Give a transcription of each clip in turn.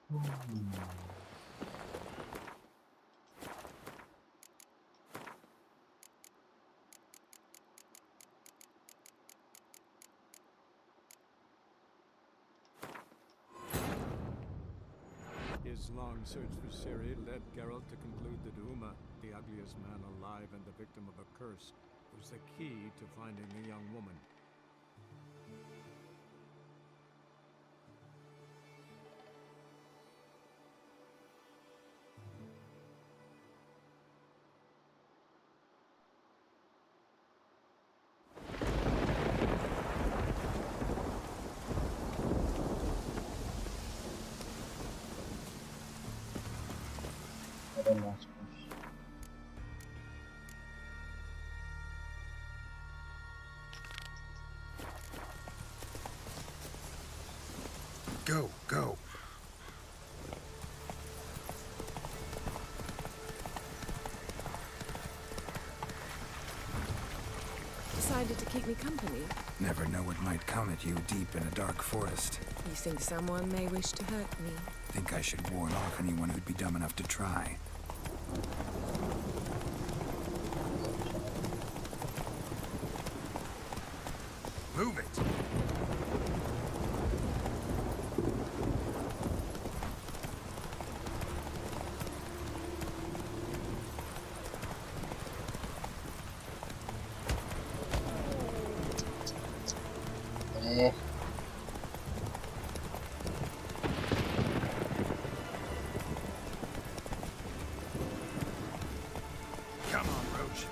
His long search for Ciri led Geralt to conclude that Uma, the ugliest man alive and the victim of a curse, was the key to finding the young woman. Go. Decided to keep me company? Never know what might come at you deep in a dark forest. You think someone may wish to hurt me? Think I should ward off anyone who'd be dumb enough to try. Move it! Come on, Roach.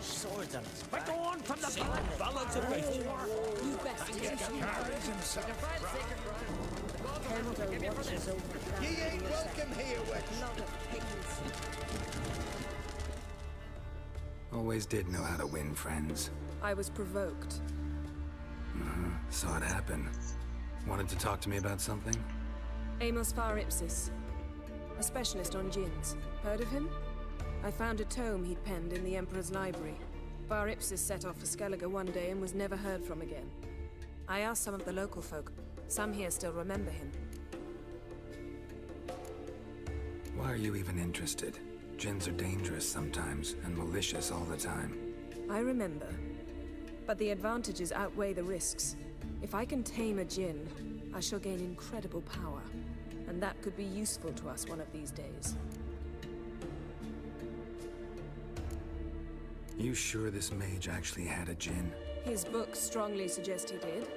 Swords on his back. Fight on from the valor to faith. You best Ye ain't welcome here, witch. Always did know how to win friends. I was provoked. Saw it happen. Wanted to talk to me about something? Amos Far Ipsis, a specialist on djinns. Heard of him? I found a tome he'd penned in the Emperor's library. Far Ipsis set off for Skellige one day and was never heard from again. I asked some of the local folk. Some here still remember him. Why are you even interested? Djinns are dangerous sometimes, and malicious all the time. I remember. But the advantages outweigh the risks. If I can tame a djinn, I shall gain incredible power. And that could be useful to us one of these days. You sure this mage actually had a djinn? His books strongly suggest he did.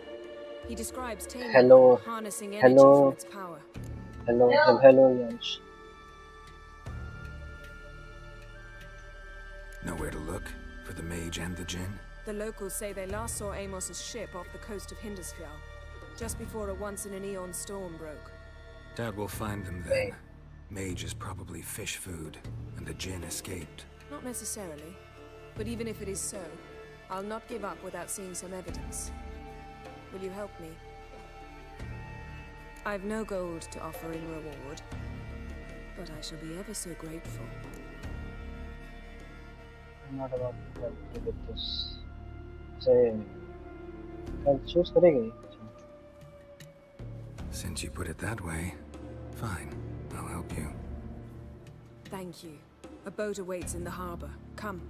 He describes taming Hello. and harnessing energy Hello. from its power. Hello, Yash. Nowhere to look for the mage and the djinn? The locals say they last saw Amos's ship off the coast of Hindarsfjall, just before a once-in-an-eon storm broke. Doubt we'll find them then. Mage is probably fish food, and the djinn escaped. Not necessarily. But even if it is so, I'll not give up without seeing some evidence. Will you help me? I've no gold to offer in reward, but I shall be ever so grateful. I'm not about to help you with this. Say, I'll choose करेगी. Since you put it that way, fine. I'll help you. Thank you. A boat awaits in the harbor. Come.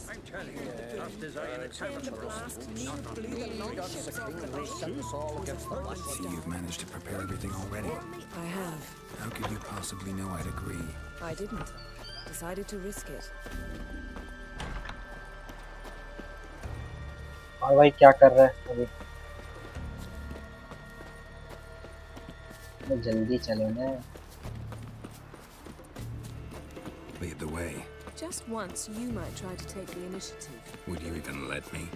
I'm telling you, just as I had a See, you've managed to prepare everything already. I have. How could you possibly know I'd agree? I didn't. Decided to risk it. और भाई क्या कर रहा है अभी? तो जल्दी चलो ना. Lead the way. Just once, you might try to take the initiative. Would you even let me?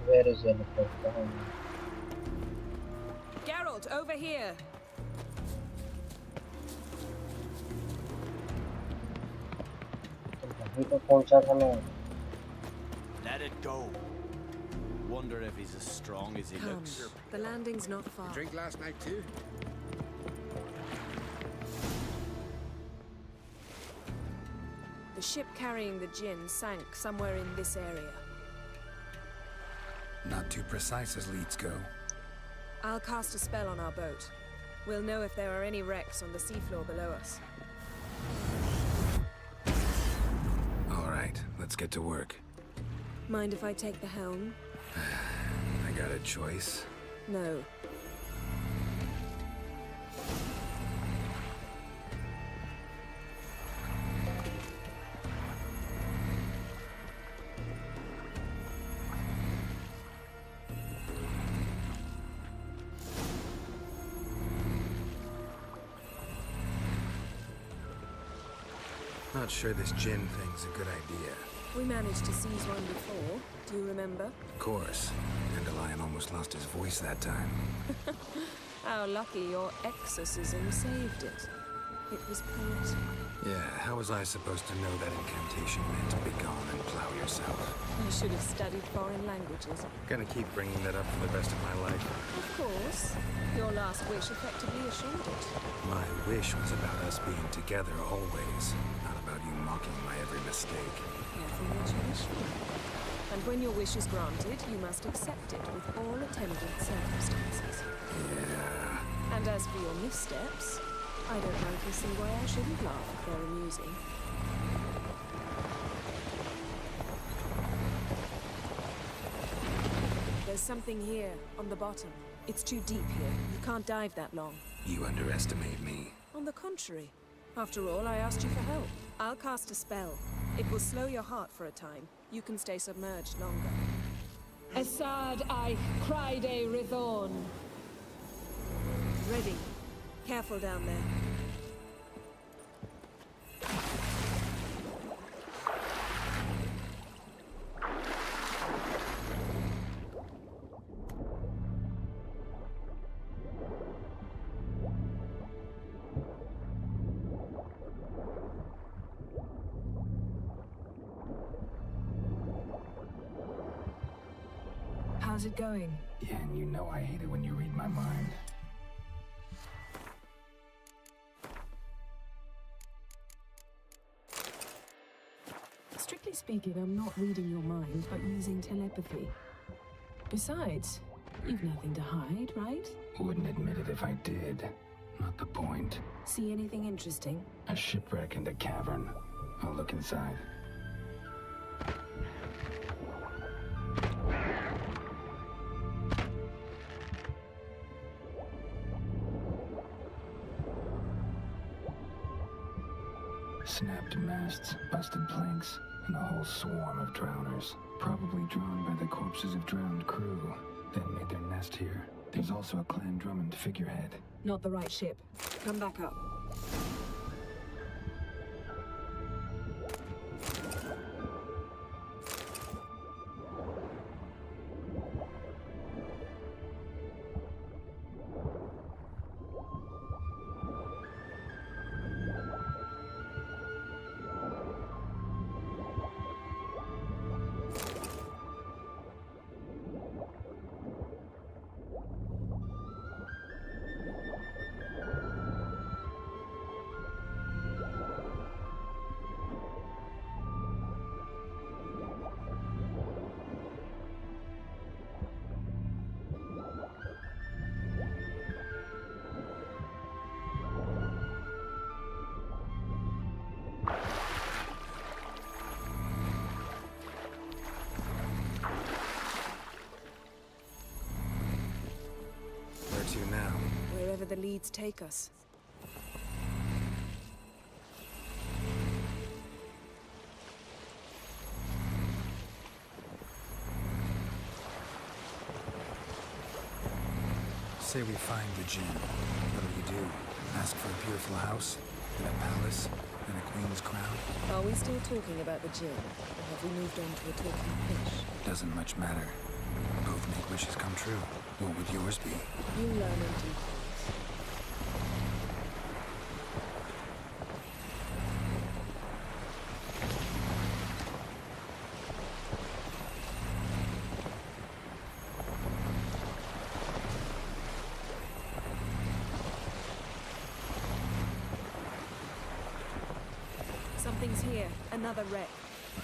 Where is Jennifer? Geralt, over here! अभी तो पहुंचा था मैं। Let it go. Wonder if he's as strong as he Come, looks. the landing's not far. Drink last night too? The ship carrying the gin sank somewhere in this area. Not too precise as leads go. I'll cast a spell on our boat. We'll know if there are any wrecks on the seafloor below us. All right, let's get to work. Mind if I take the helm? I got a choice. No. Not sure this gin thing's a good idea. We managed to seize one before. Do you remember? Of course. Dandelion almost lost his voice that time. How lucky your exorcism saved it. It was poetic. Yeah, how was I supposed to know that incantation meant to be gone and plow yourself? You should have studied foreign languages. Gonna keep bringing that up for the rest of my life. Of course. Your last wish effectively assured it. My wish was about us being together always, not about you mocking my every mistake. Careful what you wish for. And when your wish is granted, you must accept it with all attendant circumstances. Yeah. And as for your missteps, I don't rightly see why I shouldn't laugh if they're amusing. There's something here, on the bottom. It's too deep here. You can't dive that long. You underestimate me. On the contrary. After all, I asked you for help. I'll cast a spell. It will slow your heart for a time. You can stay submerged longer. Assad I cried a Rithorn. Ready. Careful down there. How's it going? Yeah, and you know I hate it when you read my mind. Strictly speaking, I'm not reading your mind, but using telepathy. Besides, you've nothing to hide, right? Wouldn't admit it if I did. Not the point. See anything interesting? A shipwreck and a cavern. I'll look inside. Snapped masts, busted planks, and a whole swarm of drowners. Probably drawn by the corpses of drowned crew, then made their nest here. There's also a Clan Drummond figurehead. Not the right ship. Come back up. Where to now? Wherever the leads take us. Say we find the gin. What do? Ask for a beautiful house, and a palace, and a queen's crown? Are we still talking about the gin? Or have we moved on to a talking fish? Doesn't much matter. Both make wishes come true. What would yours be? You learn in due course. Something's here. Another wreck.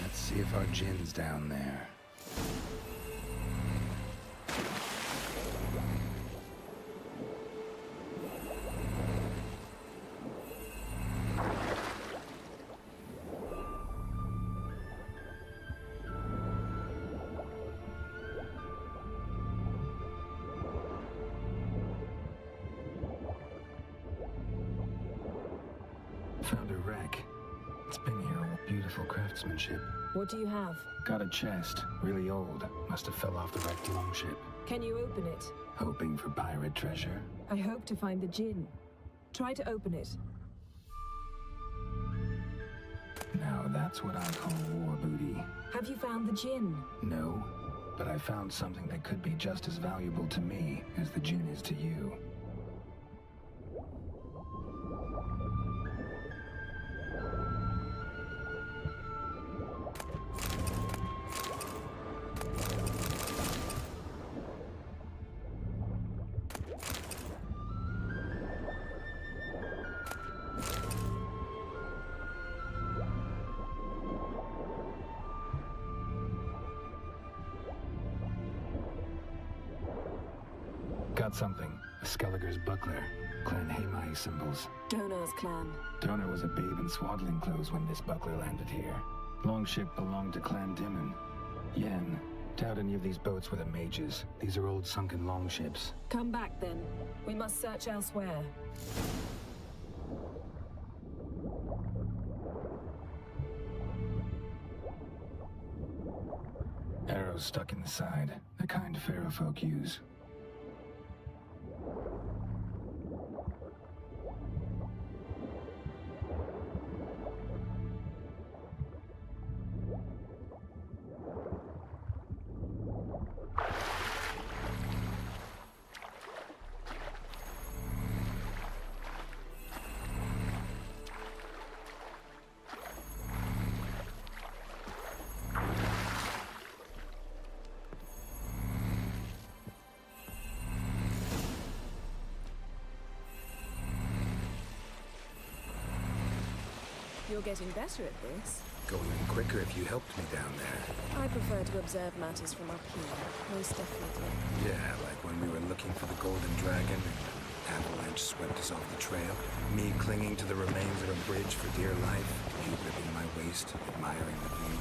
Let's see if our Jin's down there. Found a wreck. It's been here with beautiful craftsmanship. What do you have? Got a chest, really old. Must have fell off the wrecked longship. Can you open it? Hoping for pirate treasure. I hope to find the Jinn. Try to open it. Now that's what I call war booty. Have you found the Jinn? No, but I found something that could be just as valuable to me as the Jinn is to you. Got something. A Skellige's buckler. Clan Hamai symbols. Donar's clan. Donar was a babe in swaddling clothes when this buckler landed here. Longship belonged to Clan Dimon. Yen. Doubt any of these boats were the mages. These are old sunken longships. Come back then. We must search elsewhere. Arrows stuck in the side. The kind Pharaoh folk use. You're getting better at this. Going in quicker if you helped me down there. I prefer to observe matters from up here, most definitely. Yeah, like when we were looking for the Golden Dragon and an avalanche swept us off the trail. Me clinging to the remains of a bridge for dear life. You gripping my waist, admiring the view.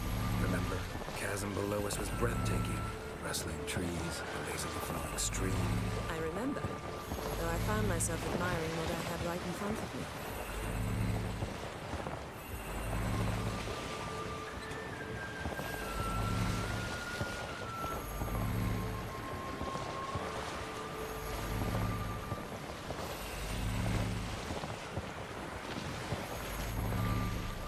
Remember, the chasm below us was breathtaking. Rustling trees, the base of the flowing stream. I remember, though I found myself admiring what I had right in front of me.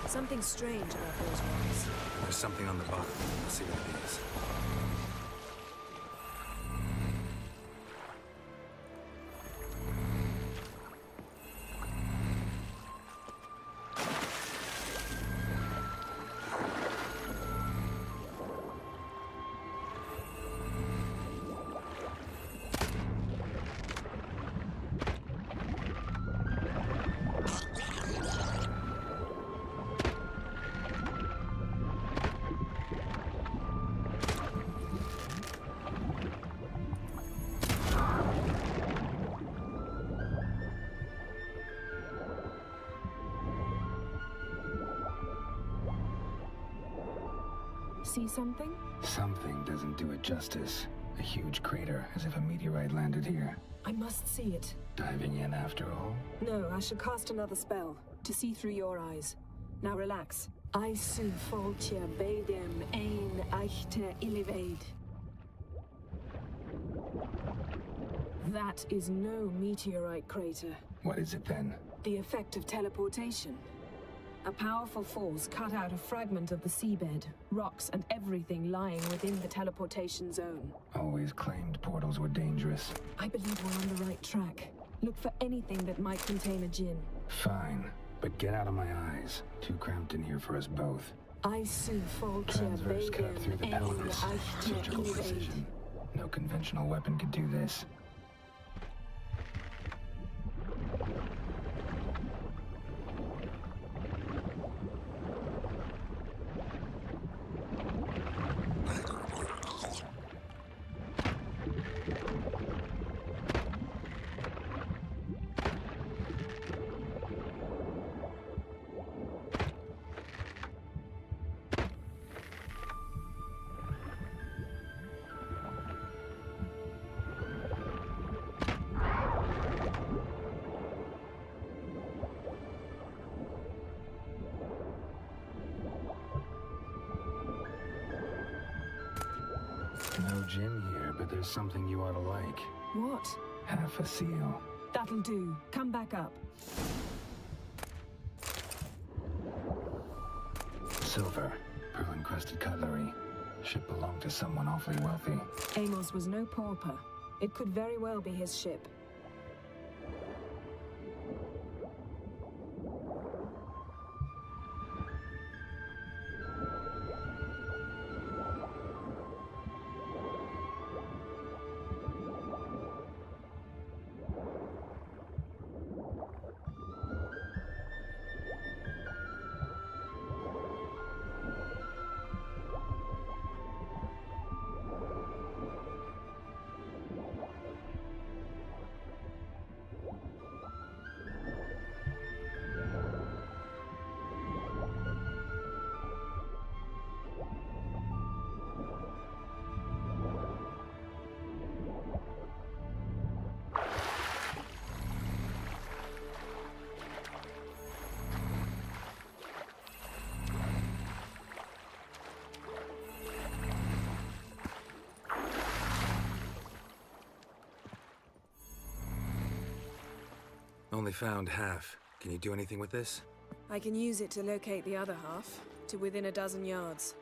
Something strange about those rocks. There's something on the bottom. Let's see what it is. See something? Something doesn't do it justice. A huge crater, as if a meteorite landed here. I must see it. Diving in after all? No, I should cast another spell, to see through your eyes. Now relax. I su foltje bedem ein echte illivaid. That is no meteorite crater. What is it then? The effect of teleportation. A powerful force cut out a fragment of the seabed, rocks and everything lying within the teleportation zone. Always claimed portals were dangerous. I believe we're on the right track. Look for anything that might contain a djinn. Fine, but get out of my eyes. Too cramped in here for us both. I su foltje Transverse cut through the bedem ein pelvis. echte Surgical illivaid. precision. No conventional weapon could do this. gin here, but there's something you ought to like. What? Half a seal. That'll do. Come back up. Silver. Pearl-encrusted cutlery. Ship belonged to someone awfully wealthy. Amos was no pauper. It could very well be his ship. Only found half. Can you do anything with this? I can use it to locate the other half, to within a dozen yards.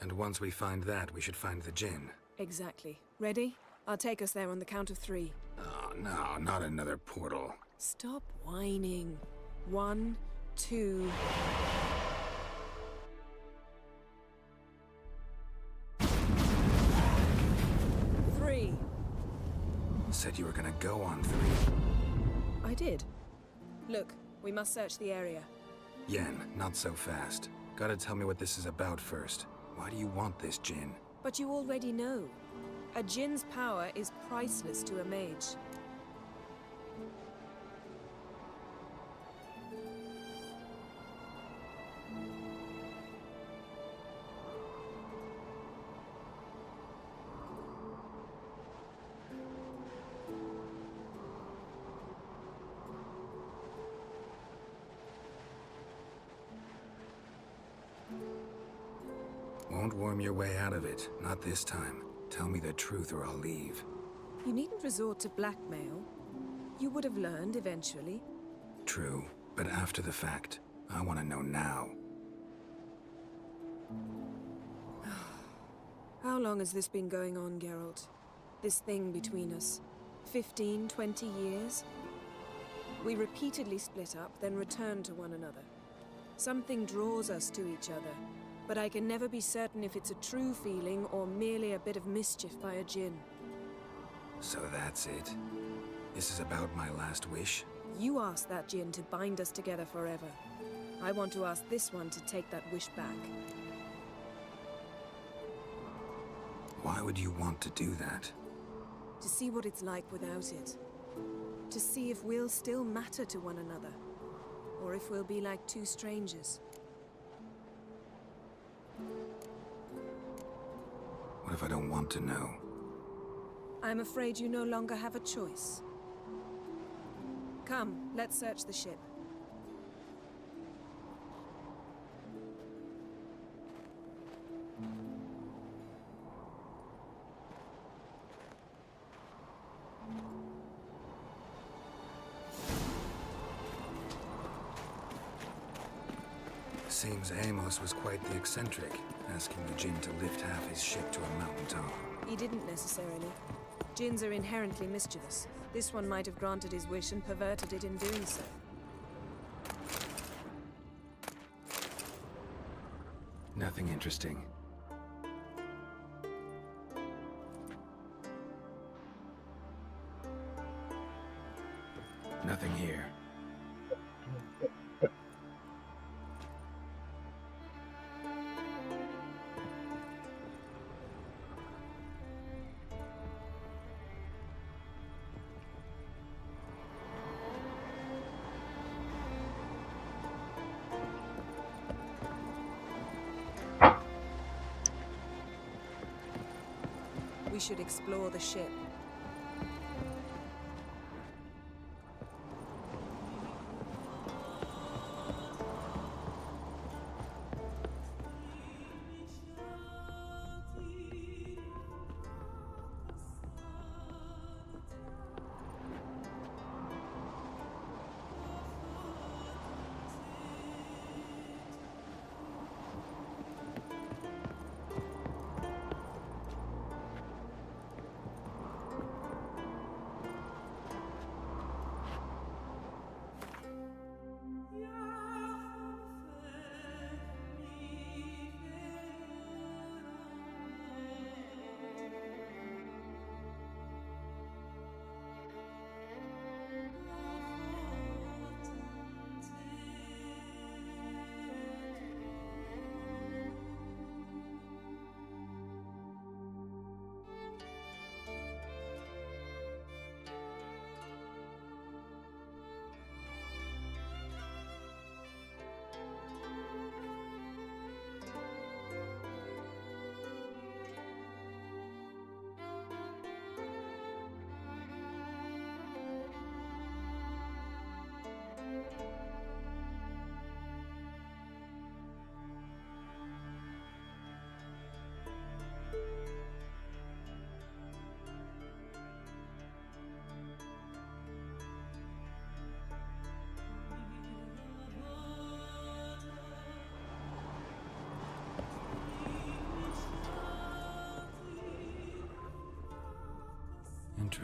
And once we find that, we should find the gin. Exactly. Ready? I'll take us there on the count of 3. Oh, no, not another portal. Stop whining. 1, 2... Three. Said you were gonna go on 3. I did. Look, we must search the area. Yen, not so fast. Gotta tell me what this is about first. Why do you want this gin? But you already know. A djinn's power is priceless to a mage. Won't worm your way out of it. Not this time. Tell me the truth or I'll leave. You needn't resort to blackmail. You would have learned eventually. True, but after the fact. I want to know now. How long has this been going on, Geralt? This thing between us? 15, 20 years? We repeatedly split up, then returned to one another. Something draws us to each other, but I can never be certain if it's a true feeling or merely a bit of mischief by a djinn. So that's it. This is about my last wish? You asked that djinn to bind us together forever. I want to ask this one to take that wish back. Why would you want to do that? To see what it's like without it. To see if we'll still matter to one another. Or if we'll be like two strangers. What if I don't want to know? I'm afraid you no longer have a choice. Come, let's search the ship. Seems Amos was quite the eccentric, asking the djinn to lift half his ship to a mountaintop. He didn't necessarily. Djinns are inherently mischievous. This one might have granted his wish and perverted it in doing so. Nothing interesting. Nothing here. We should explore the ship.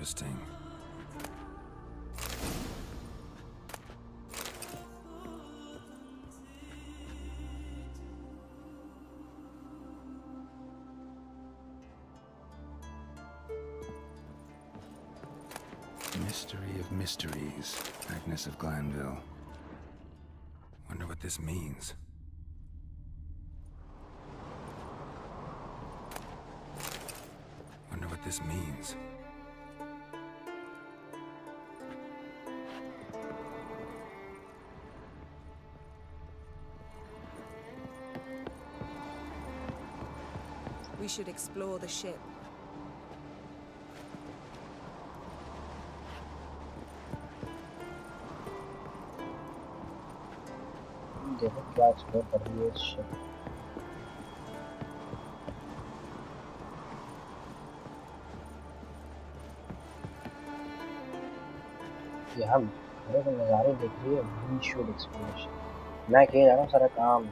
Interesting. Mystery of mysteries, Agnes of Glanville. Wonder what this means. Wonder what this means. We should explore the ship. देखो क्या explore कर रही है इस ship. यहाँ घरे के नज़ारे देख रही है। We should exploration. मैं किए जा रहा हूँ सारा काम।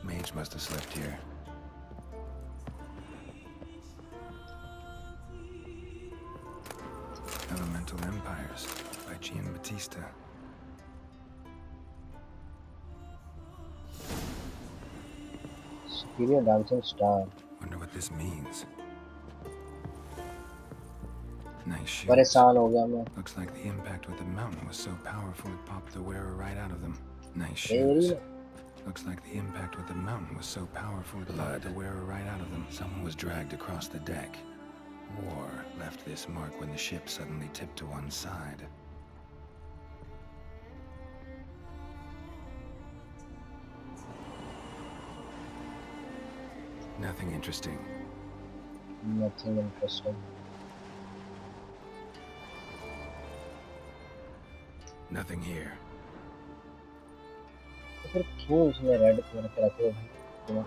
Mage must have slept here. Elemental Empires by Giambattista. Superior dancing star. Wonder what this means. Nice shoes. परेशान हो गया मैं। Looks like the impact with the mountain was so powerful it popped the wearer right out of them. Nice shoes. Looks like the impact with the mountain was so powerful it popped the wearer right out of them. Someone was dragged across the deck. War left this mark when the ship suddenly tipped to one side. Nothing interesting. Nothing interesting. Nothing here. तो फिर क्यों उसने red colour के रखे भाई?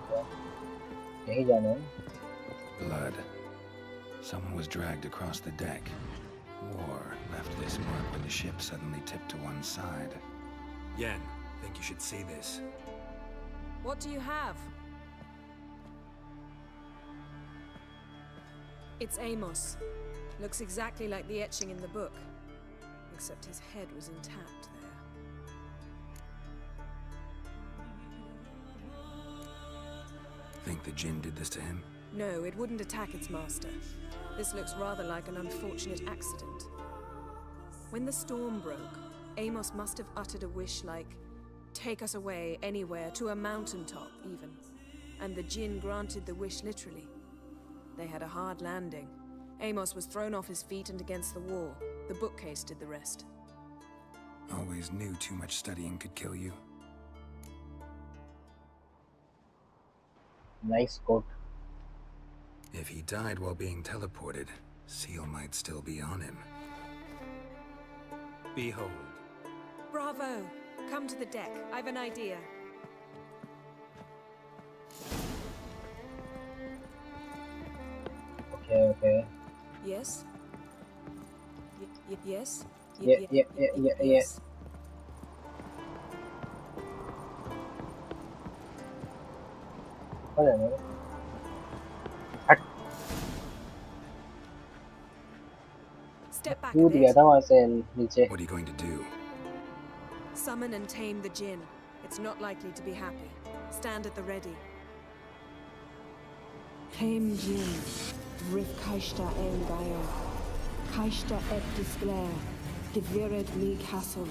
क्या यही जाना है? Blood. Someone was dragged across the deck. War left this mark when the ship suddenly tipped to one side. Yen, think you should see this. What do you have? It's Amos. Looks exactly like the etching in the book. Except his head was intact there. Think the Jinn did this to him? No, it wouldn't attack its master. This looks rather like an unfortunate accident. When the storm broke, Amos must have uttered a wish like, "Take us away, anywhere, to a mountaintop, even." And the Jinn granted the wish literally. They had a hard landing. Amos was thrown off his feet and against the wall. The bookcase did the rest. Always knew too much studying could kill you. Nice quote. If he died while being teleported, Seal might still be on him. Behold. Bravo! Come to the deck. I've an idea. Okay. Yes? Yes? Yeah. Yes. Whatever. Step back a कूद गया bit. था वहाँ से नीचे. What are you going to do? Summon and tame the Jinn. It's not likely to be happy. Stand at the ready. Came Jin, Rith Kaishta El Gael, Kaishta Et Disglair, Devired Mi Castle.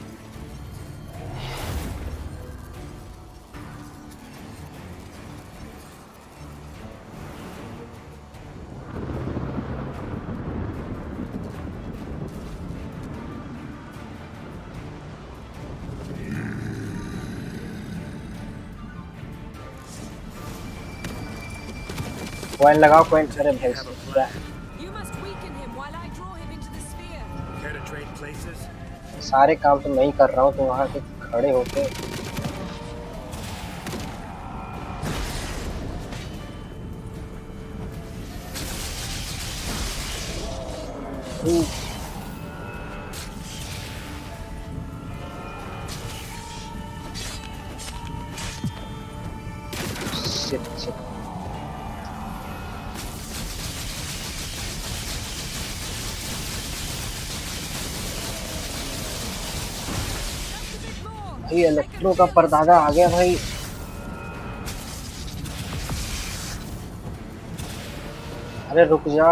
Coin लगाओ coin अरे भाई You must weaken him while I draw him into the sphere. Care to trade places? सारे काम तो मैं ही कर रहा हूँ तो वहाँ के खड़े होके Ooh. Shit. भाई इलेक्ट्रो का परदादा आ गया भाई। अरे रुक जा।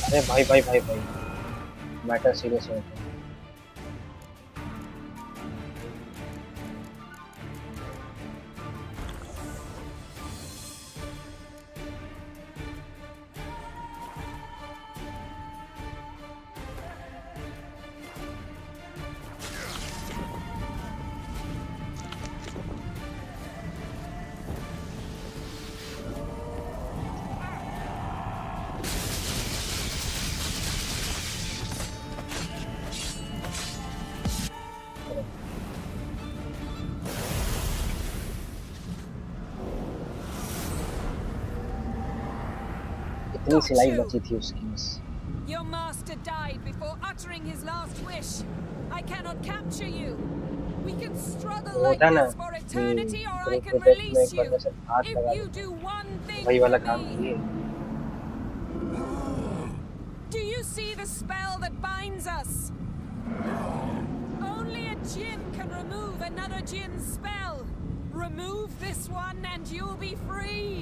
अरे भाई मैटर सीरियस है। इतनी सिलाई बची थी उसकी बस। Your master died before uttering his last wish. I cannot capture you. We can struggle like this for eternity, or I can release you. If you do one thing for me. Do you see the spell that binds us? Only a djinn can remove another djinn's spell. Remove this one and you'll be free.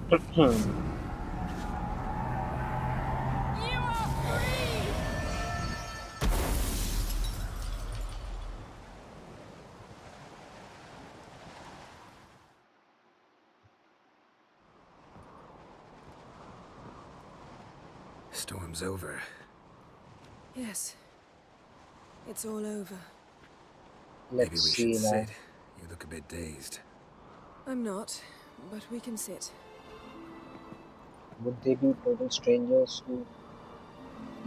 You are free! Storm's over. Yes. It's all over. Maybe we should sit. You look a bit dazed. I'm not, but we can sit. Would they be total strangers to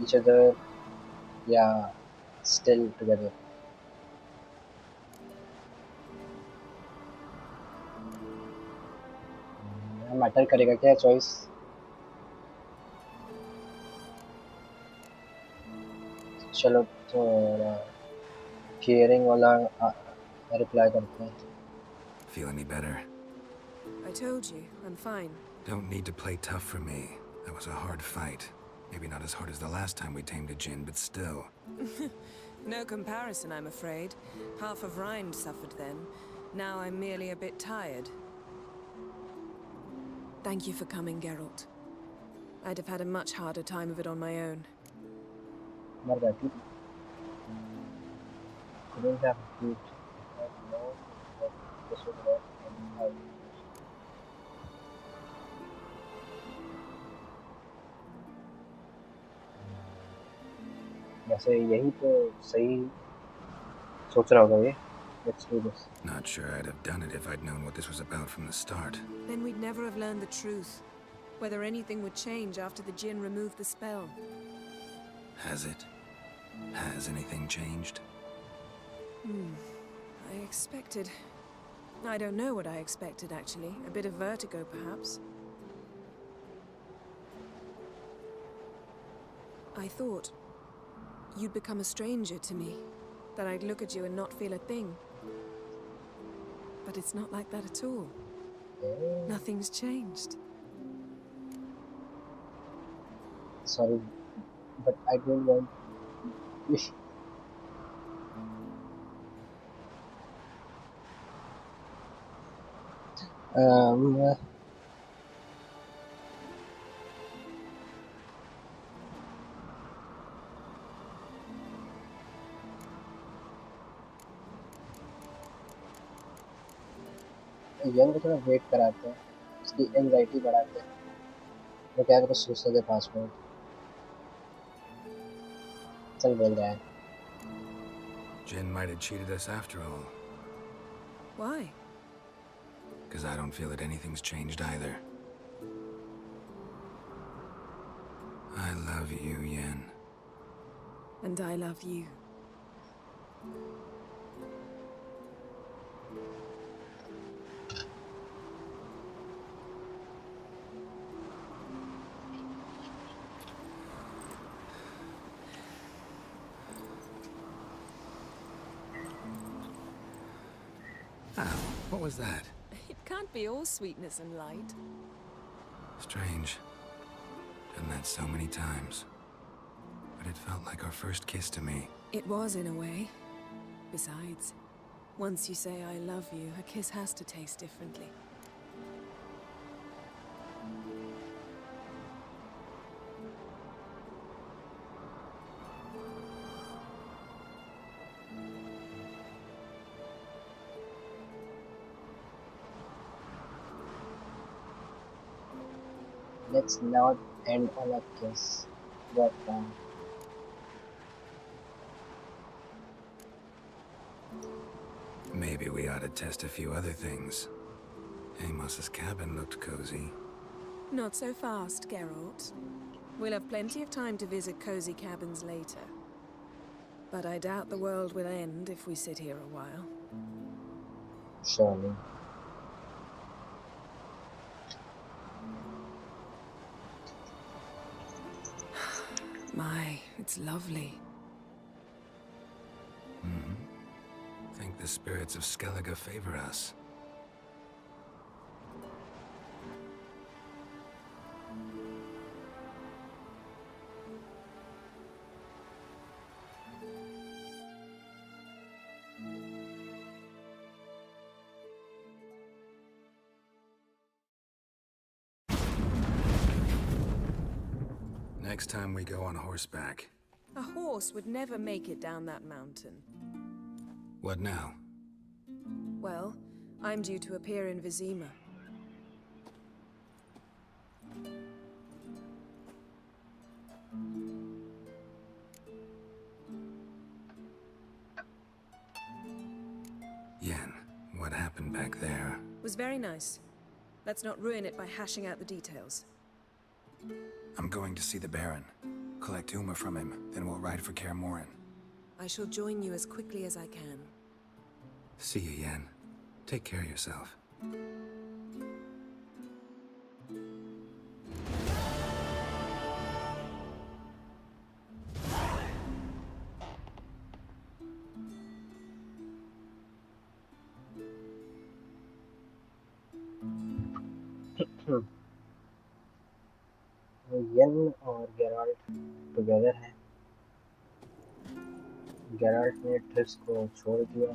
each other? Yeah, still together. Matter करेगा क्या choice? चलो तो caring वाला reply करते हैं। Feel any better? I told you, I'm fine. Don't need to play tough for me. That was a hard fight. Maybe not as hard as the last time we tamed a djinn, but still. No comparison, I'm afraid. Half of Rind suffered then. Now I'm merely a bit tired. Thank you for coming, Geralt. I'd have had a much harder time of it on my own. Couldn't have proved no this would work. वैसे यही तो सही सोच रहा होगा ये। Let's do this. Not sure I'd have done it if I'd known what this was about from the start. Then we'd never have learned the truth. Whether anything would change after the djinn removed the spell. Has it? Has anything changed? I expected... I don't know what I expected, actually. A bit of vertigo, perhaps. I thought you'd become a stranger to me. That I'd look at you and not feel a thing. But it's not like that at all. Nothing's changed. Sorry, but I don't want... young को थोड़ा wait कराते हैं, उसकी anxiety बढ़ाते हैं। वो क्या करते सोचते थे 5 मिनट। चल बोल रहा है। Jinn might have cheated us after all. Why? Because I don't feel that anything's changed either. love you, Yen. And I love you. Ow, what was that? It can't be all sweetness and light. Strange. Done that so many times. But it felt like our first kiss to me. It was, in a way. Besides, once you say I love you, a kiss has to taste differently. Let's not end on a kiss. But Maybe we ought to test a few other things. Amos's cabin looked cozy. Not so fast, Geralt. We'll have plenty of time to visit cozy cabins later. But I doubt the world will end if we sit here a while. surely. My, it's lovely. Think the spirits of Skellige favor us. Next time we go on horseback. A horse would never make it down that mountain. What now? Well, I'm due to appear in Vizima. Yen, what happened back there? Was very nice. Let's not ruin it by hashing out the details. I'm going to see the Baron. Collect Uma from him, then we'll ride for Kaer Morhen. I shall join you as quickly as I can. See you, Yen. Take care of yourself. येन और Geralt together हैं। Geralt ने tricks को छोड़ दिया।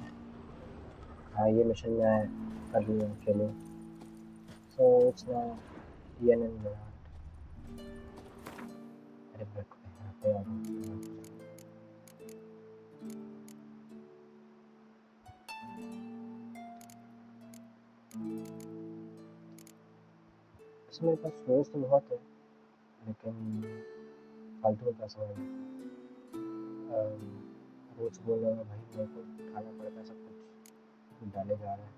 हाँ, ये mission मैं कर लूँ अकेले। So it's now yen and Geralt. अरे बैठो यहाँ पे आ जाओ। इसमें मेरे पास सोर्स तो बहुत है, लेकिन फालतू में पैसा है। रोज बोल रहा भाई मेरे को उठाना पड़ता है, सब कुछ डाले जा रहा है।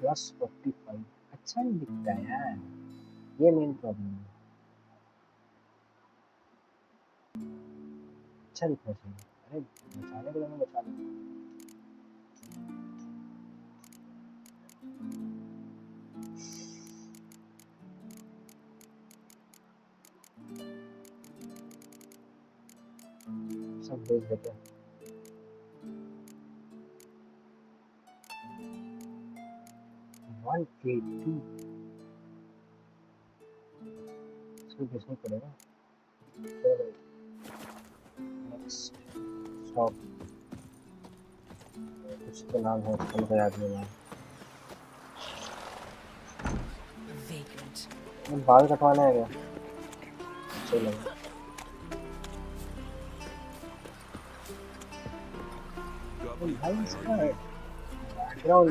+45 अच्छा नहीं दिखता है यार, ये मेन प्रॉब्लम है। अच्छा दिखना चाहिए। अरे बचाने के लिए मैं बचा लूँ। सब बेच देते हैं। इसको बेचना पड़ेगा। नेक्स्ट स्टॉप कुछ तो नाम है, उसका मुझे याद नहीं आ रहा। बाल कटवाना है क्या? सही लगा। भाई इसका बैकग्राउंड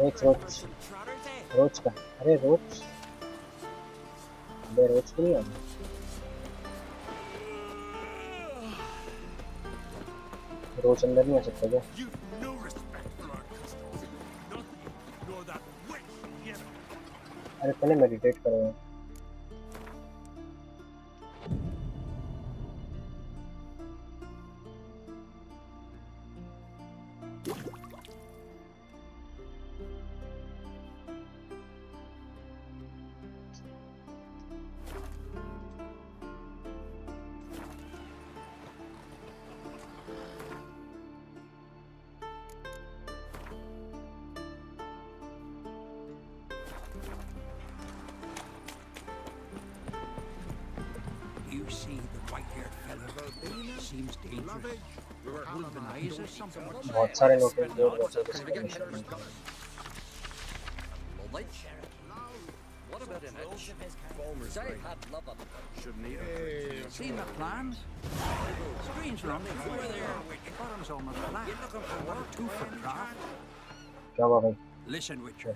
एक रोच रोच का अरे रोच अबे रोच क्यों नहीं आ रहा रोच अंदर नहीं आ सकता क्या अरे पहले मेडिटेट करो You see the white-haired fellow seems dangerous. Womanizer something. बहुत सारे नोटिस बोर्ड होते हैं इसके मिशन में What about an itch? They had love of it. Seen the plans? Strange running over there. Bottom's almost flat. Water too for draft. क्या हुआ भाई Listen, Witcher.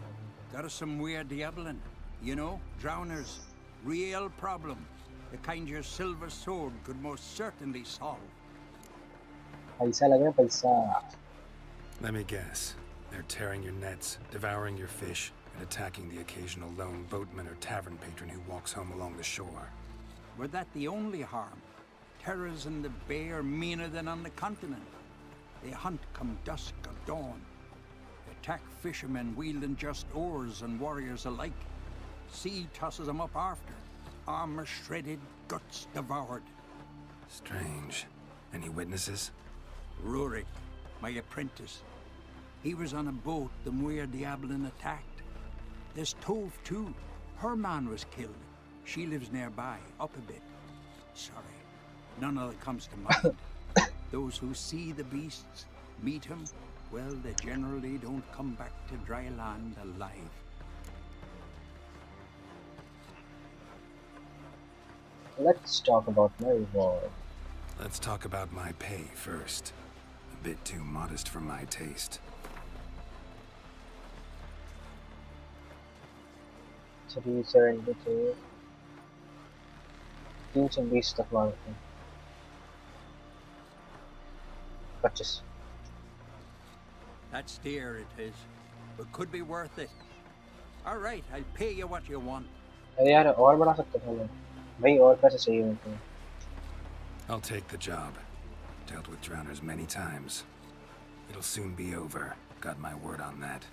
Got us some weird diabling. You know, drowners. Real problem. The kind your silver sword could most certainly solve. पैसा लग रहा है पैसा Let me guess. They're tearing your nets, devouring your fish, and attacking the occasional lone boatman or tavern patron who walks home along the shore. Were that the only harm? Terrors in the bay are meaner than on the continent. They hunt come dusk or dawn. Attack fishermen wielding just oars and warriors alike. Sea tosses them up after. Armor shredded, guts devoured. Strange. Any witnesses? Rurik, my apprentice. He was on a boat the Muir Diablin attacked. There's Tove too. Her man was killed. She lives nearby, up a bit. Sorry, none of it comes to mind. Those who see the beasts, meet him, well, they generally don't come back to dry land alive. Let's talk about my reward. Let's talk about my pay first. A bit too modest for my taste. Ciri 73 320 तक मांगते हैं 25 That's dear, it is, but could be worth it. All right, I'll pay you what you want. अरे यार और बढ़ा सकते थे मैं भाई और पैसे चाहिए मुझे I'll take the job. Dealt with drowners many times. It'll soon be over. Got my word on that.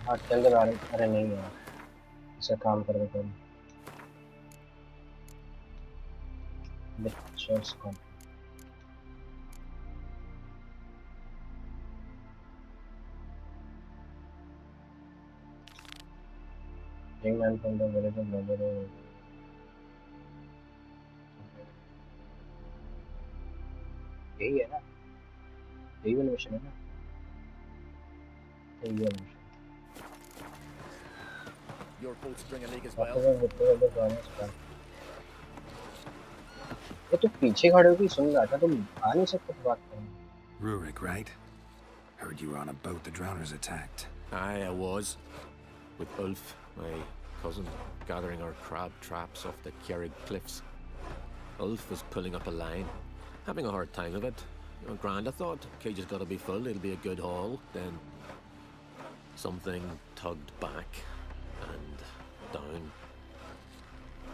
हाँ चल के बारे अरे नहीं यार इसे काम कर देते हैं Bitches come. Bring man from the village of Noboro. यही है ना यही वाला मिशन है ना यही है mission Your boat's bring a leak as आपको well. मैं होते हुए गाने सुना ये तो पीछे खड़े होके सुन रहा था तुम आ नहीं सकते तो बात करने Rurik, right? Heard you were on a boat the drowners attacked. Aye, I was. With Ulf, my cousin, gathering our crab traps off the Ciri cliffs. Ulf was pulling up a line, having a hard time of it. Grand, I thought. Cage has got to be full, it'll be a good haul. Then something tugged back and down.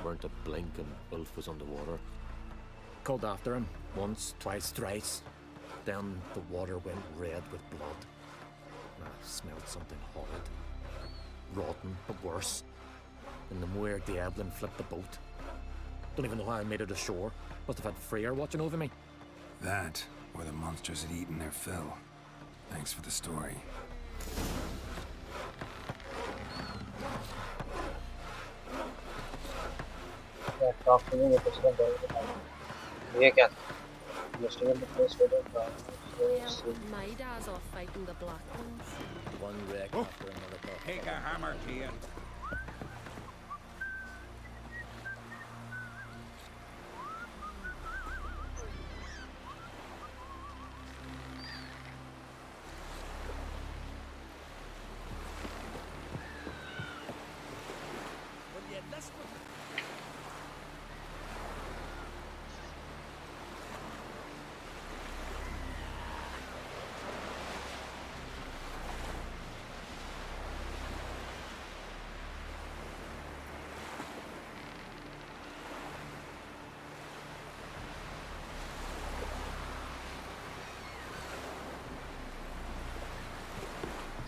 Weren't a blink and Ulf was underwater. Called after him once, twice, thrice. Then the water went red with blood. I smelled something horrid. Rotten, but worse. And the Muir Diablin flipped the boat. Don't even know how I made it ashore. Must have had Freyr watching over me. That, or the monsters had eaten their fill. Thanks for the story. Yeah, talk to me with this one. ये क्या था? Investigate the place where the Well, my dad's off fighting the black ones. One wreck after another. Take a hammer to you.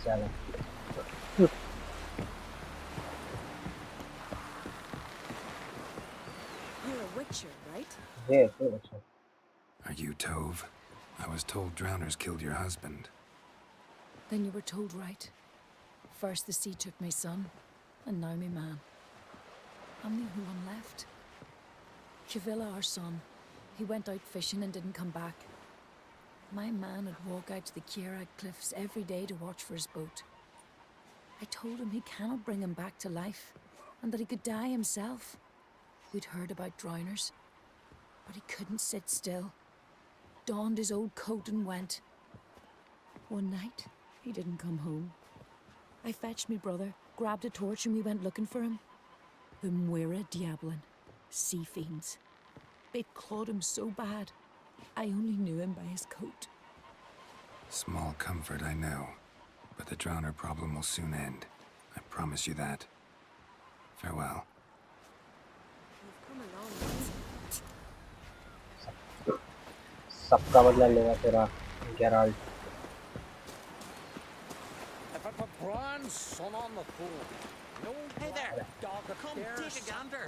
ज्यादा You're a witcher, right? ये तो अच्छा Are you Tove? I was told drowners killed your husband. Then you were told right. First the sea took my son, and now my man. I'm the only one left. Chavilla, our son, he went out fishing and didn't come back. My man would walk out to the Ciri cliffs every day to watch for his boat. I told him he cannot bring him back to life, and that he could die himself. We'd heard about drowners, but he couldn't sit still. Donned his old coat and went. One night, he didn't come home. I fetched me brother, grabbed a torch, and we went looking for him. The Muira Diablin, sea fiends. They'd clawed him so bad, I only knew him by his coat. Small comfort, I know. But the drowner problem will soon end. I promise you that. Farewell. We've come a long way. सबका बदला लेगा तेरा Geralt If I put bronze sun on the pool, no Hey there, dog up come there. take a gander.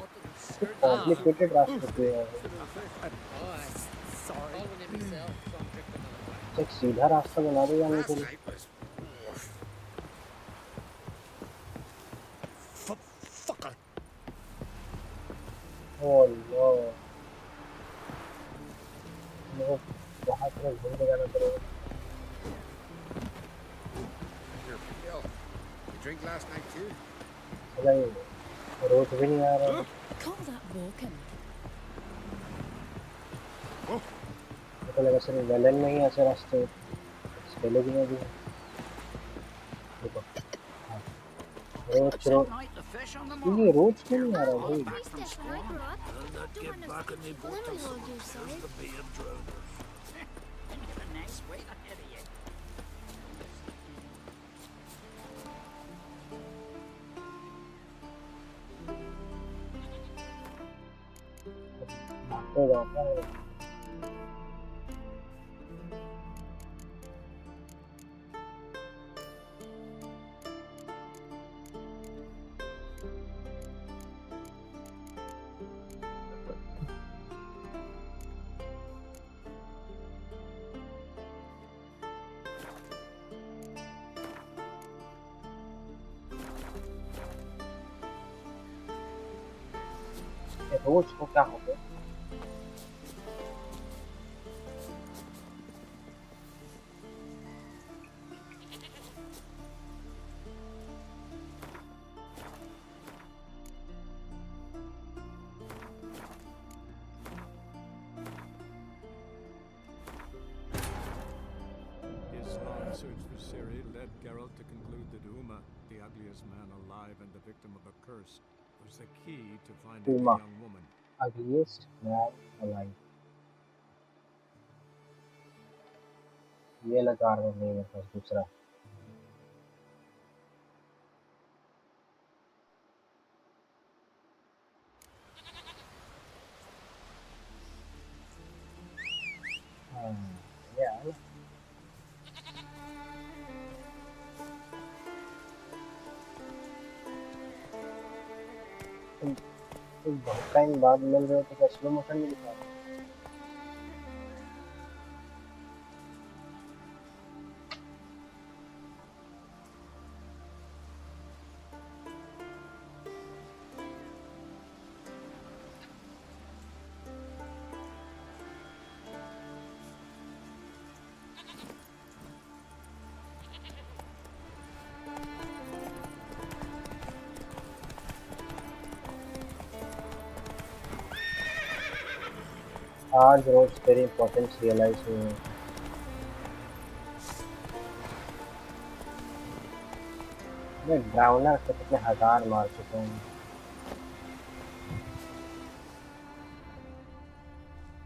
Complicated रास्ते पे है Sorry. एक सीधा रास्ता बना दो जाने के लिए Fucker. ओह नो मेरे वहाँ तरफ घूम के जाना पड़ेगा Here, Bill. You drink last night too? चला ये रोज भी नहीं आ रहा Call that walking. मुझे लगा सिर्फ वेलन में ही ऐसे रास्ते स्केलिग में भी है देखो हाँ रोज रोज Night the fish on the ये रोज क्यों नहीं आ रहा भाई back from spawn. I'll not get back in the boat until the beard drowners. A nice way ahead of you. भागते जाता है रोज को क्या हो गया His long search for Ciri led Geralt to conclude that Uma, the ugliest man alive and the victim of a curse, was the key to finding Uma. the young woman. Ugliest Man Alive ये लगा रहा हूँ नहीं मेरे पास दूसरा ये आ गया तुम बहुत टाइम बाद मिल रहे हो तो क्या स्लो मोशन में दिखा रहे हो आज रोज तेरी इम्पोर्टेंस रियलाइज हुई है मैं ड्राउनर से कितने हजार मार चुका हूँ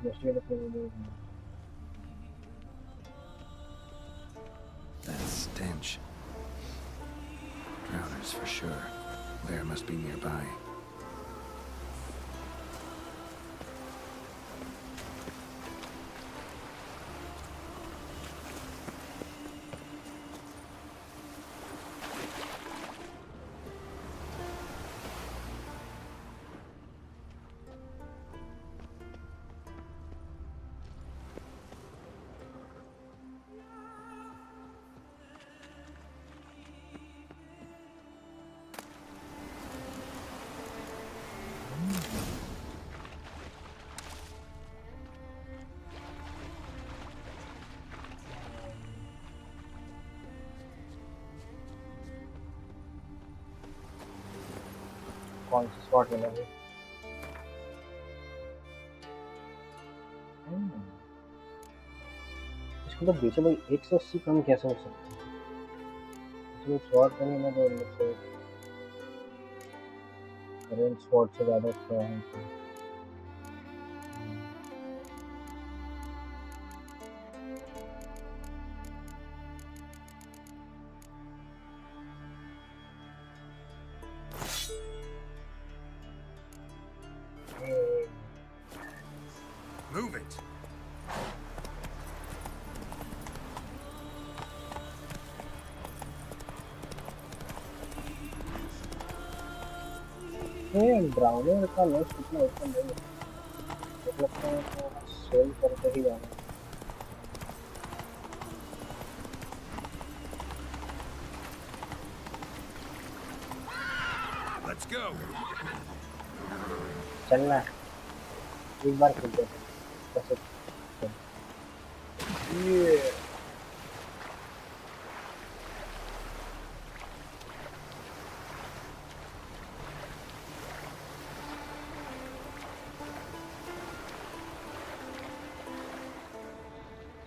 मुश्किल से That stench. Drowners for sure. Bear must be nearby. कौन सी स्वॉर्ड मिलेगी? इसको तो बेचो भाई, 180 कम कैसे हो सकता है? इसमें स्वॉर्ड तो नहीं ना, तो मुझसे करेंट स्वॉर्ड से ज़्यादा अच्छा है। Move it. ड्राउनर का लॉस कितना ऊपर नहीं है, मतलब तो सेल करके ही जाना। Let's go. चलना एक बार खेल देते कैसे? ये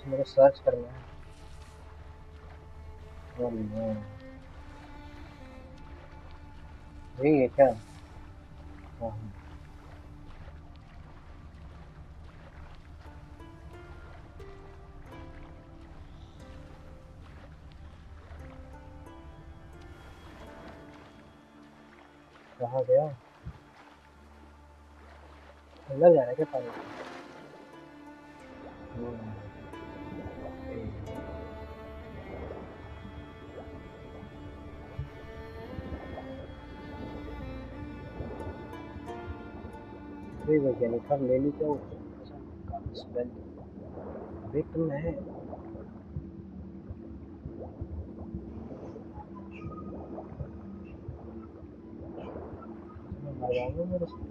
मेरे सर्च करना है। Oh no. ये क्या? हाँ कहाँ गया? अंदर जा रहा है क्या पानी? अरे वैज्ञानिक हम ले ली क्या? स्पेल अबे तुम है मर जाऊंगा मेरे से।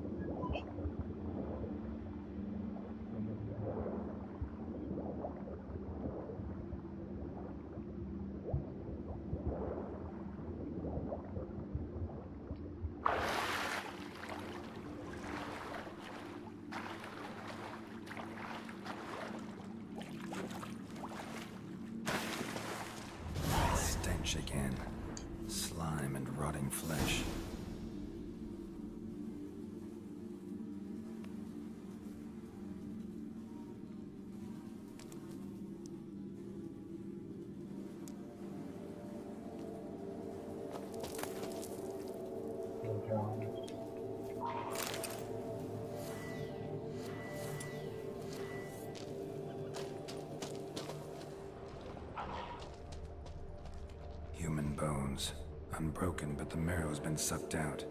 Stench again. Slime and rotting flesh. Human bones. Unbroken, but the marrow's been sucked out.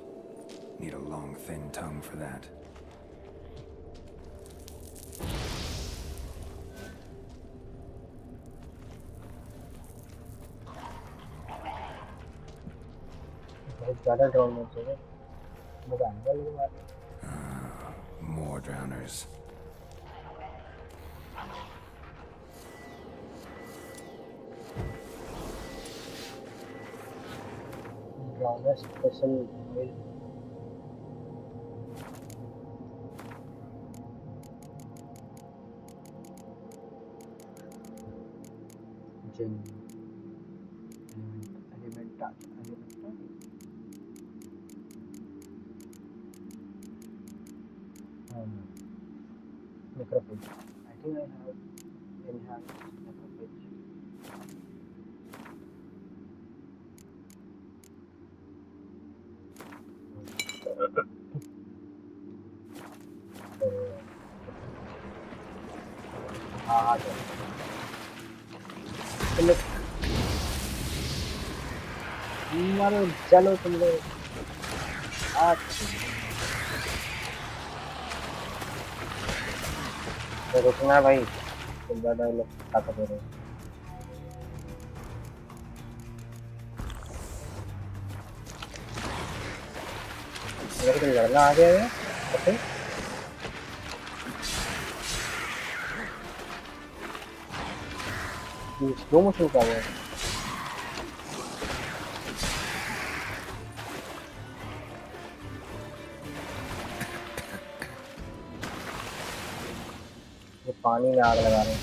Need a long, thin tongue for that. बहुत ज़्यादा ड्रोन हो चाहिए। मजा आएगा लेकिन मारने। More drowners. ड्रोनर स्पेशल जिन एलिमेंटा necrophage. I think I have enhanced necrophage. हाँ मारो चलो तुम लोग तो रुकना भाई, तुम ज़्यादा लोग ताकत हो रहे हो। मेरे को लड़ना आ गया है ओके स्लो मोशन का है। पानी में आग लगा रहे हैं।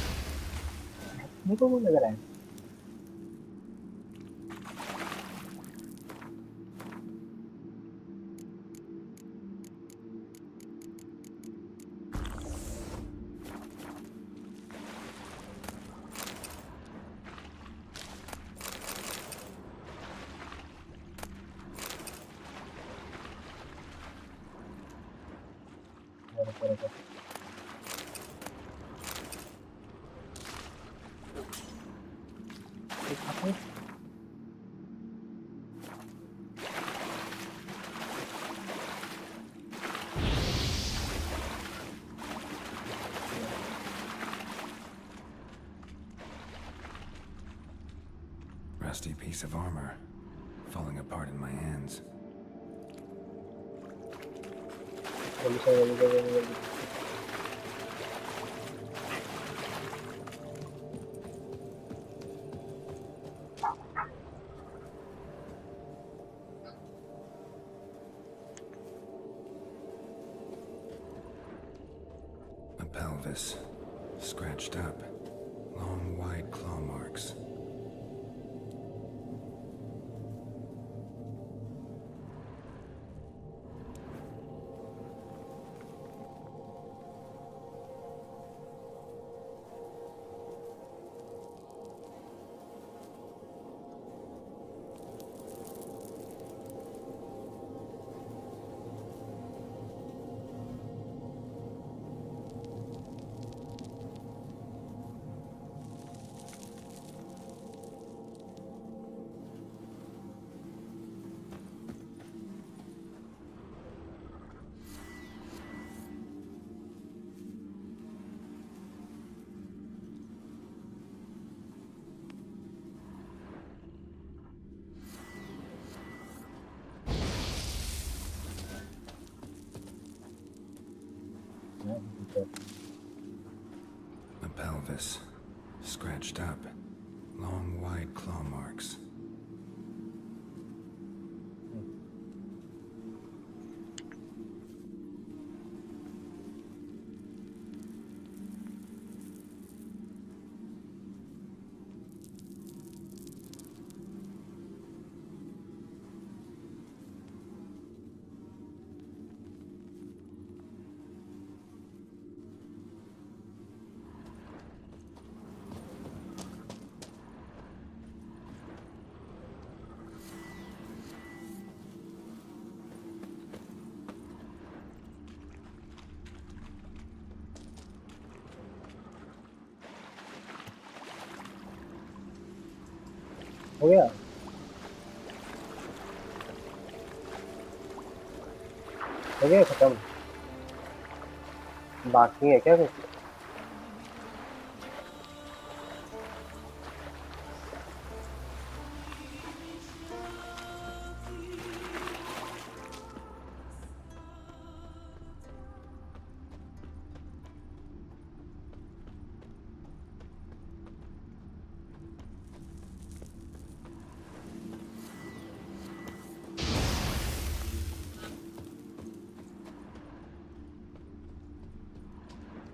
मेरे को वो लग रहा है। रुको। Rusty piece of armor, falling apart in my hands. A pelvis, scratched up, long wide claw marks. A pelvis, scratched up, long wide claw marks. हो गया खत्म। बाकी है क्या कुछ?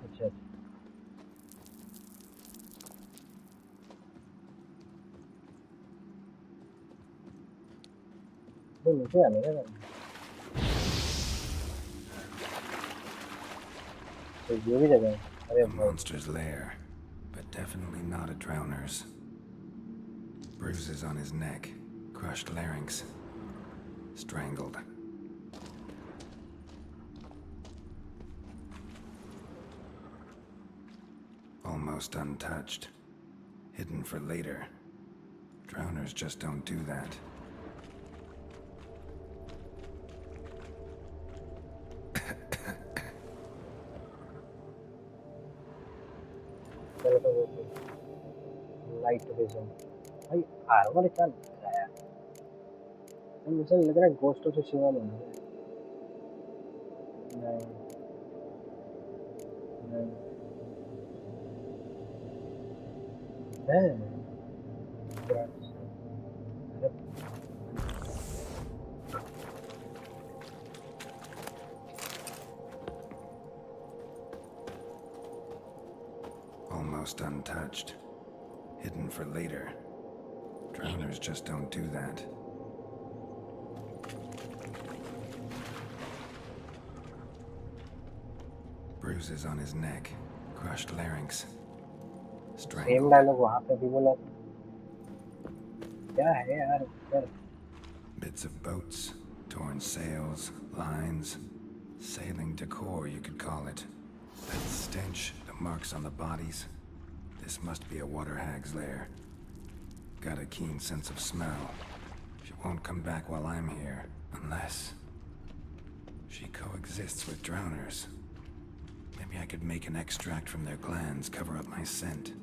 अच्छा तो नीचे आने का तो ये भी जगह है। अरे A monster's lair, but definitely not a drowner's. Bruises on his neck, crushed larynx, strangled. Almost untouched, hidden for later. Drowners just don't do that. चलो तो वो लाइट विजन भाई आर्मर इतना लगाया है। मुझे लग रहा है गोस्ट ऑफ शिवा में नहीं नहीं है almost untouched. Hidden for later. Drowners just don't do that. Bruises on his neck, crushed larynx. Strangled. Same dialogue वहाँ पे भी बोला था. क्या है यार इधर? Bits of boats, torn sails, lines. Sailing decor, you could call it. That stench, the marks on the bodies. This must be a water hag's lair. Got a keen sense of smell. She won't come back while I'm here, unless she coexists with drowners. Maybe I could make an extract from their glands, cover up my scent.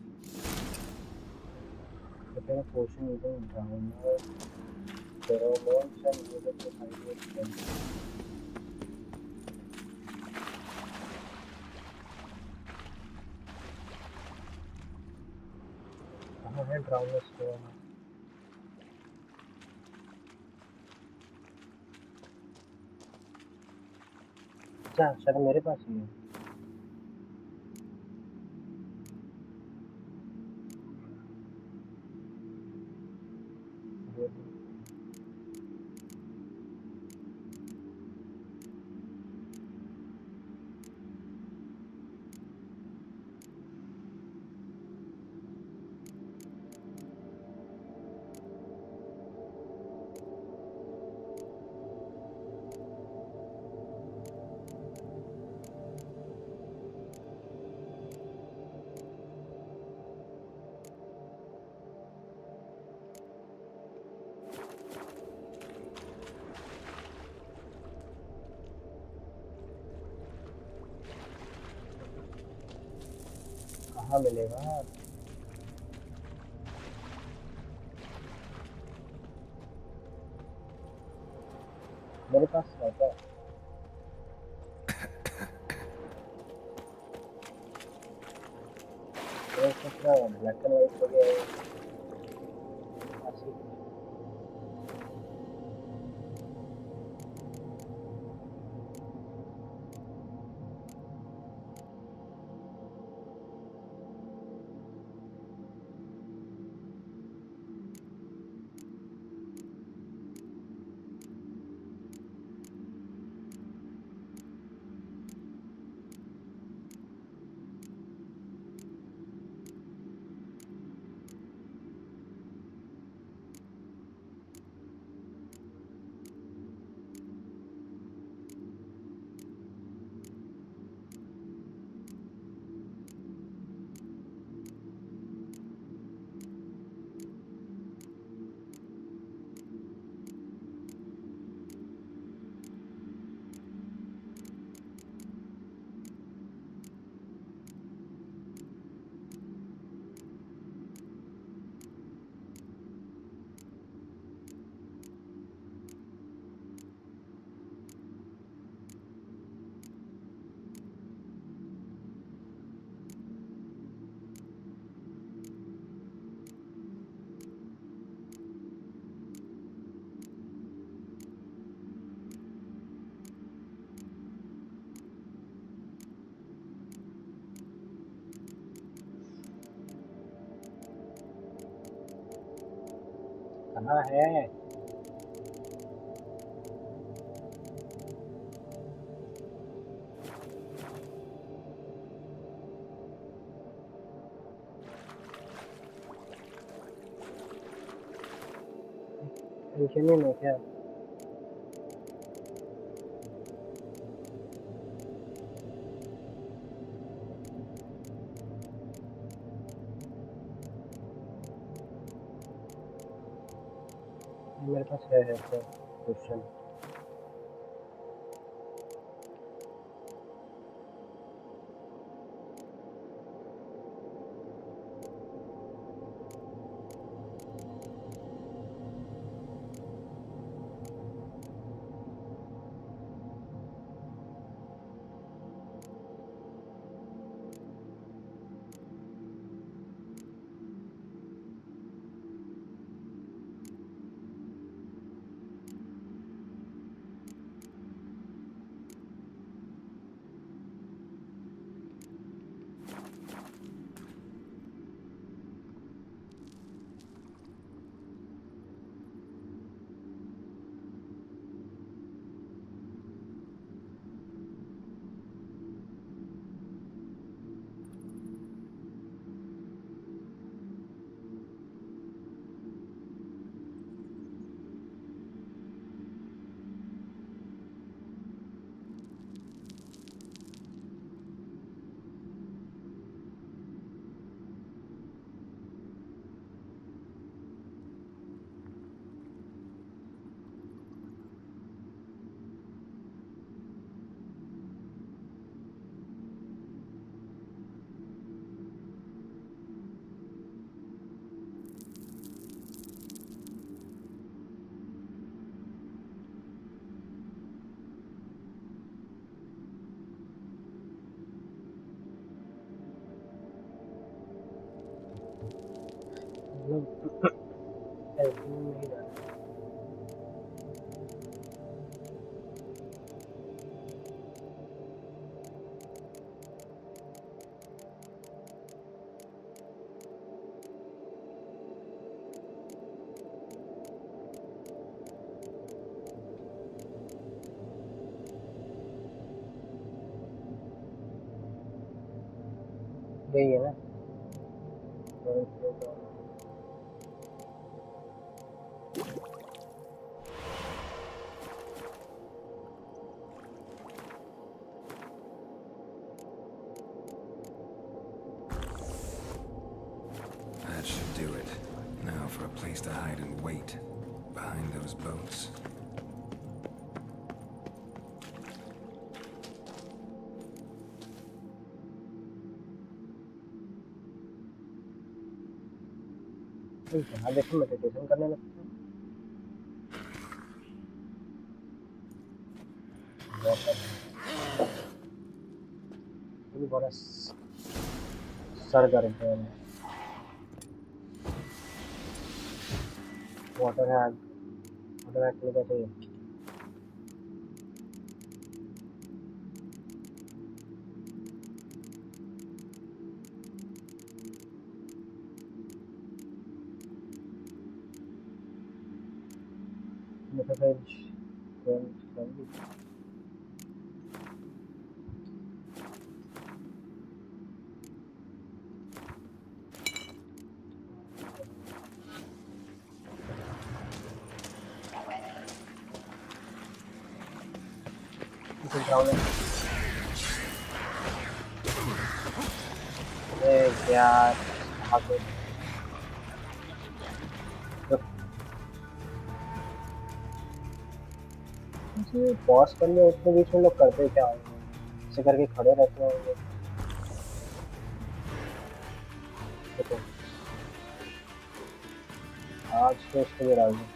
Prepare a potion using drowner, pheromones, and use it to hide your scent. कहाँ है ड्राउनर store? अच्छा शायद मेरे पास ही है. कहाँ मिलेगा? मेरे पास है क्या? ये कितना ब्लैक एंड व्हाइट हो गया है. ऐसे कहाँ है? टेंशन ही नहीं क्या? मेरे पास है तो क्वेश्चन. में ही जाना है। यही है ना? That should do it. Now for a place to hide and wait. Behind those boats. यहाँ देखो मेडिटेशन करने लगता हूँ। ये बड़ा सर दर्द है। वाटर हैग के लिए कैसे? यार पॉज कर लिया, उसके बीच में लोग करते क्या होंगे? ऐसे करके खड़े रहते होंगे। देखो आज तो इसके लिए डाल दूँ।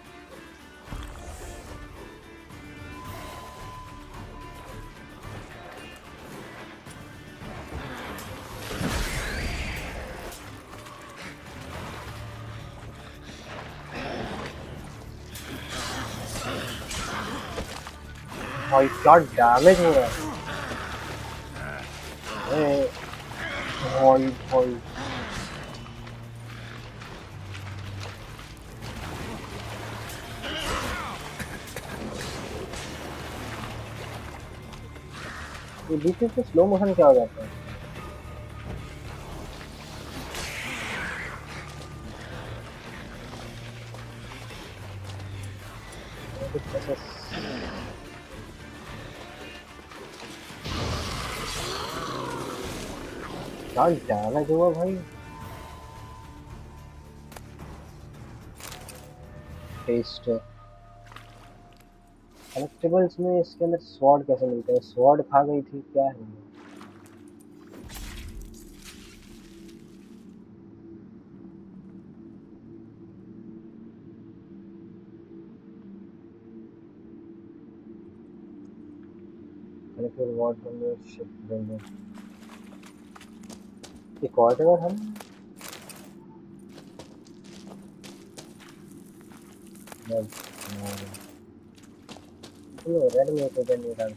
भाई क्या डैमेज हो रहा है। भाई भाई ये बीच में स्लो मोशन क्या हो जाता है? क्या डैमेज हुआ भाई। टेस्ट कलेक्टिबल्स में इसके अंदर स्वॉर्ड कैसे मिलते हैं? स्वॉर्ड खा गई थी क्या है? कलेक्टिबल वॉर्ड में शिफ्ट देंगे। एक और जगह हम रेड में तो नहीं डाल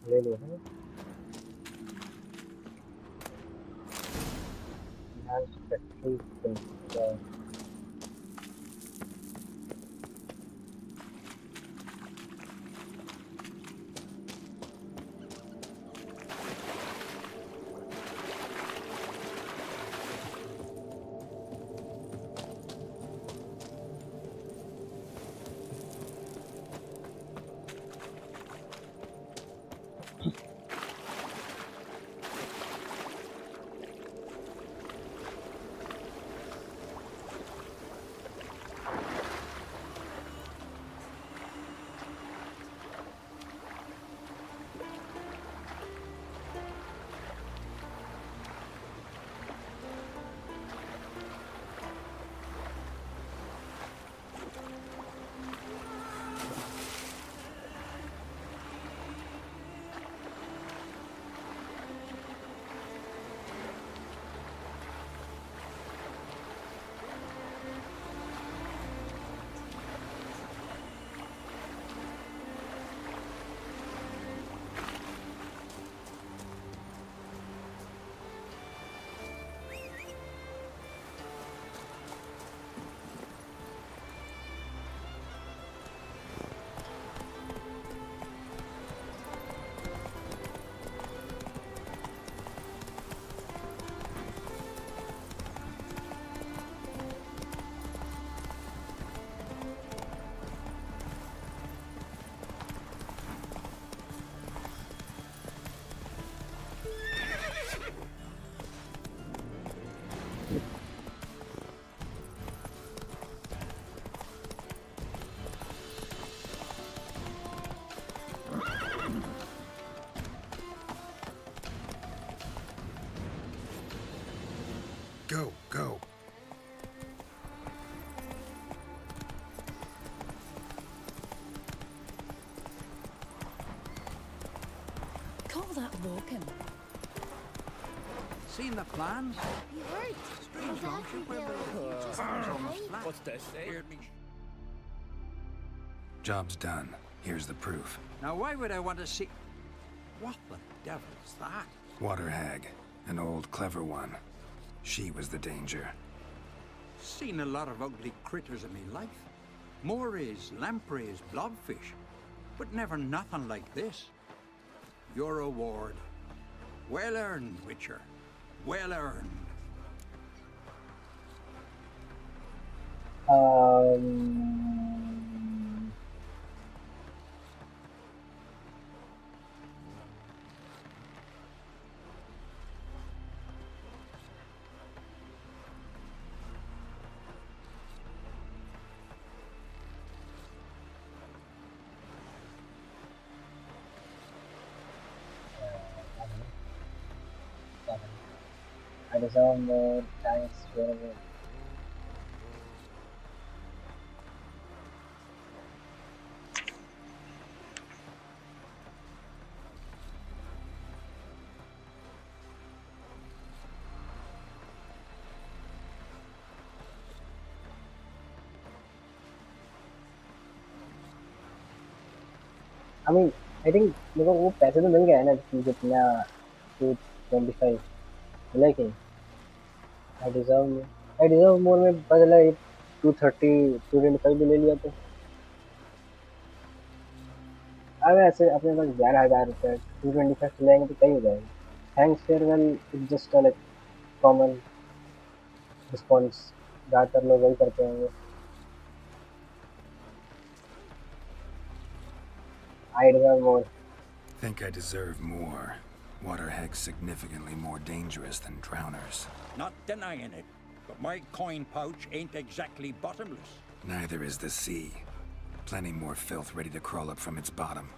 ले लो है। Go, go. Call that walking. Seen the plans? You heard? Strange launcher where What's this, eh? Job's done. Here's the proof. Now why would I want to see... What the devil's that? Water hag. An old, clever one. She was the danger. Seen a lot of ugly critters in me life. Morays, lampreys, blobfish. But never nothing like this. Your reward. Well earned, Witcher. Well earned. I deserve more thanks forever. I mean, I think मेरे को वो पैसे तो मिल गए ना जितना 225 लेकिन I deserve more में पता चला 230 225 भी ले लिया तो अब ऐसे अपने पास 11,000 रुपये 225 लेंगे तो कहीं हो जाएगा thanks farewell it's just like common response ज़्यादातर लोग वही करते होंगे I deserve more. Think I deserve more. Water hags significantly more dangerous than drowners. Not denying it, but my coin pouch ain't exactly bottomless. Neither is the sea. Plenty more filth ready to crawl up from its bottom.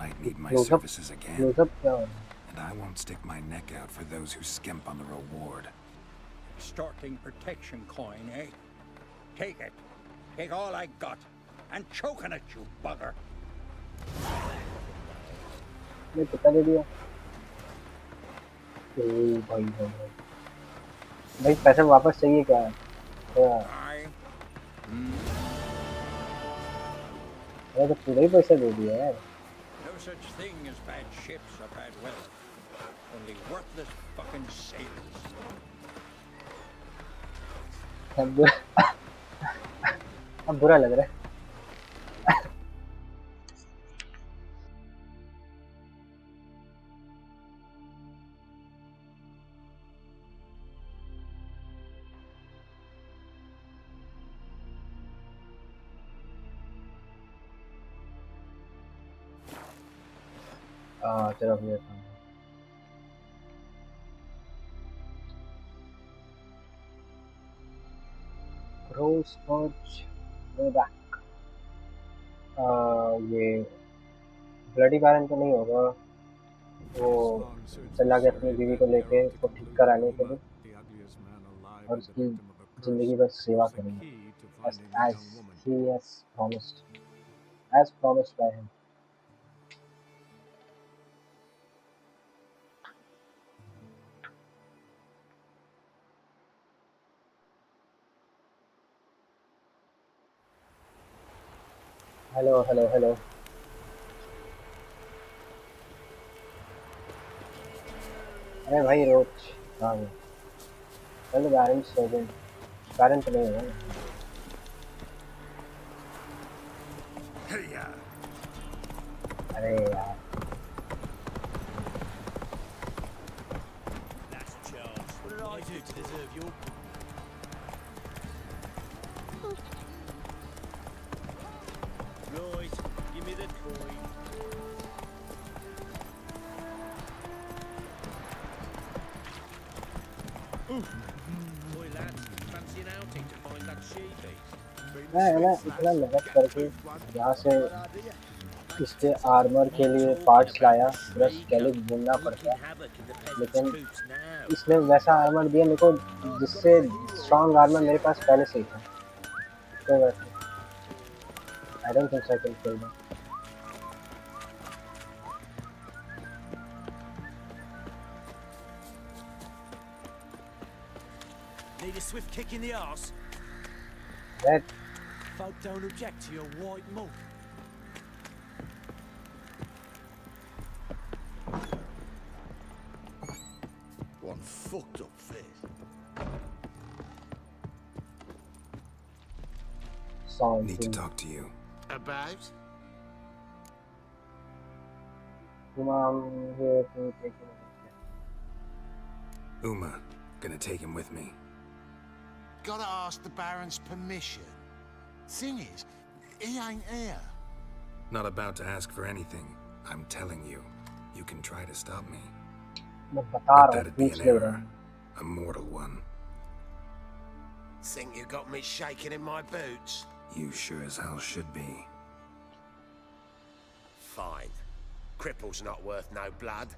Might need my services again. And I won't stick my neck out for those who skimp on the reward. Extorting protection coin, eh? Take it. Take all I got. And choking at you, bugger. मैं पता दे दिया भाई पैसे वापस चाहिए क्या मैंने तो पूरा ही पैसा दे दिया है No such thing as bad ships or bad weather. Only worthless fucking sailors. अब बुरा लग रहा है चलो अपने रोज पर्च बैक ये ब्लडी बैरन तो नहीं होगा वो चला गया अपनी बीवी को लेके उसको ठीक कराने के लिए और उसकी जिंदगी बस सेवा करेंगे as he has promised by him hello अरे भाई रोज हाँ चलो बैरन सो गए बैरन तो नहीं होगा अरे यार What did I do to deserve your... Right, give me the coin. Boy, lads, fancy an outing to find that she-beast? मैं इतना मेहनत करके यहाँ से इसके आर्मर के लिए पार्ट्स लाया, पूरा स्केलिग ढूंढना पड़ता है, लेकिन इसने वैसा आर्मर दिया मेरे को जिससे स्ट्रॉन्ग आर्मर मेरे पास पहले से ही था। कोई बात नहीं, I don't think I can kill them. Need a swift kick in the arse? Red. Folk don't object to your white mug. One fucked up face. Need to talk to you. About? I'm here to take him. Uma, gonna take him with me. Gotta ask the Baron's permission. Thing is, he ain't here. Not about to ask for anything. I'm telling you. You can try to stop me. But that'd be an error. A mortal one. Think you got me shaking in my boots? You sure as hell should be. Fine. Cripple's not worth no blood.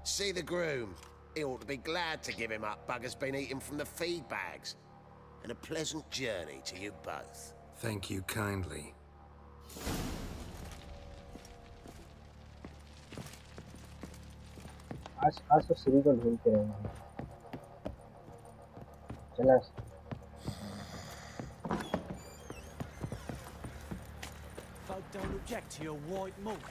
See the groom. He ought to be glad to give him up. Bugger's been eating from the feed bags. And a pleasant journey to you both. Thank you kindly. आज तो सिरी को ढूंढते रहेंगे। चला। Folk don't object to your white mug.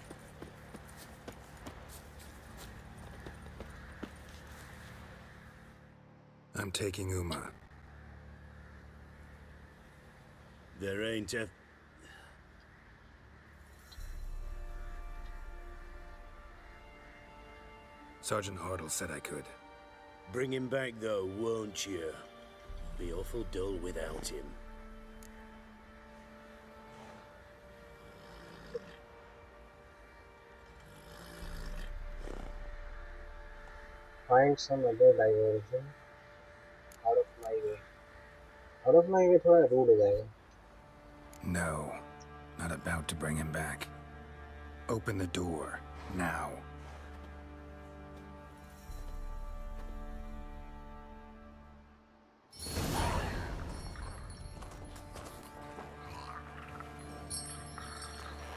I'm taking Uma. There ain't a... Sergeant Hartle said I could. Bring him back though, won't you? Be awful dull without him. Find some other diversion out of my way. Out of my way थोड़ा rude हो जाएगा. No, not about to bring him back. Open the door, now.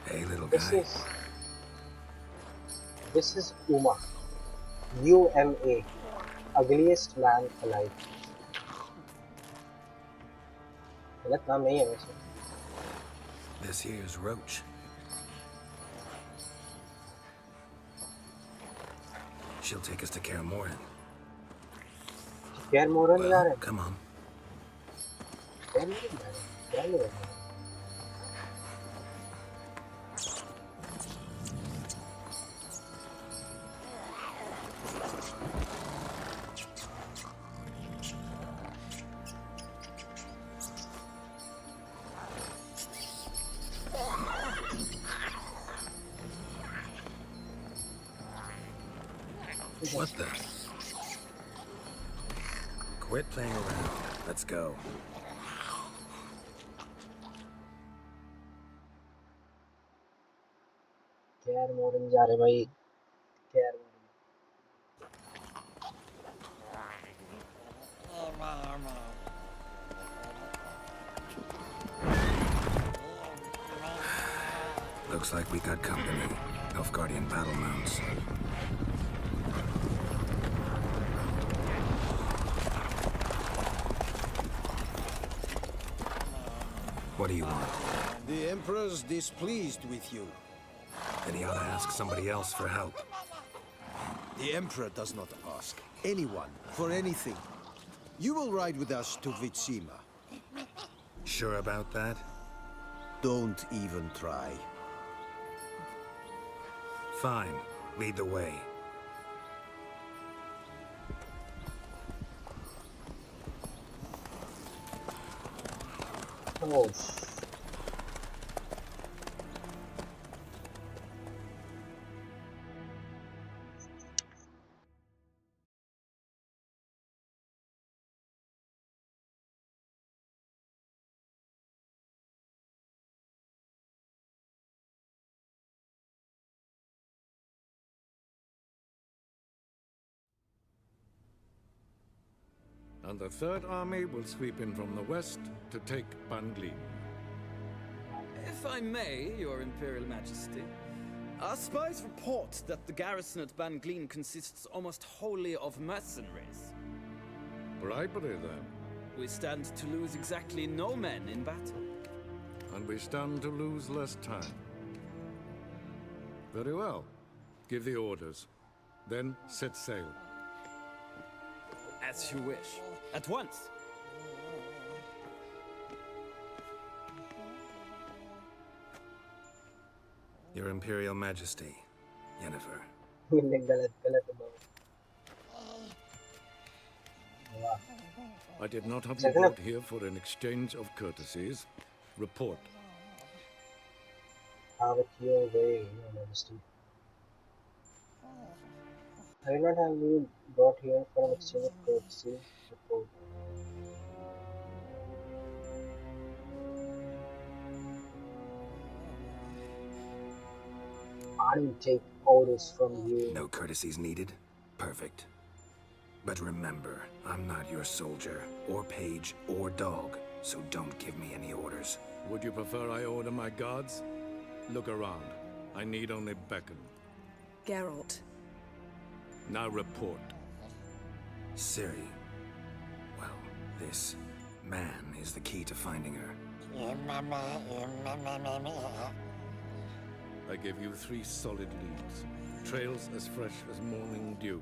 Hey, little guy. This is Uma. UMA. Ugliest Man Alive. गलत नाम नहीं है वैसे. This here's Roach. She'll take us to Kaer Morhen. Kaer Morhen जा रहे हैं. Come on. Kaer Morhen जा रहे हैं. क्या ले रहे हैं? What the? Quit playing around. Let's go. Kaer Morhen जा रहे भाई. Kaer Morhen. Looks like we got company. Nilfgaardian battle mounts. What do you want? The Emperor's displeased with you. Then he ought to ask somebody else for help. The Emperor does not ask anyone for anything. You will ride with us to Vitsima. Sure about that? Don't even try. Fine. Lead the way. Oh, and the Third Army will sweep in from the west to take Banglin. If I may, Your Imperial Majesty, our spies report that the garrison at Banglin consists almost wholly of mercenaries. Bribery, then. We stand to lose exactly no men in battle. And we stand to lose less time. Very well. Give the orders. Then set sail. As you wish. At once. Your Imperial Majesty, Yennefer. I did not have you brought here for an exchange of courtesies. Report. Have it your way, Your Majesty. I did not have you brought here for an exchange of courtesy. Report. I will take orders from you. No courtesies needed? Perfect. But remember, I'm not your soldier, or page, or dog, so don't give me any orders. Would you prefer I order my guards? Look around. I need only beckon. Geralt. Now report. Ciri. Well, this man is the key to finding her. I give you 3 solid leads. Trails as fresh as morning dew.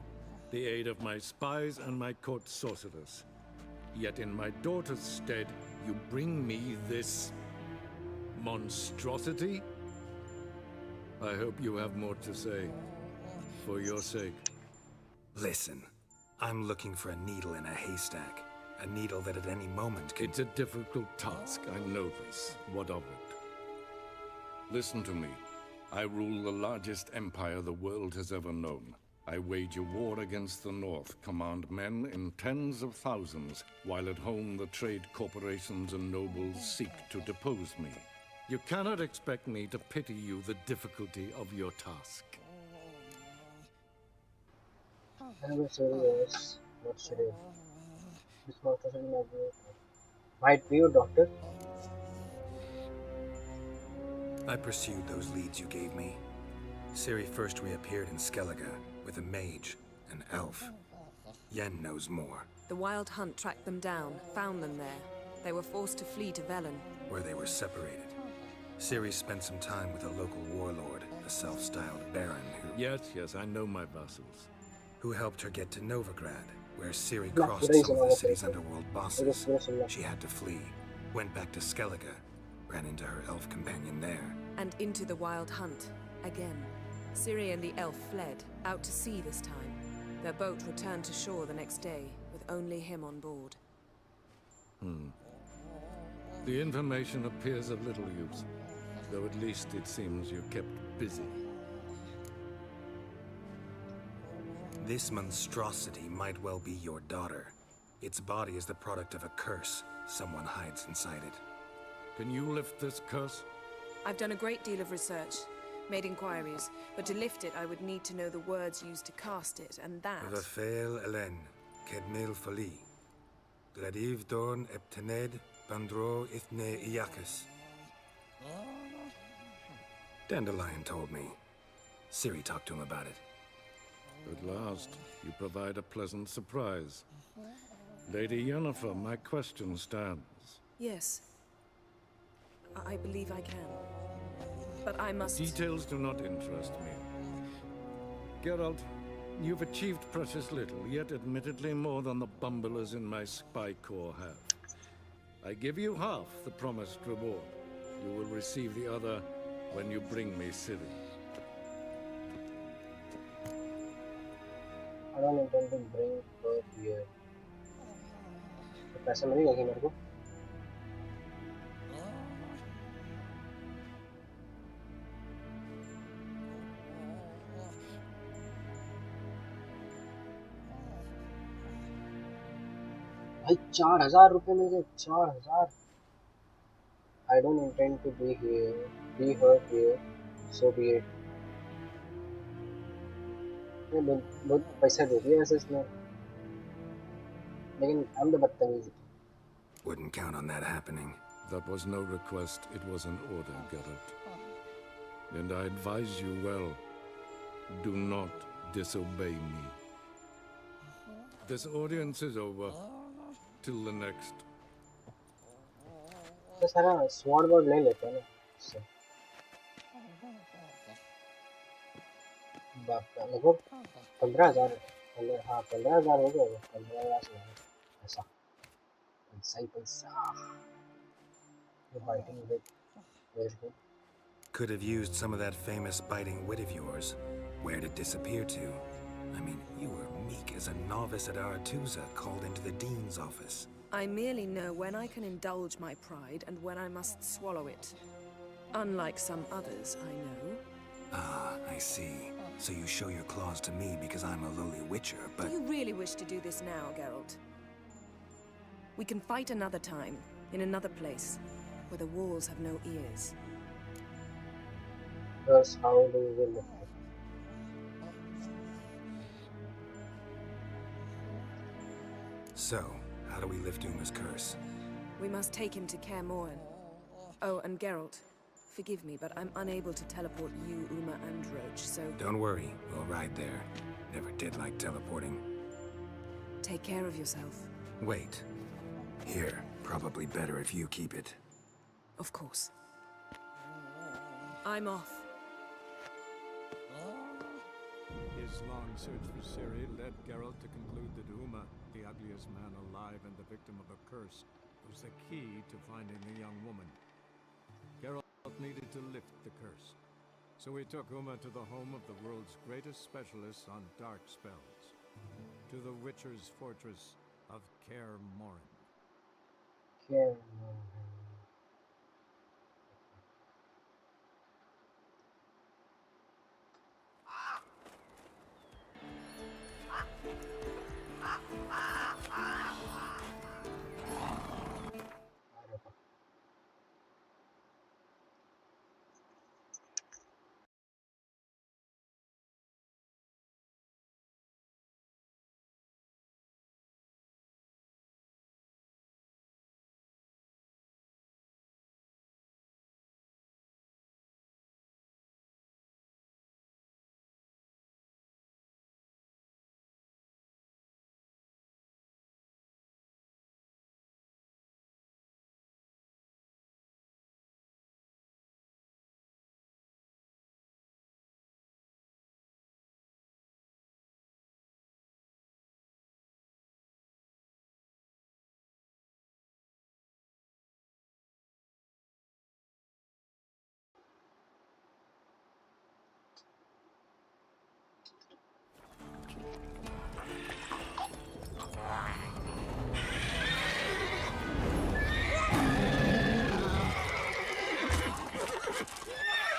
The aid of my spies and my court sorcerers. Yet in my daughter's stead, you bring me this monstrosity? I hope you have more to say. For your sake. Listen, I'm looking for a needle in a haystack. A needle that at any moment could... It's a difficult task, I know this. What of it? Listen to me. I rule the largest empire the world has ever known. I wage a war against the North, command men in tens of thousands, while at home the trade corporations and nobles seek to depose me. You cannot expect me to pity you the difficulty of your task. I will say yes. What should I? This monster should not be. Might be your doctor. I pursued those leads you gave me. Ciri first reappeared in Skellige with a mage, an elf. Yen knows more. The Wild Hunt tracked them down, found them there. They were forced to flee to Velen, where they were separated. Ciri spent some time with a local warlord, a self-styled baron who... Yes, I know my vassals. Who helped her get to Novigrad, where Ciri crossed some of the city's underworld bosses. She had to flee, went back to Skellige, ran into her elf companion there. And into the Wild Hunt, again. Ciri and the elf fled, out to sea this time. Their boat returned to shore the next day, with only him on board. The information appears of little use, though at least it seems you kept busy. This monstrosity might well be your daughter. Its body is the product of a curse someone hides inside it. Can you lift this curse? I've done a great deal of research, made inquiries, but to lift it I would need to know the words used to cast it, and that... Vafel Elen, Kedmil Fali, Gladiv Dorn Eptened, Bandro Ithne Iacus. Dandelion told me. Ciri talked to him about it. At last, you provide a pleasant surprise. Lady Yennefer, my question stands. Yes. I believe I can. But I must... Details do not interest me. Geralt, you've achieved precious little, yet admittedly more than the bumblers in my spy corps have. I give you half the promised reward. You will receive the other when you bring me Ciri. I don't intend to bring her here. तो पैसा मिलेगा क्या मेरे को? भाई 4,000 रुपए मिल गए 4,000. I don't intend to be her here, so be it. बहुत पैसा दे दिया ऐसे इसने. लेकिन हम तो बदतमीज हैं। Wouldn't count on that happening. That was no request, it was an order, Geralt. And I advise you well. Do not disobey me. This audience is over. Till the next. तो सारा स्वॉर्ड बोर्ड ले लेते हैं ना इससे। बाप लगभग 15,000 हाँ 15,000 हो गया 15,000 से ऐसा पैसा ही पैसा। The biting wit, very good. Could have used some of that famous biting wit of yours. Where'd it disappear to? I mean, you were meek as a novice at Aretusa called into the dean's office. I merely know when I can indulge my pride and when I must swallow it. Unlike some others I know. Ah, I see. So you show your claws to me because I'm a lowly witcher, but... Do you really wish to do this now, Geralt? We can fight another time, in another place, where the walls have no ears. Thus, how do we live it? So, how do we lift Uma's curse? We must take him to Kaer Morhen. Oh, and Geralt, forgive me, but I'm unable to teleport you, Uma, and Roach, so... Don't worry, we'll ride there. Never did like teleporting. Take care of yourself. Wait. Here, probably better if you keep it. Of course. I'm off. His long search for Ciri led Geralt to conclude that Uma, the ugliest man alive and the victim of a curse, was the key to finding the young woman. Geralt needed to lift the curse, so he took Uma to the home of the world's greatest specialists on dark spells, to the Witcher's fortress of Kaer Morhen. Kaer Morhen.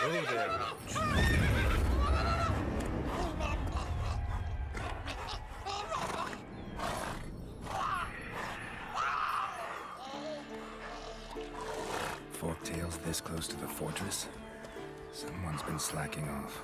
Oh there, Roach. Forktails this close to the fortress? Someone's been slacking off.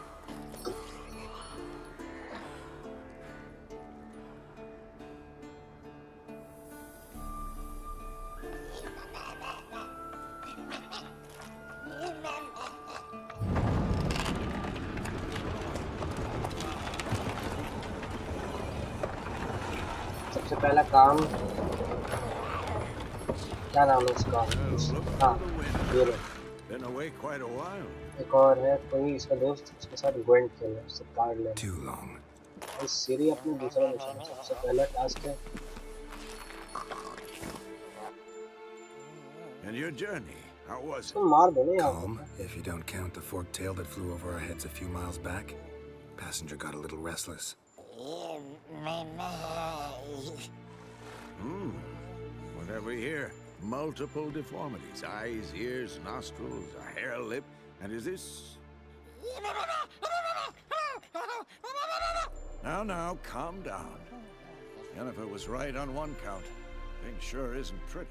सबसे पहला काम क्या नाम है इसका हाँ ये लो Been away quite a while. एक और है कोई इसका दोस्त उसके साथ ग्वेंट खेलना उससे कार्ड ले Too long. इस सीरी अपनी दूसरा मिशन है सबसे पहला टास्क है And your journey, how was it? तो मार दो ना Calm, if you don't count the fork-tail that flew over our heads a few miles back. Passenger got a little restless. Whatever here? Multiple deformities. Eyes, ears, nostrils, a hair lip. And is this... Now, calm down. Jennifer was right on one count. Thing sure isn't pretty.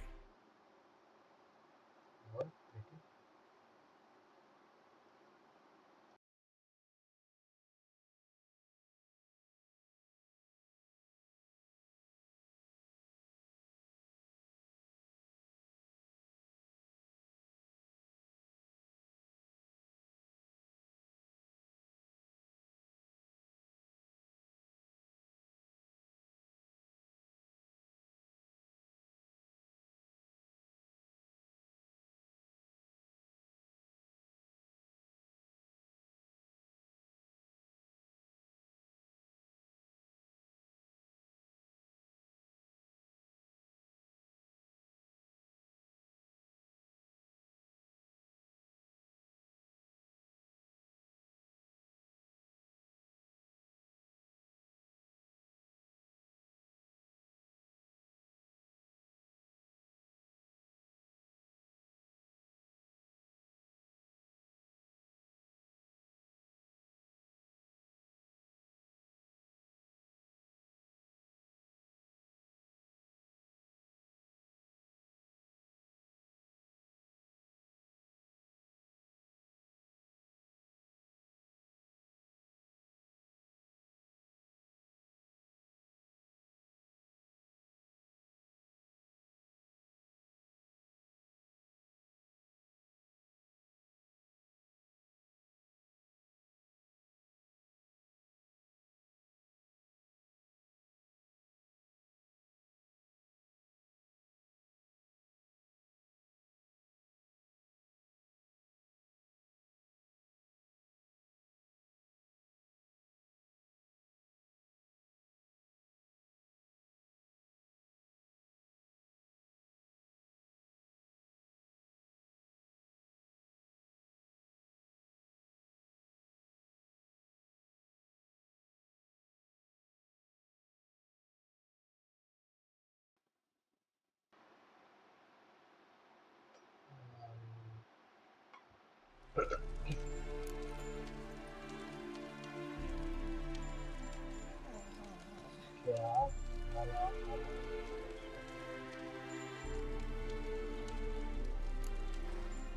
Yeah.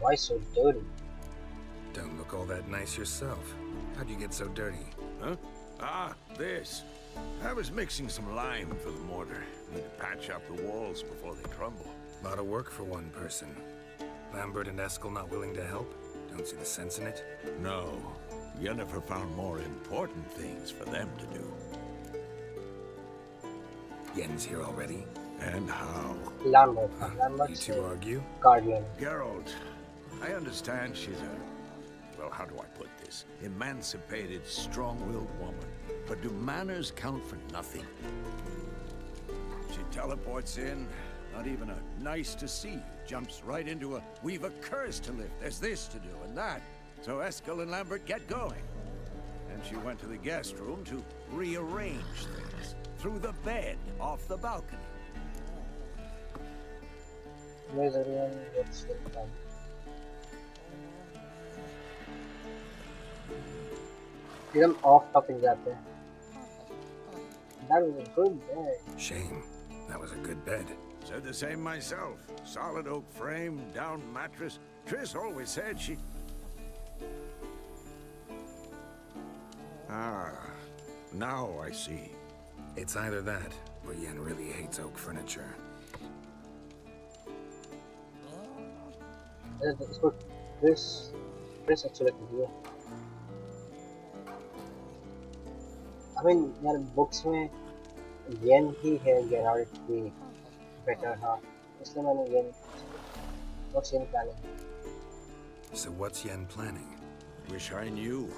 Why so dirty? Don't look all that nice yourself. How'd you get so dirty? Huh? Ah, this. I was mixing some lime for the mortar. Need to patch up the walls before they crumble. Lot of work for one person. Lambert and Eskel not willing to help? Don't see the sense in it? No. Yennefer found more important things for them to do. Yen's here already? And how? Lambert. You two argue? Guardian. Geralt, I understand she's a... well, how do I put this? Emancipated, strong-willed woman. But do manners count for nothing? She teleports in, not even a nice to see. Jumps right into a, we've a curse to lift, there's this to do and that. So Eskel and Lambert get going. And she went to the guest room to rearrange things. Through the bed, off the balcony. Where's everyone? What's the time? एकदम off topic जाते हैं. That was a good bed. Shame. That was a good bed. Said the same myself. Solid oak frame, down mattress. Triss always said she... Ah, now I see. It's either that, or Yen really hates oak furniture. इसको Triss अच्छी लगती है. I mean, यार books में Yen ही है Geralt की better half. इसलिए मैंने Yen. What's Yen planning? So what's Yen planning? Wish I knew.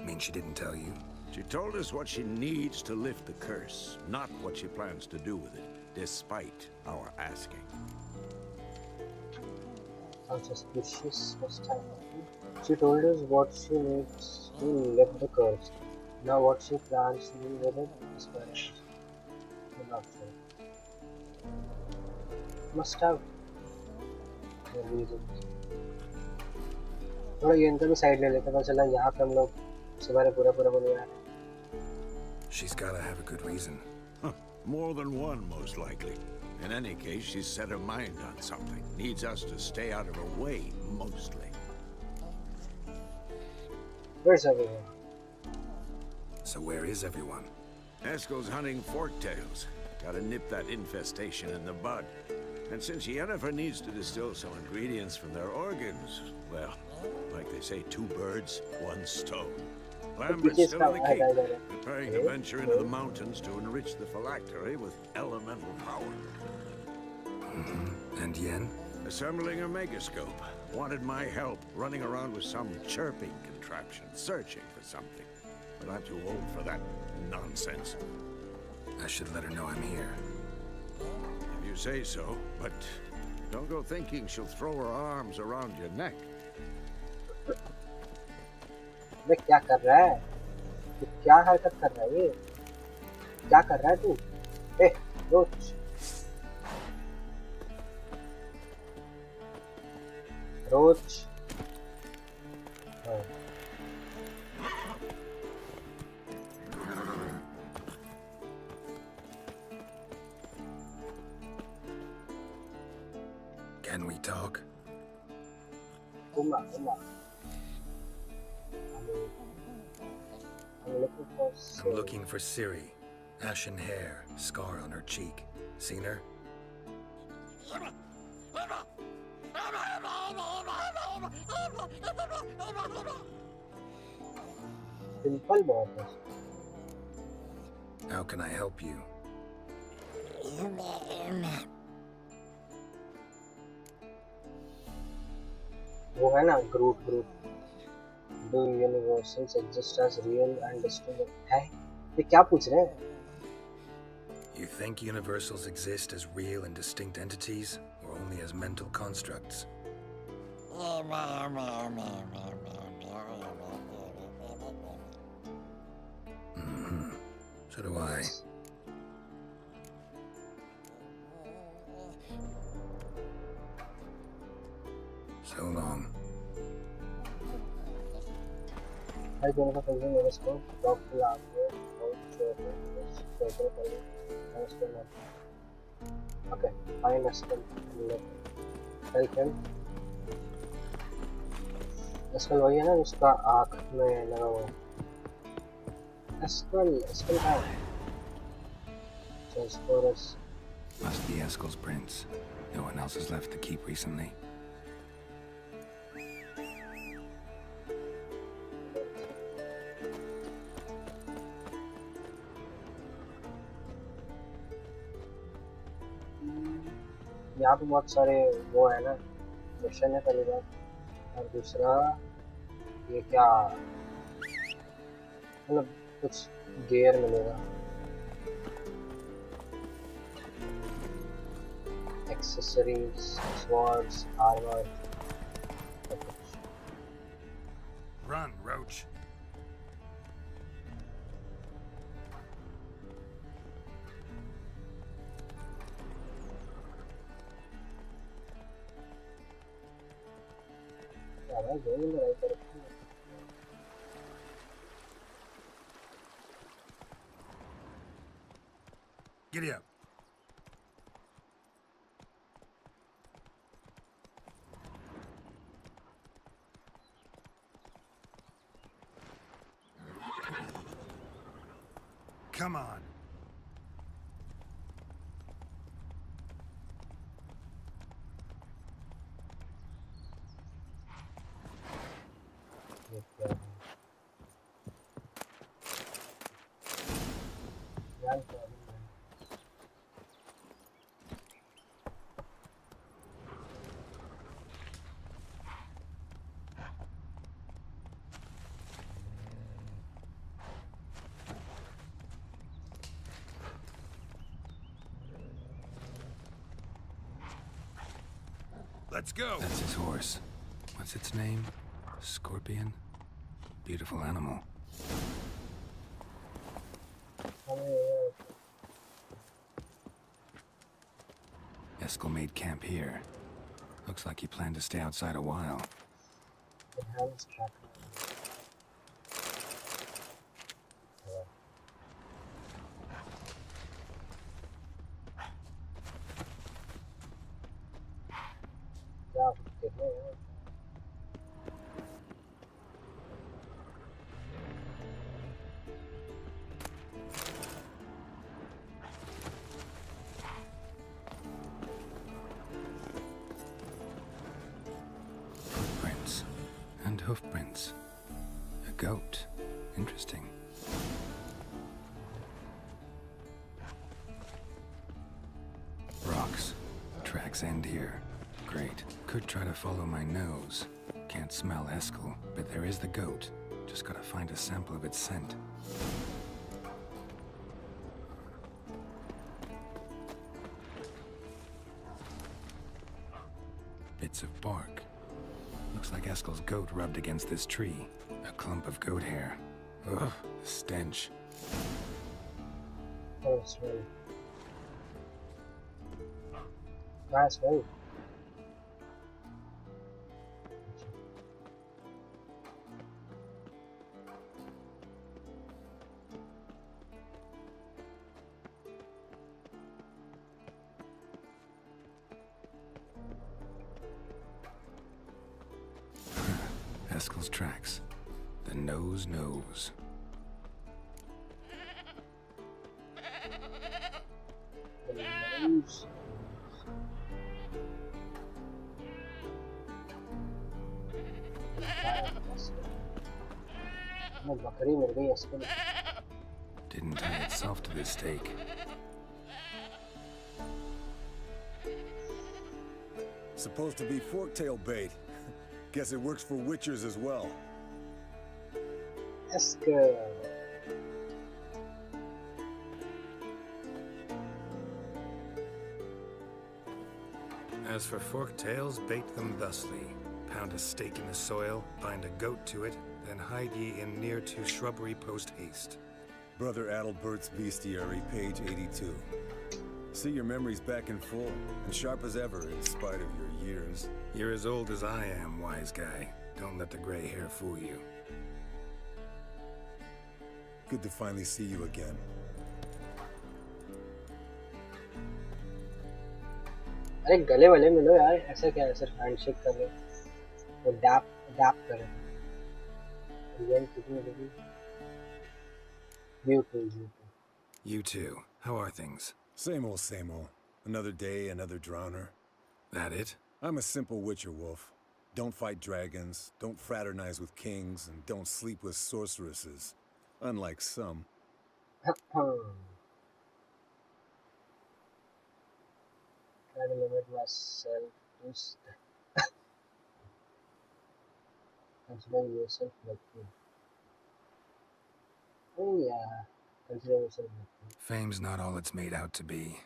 Mean she didn't tell you? She told us what she needs to lift the curse, not what she plans to do with it, despite our asking. Sounds suspicious. What's time? She told us what she needs to lift the curse. Now what she plans to do with it is correct. I'm not sure. Must have reasons. थोड़ा ये इनका भी side ले लेते हैं. चला यहाँ पे हम लोग सवारे पूरा बन गया. She's gotta have a good reason. More than one, most likely. In any case, she's set her mind on something. Needs us to stay out of her way, mostly. Where's everyone? So where is everyone? Eskel's hunting forktails. Gotta nip that infestation in the bud. And since Yennefer needs to distill some ingredients from their organs, well, like they say, 2 birds, 1 stone. Lambert's still in the keep, preparing to venture into the mountains to enrich the phylactery with elemental power. And Yen? Assembling a megascope. Wanted my help, running around with some chirping contraption, searching for something. But I'm too old for that nonsense. I should let her know I'm here. If you say so, but don't go thinking she'll throw her arms around your neck. मैं क्या कर रहा है? तू क्या हरकत कर रहा है ये? क्या कर रहा है तू? ए, रोच. रोच. Can we talk? Uma. I'm looking for Ciri. Ashen hair, scar on her cheek. Seen her? Simple बहुत है. How can I help you? वो है ना Groot. Do universals exist as real and distinct? है? ये क्या पूछ रहे हैं? You think universals exist as real and distinct entities, or only as mental constructs? So do I. So long. I don't know if I can talk to Lambert about Okay, find a skull and help him. Skull वही है ना उसका आँख में लगा हुआ school कहाँ है? Must be Eskel's prints. No one else has left the keep recently. यहाँ पे बहुत सारे वो है ना मिशन है पहली बार और दूसरा ये क्या मतलब कुछ गियर मिलेगा accessories swords armour Run, Roach. Giddy up. Come on. Let's go. That's his horse. What's its name? Scorpion? Beautiful animal. Eskel made camp here. Looks like he planned to stay outside a while. Footprints and hoofprints. A goat. Interesting. Rocks. Tracks end here. Great. Could try to follow my nose. Can't smell Eskel, but there is the goat. Just gotta find a sample of its scent. Bits of bark. Looks like Eskel's goat rubbed against this tree. A clump of goat hair. Ugh, the stench. Oh, smell. Nice smell. Eskel's tracks. The nose knows. The nose. बकरी मिल गई इसको Didn't tie itself to this stake. Supposed to be forktail bait. Guess it works for witchers as well. Eskel. As for forked tails, bait them thusly. Pound a stake in the soil, bind a goat to it, then hide ye in near to shrubbery post haste. Brother Adalbert's Bestiary, page 82. See your memories back in full, and sharp as ever in spite of your years. You're as old as I am, wise guy. Don't let the gray hair fool you. Good to finally see you again. अरे गले वाले मिलो यार, ऐसा क्या है, सिर्फ handshake कर लो, वो डैप डैप करें। रियल कितनी लगी? You too. You too. How are things? Same old, same old. Another day, another drowner. That it? I'm a simple witcher wolf. Don't fight dragons, don't fraternize with kings, and don't sleep with sorceresses. Unlike some. Try to limit myself to consider yourself lucky. Oh yeah, consider yourself lucky. Fame's not all it's made out to be.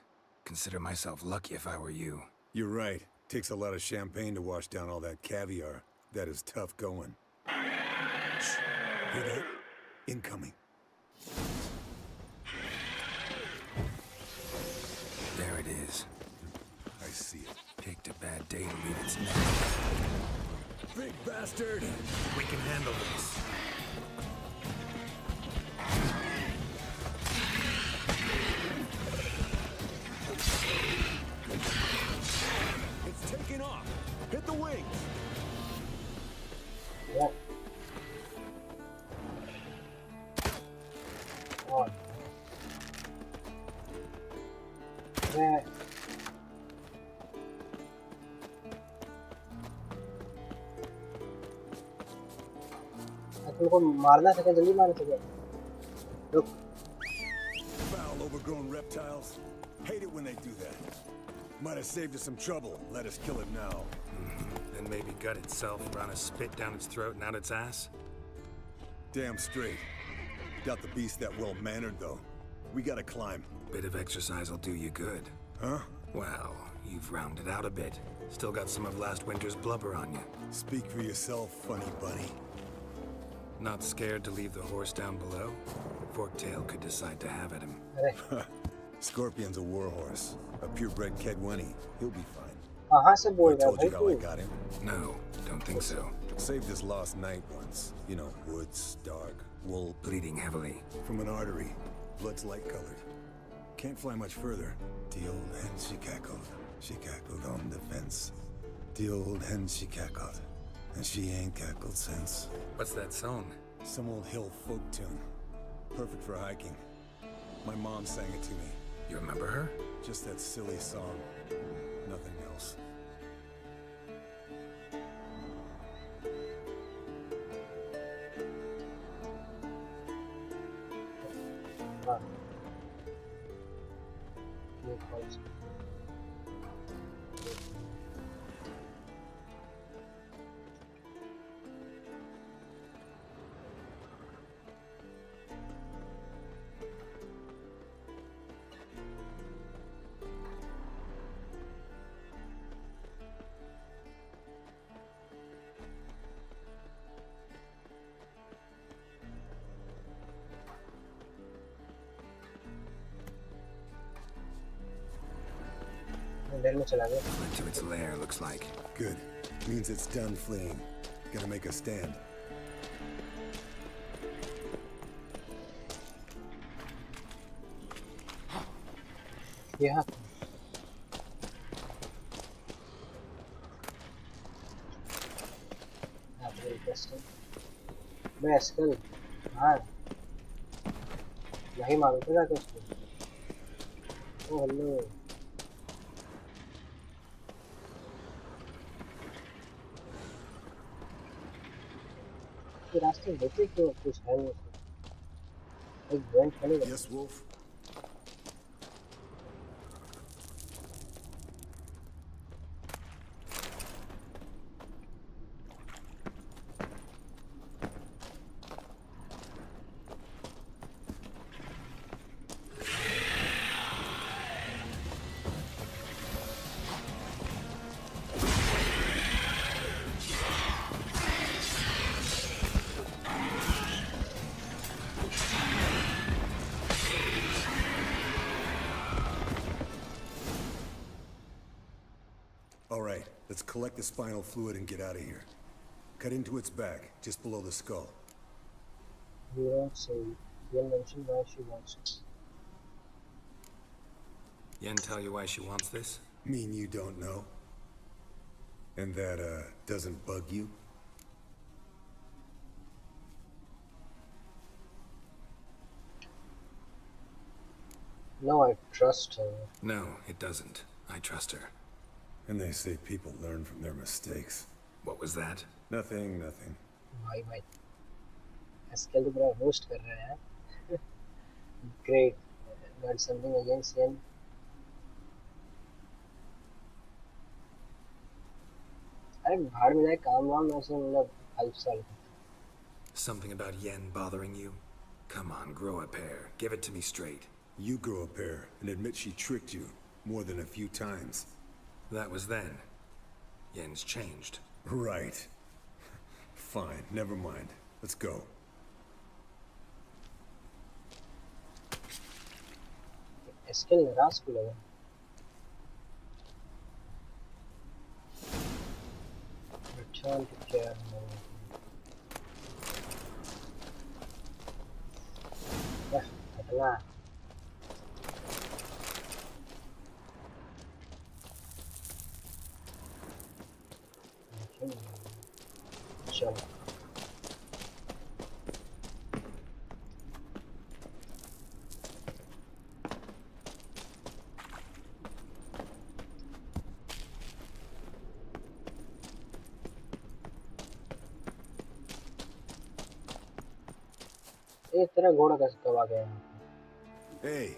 Consider myself lucky if I were you. You're right. Takes a lot of champagne to wash down all that caviar. That is tough going. Shh. Hear that? Incoming. There it is. I see it. Picked a bad day to leave its nest. Big bastard! We can handle this. It's taking off! Hit the wings! Yeah. Oh. Yeah. तुमको मारना सके जल्दी मार सके रुक Foul, overgrown reptiles. Hate it when they do that. Might have saved us some trouble. Let us kill it now. Then maybe gut itself, run a spit down its throat and out its ass? Damn straight. Doubt the beast that well-mannered, though. We gotta climb. Bit of exercise will do you good. Huh? Well, you've rounded out a bit. Still got some of last winter's blubber on you. Speak for yourself, funny bunny. Not scared to leave the horse down below? Forktail could decide to have at him. Scorpion's a warhorse. A purebred Kedwenny. He'll be fine. कहाँ से बोल I रहा told you how I है got him. No, don't think so. Saved his lost night once. You know, woods, dark, wool. Bleeding heavily. From an artery. Blood's light-colored. Can't fly much further. The old hen she cackled. She cackled on the fence. The old hen she cackled. And she ain't cackled since. What's that song? Some old hill folk tune. Perfect for hiking. My mom sang it to me. You remember her? Just that silly song. Nothing else. में चला गया Went to its lair, looks like. Good. Means it's done fleeing. Gonna make a stand. Yeah. That's very interesting. मैं scale हाँ नहीं मालूम था क्या उसको ओ हेलो ये रास्ते देखे क्यों कुछ है नहीं उसमें एक वेंट चलेगा Yes, Wolf. All right, let's collect the spinal fluid and get out of here. Cut into its back, just below the skull. You don't say. Yen mentioned why she wants it. Yen tell you why she wants this? Mean you don't know? And that, doesn't bug you? No, I trust her. No, it doesn't. I trust her. And they say people learn from their mistakes. What was that? Nothing, nothing. भाई Skellige पूरा roast कर रहे हैं. Great. Got something against Yen? अरे भाड़ में जाए काम वाम ऐसे मतलब अल्पसाल. Something about Yen bothering you? Come on, grow a pair. Give it to me straight. You grow a pair and admit she tricked you more than a few times. That was then. Yen's changed. Right. Fine, never mind. Let's go. Skellige रास को लगा. Return to care mode. अगला. चलो. ये तेरा घोड़ा कैसे कब आ गया? Hey,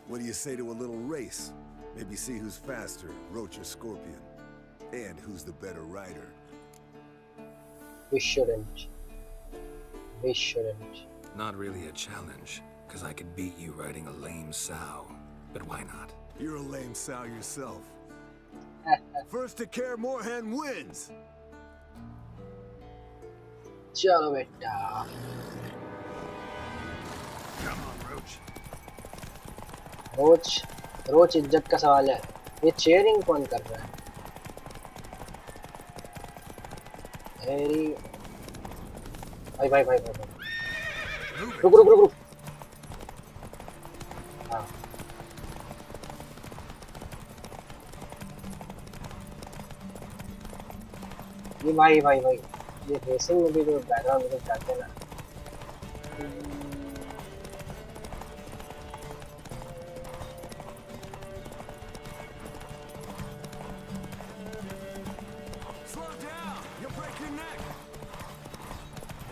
what do you say to a little race? Maybe see who's faster, Roach or Scorpion. And who's the better rider. We shouldn't. We shouldn't. Not really a challenge, because I could beat you riding a lame sow. But why not? You're a lame sow yourself. First to care Moorhen wins! चलो बेटा. Come on, Roach. रोच इज्जत का सवाल है. ये chairing कौन कर रहा है? भाई रुक. हाँ. ये भाई ये रेसिंग में भी जो बैकग्राउंड में जाते हैं ना.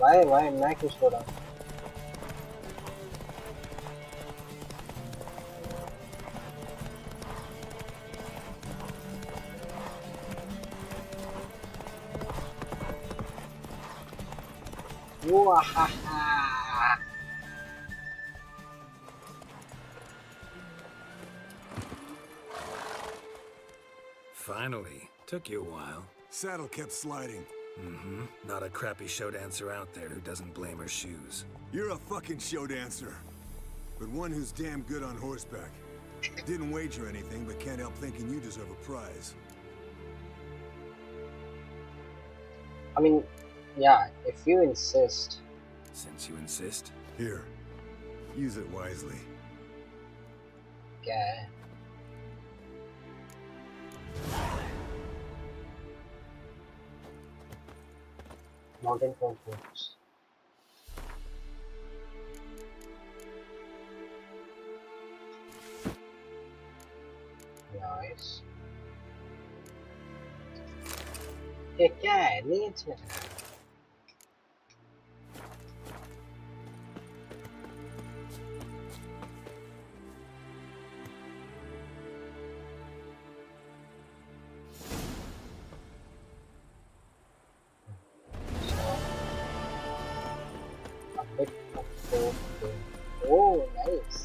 Why मैं क्यों छोड़ा? Finally. Took you a while. Saddle kept sliding. Mm-hmm. Not a crappy show dancer out there who doesn't blame her shoes. You're a fucking show dancer. But one who's damn good on horseback. Didn't wager anything, but can't help thinking you deserve a prize. I mean, yeah, if you insist. Since you insist. Here. Use it wisely. Yeah. Mountain comforts. Nice. ये क्या है? नहीं अच्छा है. Oh, nice.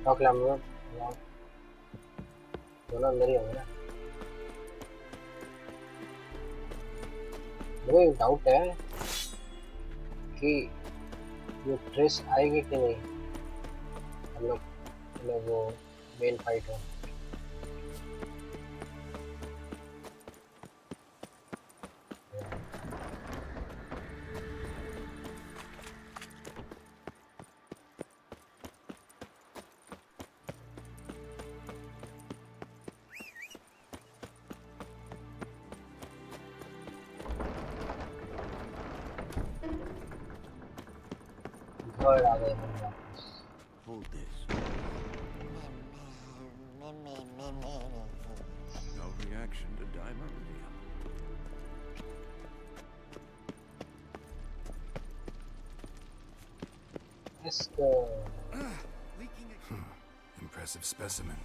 Talk louder. दोनों अंदर ही होंगे ना. मुझे एक डाउट है कि ये ट्रेस आएगी कि नहीं. हम लोग वो मेन फाइट हो. bird आ गए हम वापस. Hold this. No reaction to dimeridium. Let's go. Impressive specimen.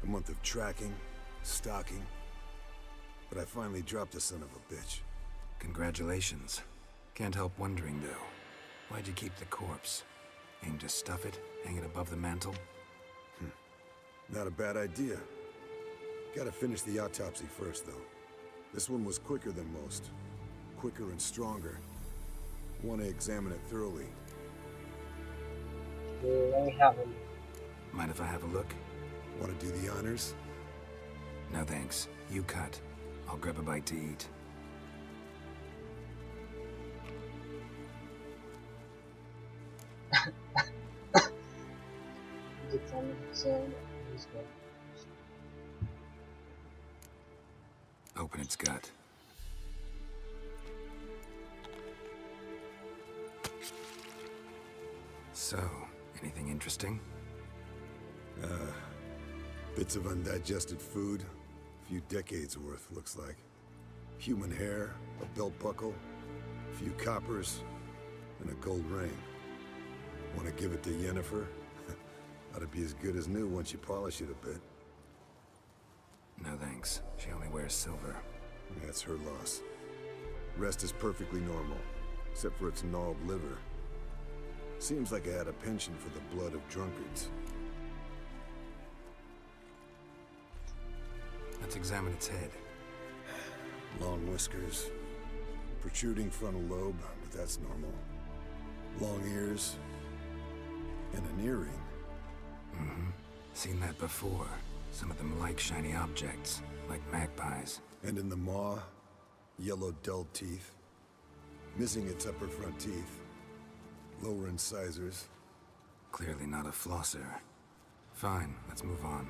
A month of tracking, stalking. But I finally dropped the son of a bitch. Congratulations. Can't help wondering, though. Why'd you keep the corpse? Aim to stuff it, hang it above the mantle? Not a bad idea. Gotta finish the autopsy first, though. This one was quicker than most. Quicker and stronger. Want to examine it thoroughly. Let me have him. Mind if I have a look? Want to do the honors? No thanks. You cut. I'll grab a bite to eat. Open its gut. So, anything interesting? Bits of undigested food. A few decades worth, looks like. Human hair, a belt buckle, a few coppers, and a gold ring. Want to give it to Yennefer? Ought to be as good as new once you polish it a bit. No thanks. She only wears silver. That's her loss. Rest is perfectly normal, except for its gnarled liver. Seems like I had a penchant for the blood of drunkards. Let's examine its head. Long whiskers. Protruding frontal lobe, but that's normal. Long ears. And an earring. Seen that before. Some of them like shiny objects, like magpies. And in the maw, yellow dull teeth. Missing its upper front teeth. Lower incisors. Clearly not a flosser. Fine, let's move on.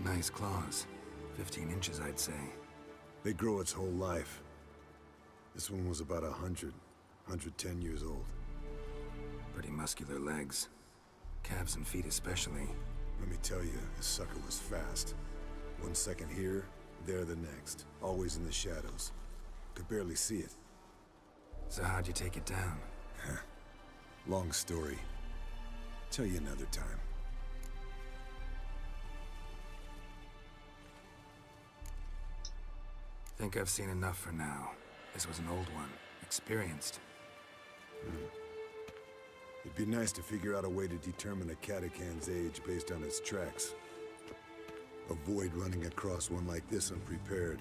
Nice claws. 15 inches, I'd say. They grow its whole life. This one was about 110 years old. Pretty muscular legs. Calves and feet especially. Let me tell you, this sucker was fast. 1 second here, there the next. Always in the shadows. Could barely see it. So how'd you take it down? Long story. Tell you another time. Think I've seen enough for now. This was an old one. Experienced. It'd be nice to figure out a way to determine a catacan's age based on its tracks. Avoid running across one like this unprepared.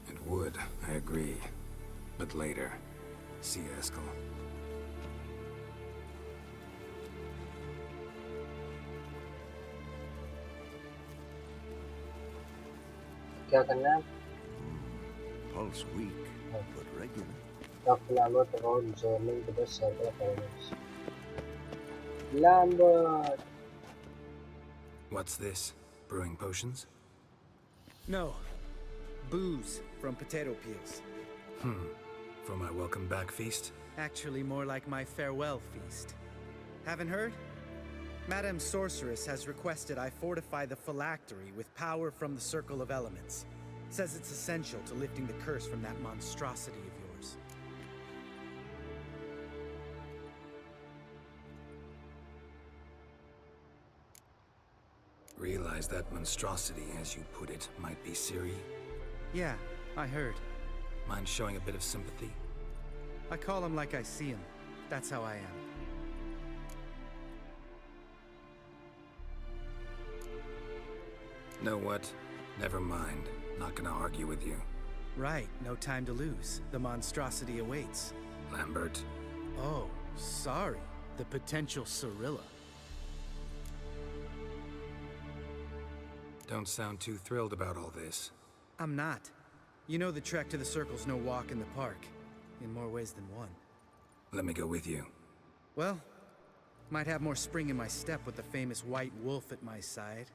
It would, I agree. But later. See you, Eskel. क्या करना है? Pulse weak, but regular. Talk Lambert about journaling to the server finance. Lambert! What's this? Brewing potions? No. Booze from potato peels. For my welcome back feast? Actually, more like my farewell feast. Haven't heard? Madame Sorceress has requested I fortify the phylactery with power from the Circle of Elements. Says it's essential to lifting the curse from that monstrosity of yours. Realize that monstrosity, as you put it, might be Ciri? Yeah, I heard. Mind showing a bit of sympathy? I call him like I see him. That's how I am. Know what? Never mind. Not gonna argue with you. Right, no time to lose. The monstrosity awaits. Lambert. Oh, sorry. The potential Cirilla. Don't sound too thrilled about all this. I'm not. You know the trek to the Circle's no walk in the park. In more ways than one. Let me go with you. Well, might have more spring in my step with the famous white wolf at my side.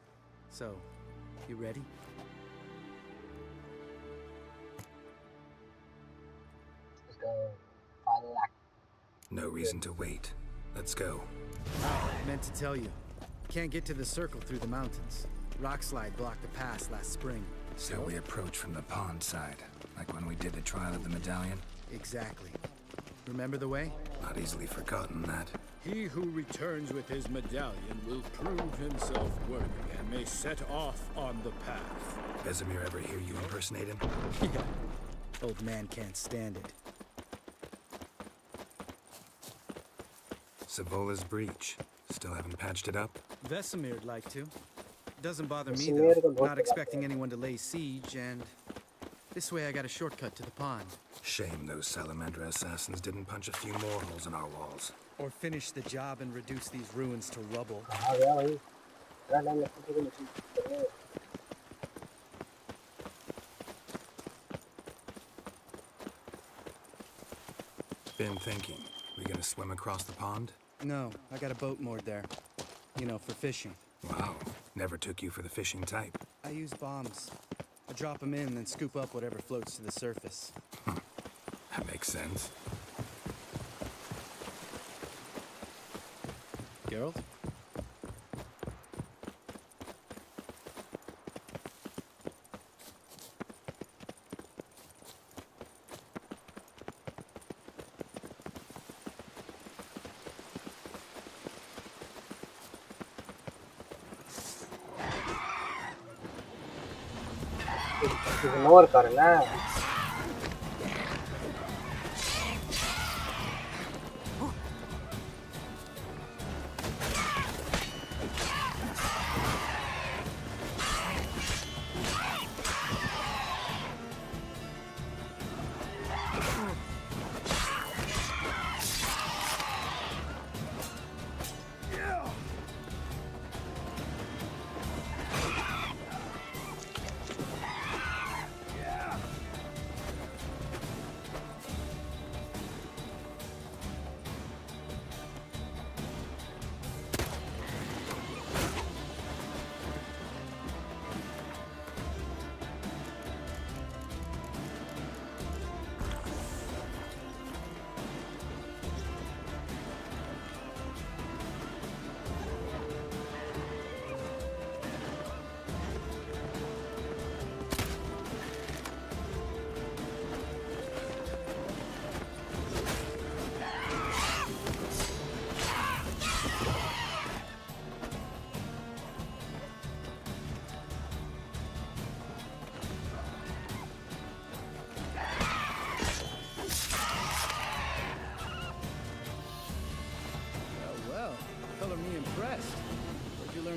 So, you ready? No reason to wait. Let's go. Meant to tell you. Can't get to the circle through the mountains. Rockslide blocked the pass last spring. So we approach from the pond side, like when we did the trial of the medallion? Exactly. Remember the way? Not easily forgotten that. He who returns with his medallion will prove himself worthy and may set off on the path. Vesemir ever hear you impersonate him? Yeah. Old man can't stand it. Savola's breach. Still haven't patched it up? Vesemir'd like to. Doesn't bother me though. Not expecting anyone to lay siege, and this way I got a shortcut to the pond. Shame those Salamandra assassins didn't punch a few more holes in our walls. Or finish the job and reduce these ruins to rubble. Been thinking. We gonna swim across the pond? No, I got a boat moored there. You know, for fishing. Wow. Never took you for the fishing type. I use bombs. I drop them in and then scoop up whatever floats to the surface. That makes sense. Geralt? Ignore करना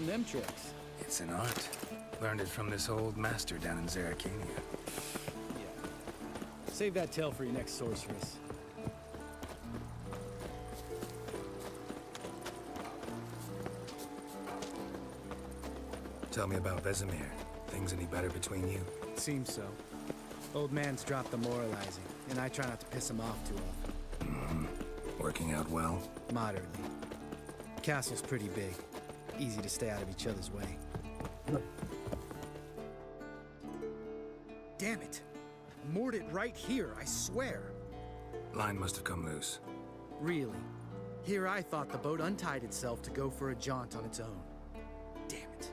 Them tricks. It's an art. Learned it from this old master down in Zerrikania. Yeah. Save that tale for your next sorceress. Tell me about Vesemir. Things any better between you? Seems so. Old man's dropped the moralizing, and I try not to piss him off too often. Working out well? Moderately. Castle's pretty big. Easy to stay out of each other's way. Damn it! Moored it right here, I swear. Line must have come loose. Really? Here I thought the boat untied itself to go for a jaunt on its own. Damn it.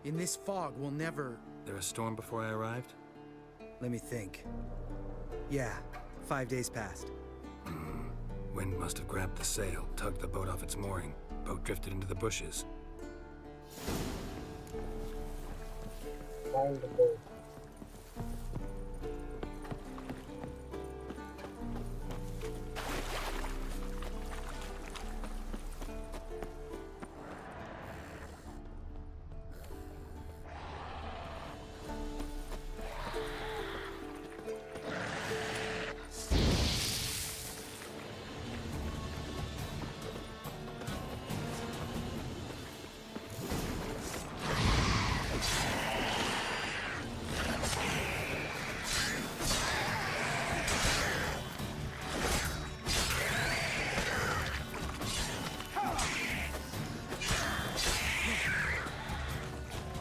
In this fog, we'll never... There a storm before I arrived? Let me think. Yeah, 5 days passed. Wind must have grabbed the sail, tugged the boat off its mooring. Boat drifted into the bushes. Find the boat.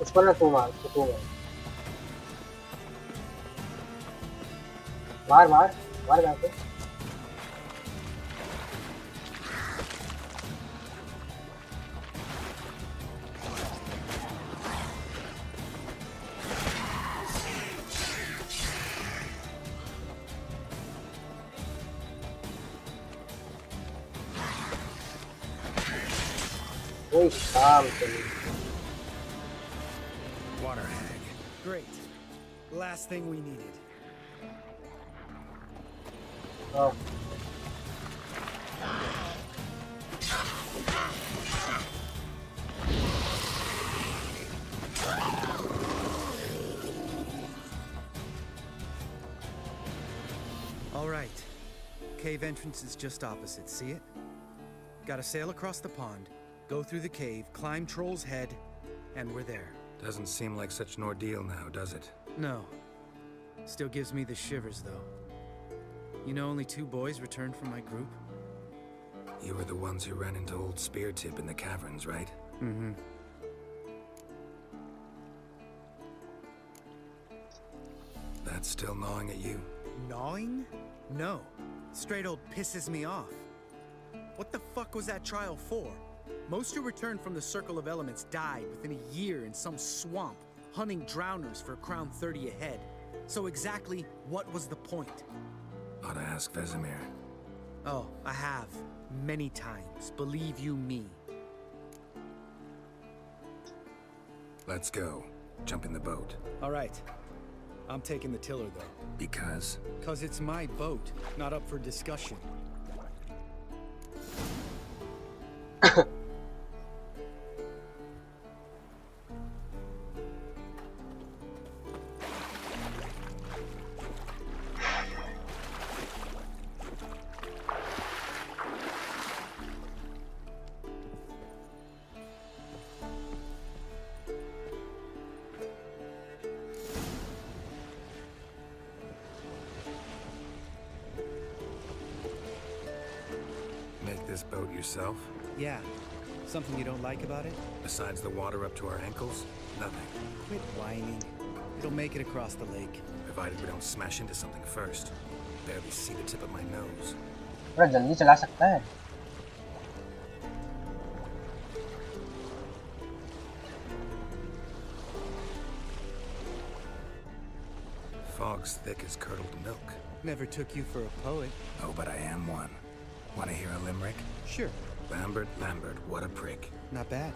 उसको ना तू मार मार जाके कोई शाम चली. Water hag. Great. Last thing we needed. Oh. All right. Cave entrance is just opposite. See it? Gotta sail across the pond, go through the cave, climb Troll's Head, and we're there. Doesn't seem like such an ordeal now, does it? No. Still gives me the shivers, though. You know only 2 boys returned from my group? You were the ones who ran into old Speartip in the caverns, right? Mm-hmm. That's still gnawing at you? Gnawing? No. Straight old pisses me off. What the fuck was that trial for? Most who returned from the Circle of Elements died within a year in some swamp, hunting drowners for Crown 30 a head. So exactly what was the point? Ought to ask Vesemir. Oh, I have. Many times. Believe you me. Let's go. Jump in the boat. All right. I'm taking the tiller, though. Because? 'Cause it's my boat, not up for discussion. Make this boat yourself? Yeah. Something you don't like about it? Besides the water up to our ankles? Nothing. Quit whining. It'll make it across the lake. Provided we don't smash into something first. Barely see the tip of my nose. थोड़ा जल्दी चला सकता है. Fog's thick as curdled milk. Never took you for a poet. Oh, but I am one. Want to hear a limerick? Sure. Lambert, Lambert, what a prick. Not bad.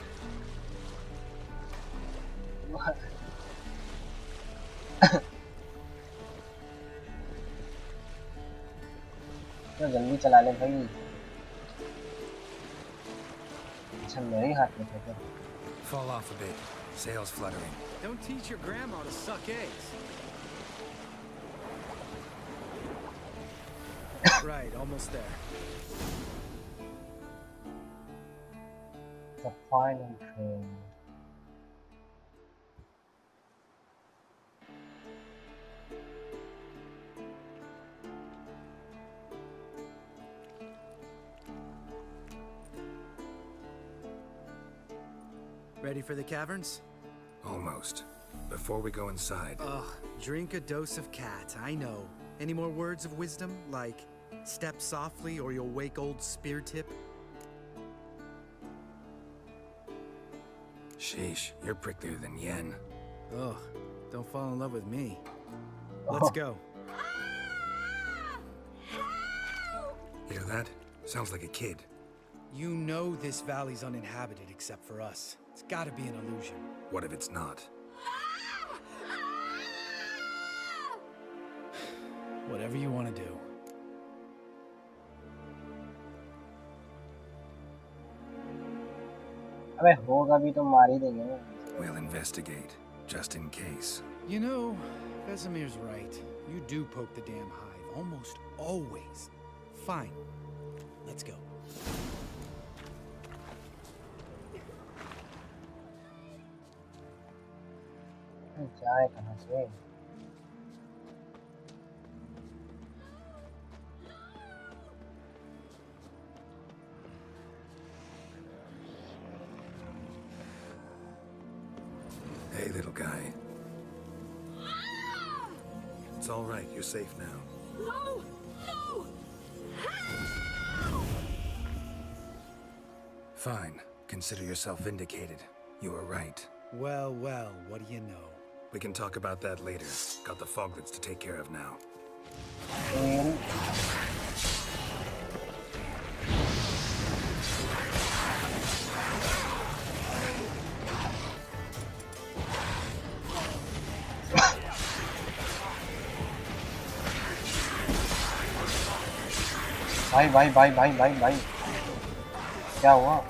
तो जल्दी चला ले भाई. अच्छा मेरे ही हाथ में था. Fall off a bit. Sails fluttering. Don't teach your grandma to suck eggs. Right, almost there. The final train. Ready for the caverns? Almost. Before we go inside. Ugh, drink a dose of cat, I know. Any more words of wisdom, like step softly or you'll wake old Speartip? Sheesh, you're pricklier than Yen. Ugh, don't fall in love with me. Let's go. Hear that? Sounds like a kid. You know this valley's uninhabited except for us. It's gotta be an illusion. What if it's not? Whatever you want to do. अबे होगा भी तो मार ही देंगे ना. We'll investigate, just in case. You know, Vesemir's right. You do poke the damn hive, almost always. Fine. Let's go. जाए कहाँ से? Hey, little guy. It's all right. You're safe now. No! No! Fine. Consider yourself vindicated. You were right. Well, well, what do you know? We can talk about that later. Got the foglets to take care of now. भाई भाई भाई भाई भाई भाई क्या हुआ?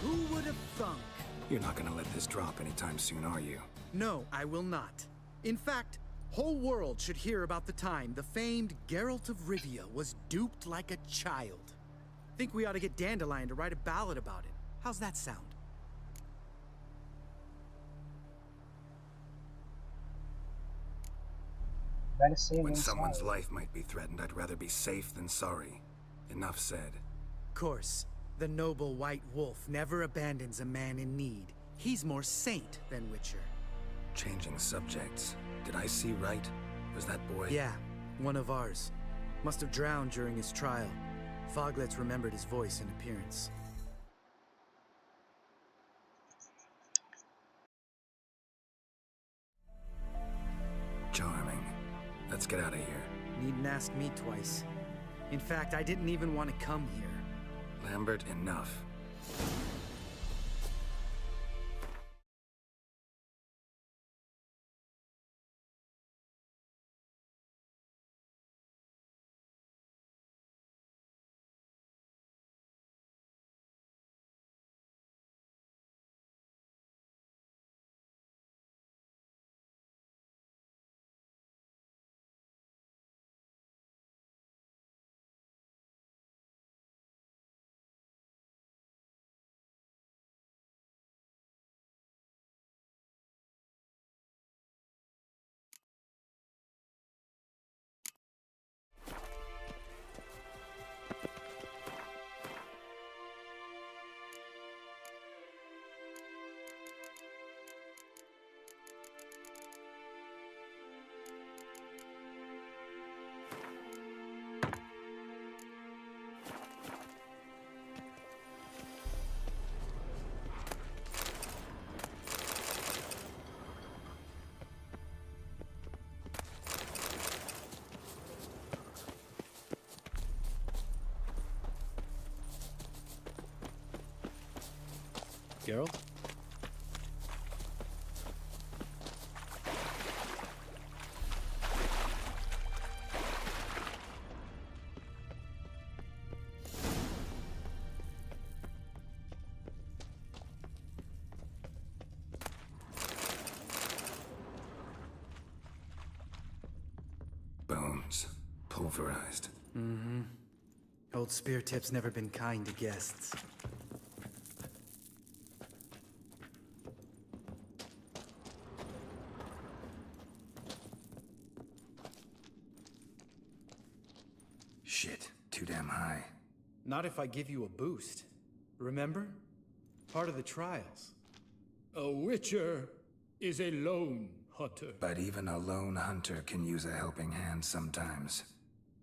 Who would have thunk? You're not gonna let this drop anytime soon, are you? No, I will not. In fact, whole world should hear about the time the famed Geralt of Rivia was duped like a child. Think we ought to get Dandelion to write a ballad about it. How's that sound? When someone's life might be threatened, I'd rather be safe than sorry. Enough said. Of course, the noble white wolf never abandons a man in need. He's more saint than Witcher. Changing subjects. Did I see right? Was that boy? Yeah, one of ours. Must have drowned during his trial. Foglets remembered his voice and appearance. Charming. Let's get out of here. Needn't ask me twice. In fact, I didn't even want to come here. Lambert, enough. Geralt? Bones. Pulverized. Mm-hmm. Old Speartip's never been kind to guests. Shit. Too damn high. Not if I give you a boost. Remember? Part of the trials. A witcher is a lone hunter. But even a lone hunter can use a helping hand sometimes.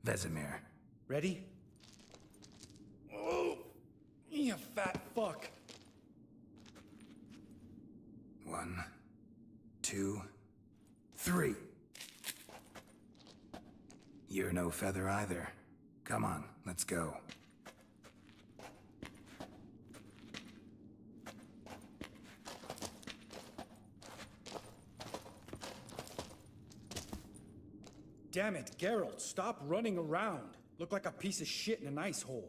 Vesemir. Ready? Oh, you fat fuck. 1, 2, 3. You're no feather either. Come on, let's go. Damn it, Geralt, stop running around. Look like a piece of shit in an ice hole.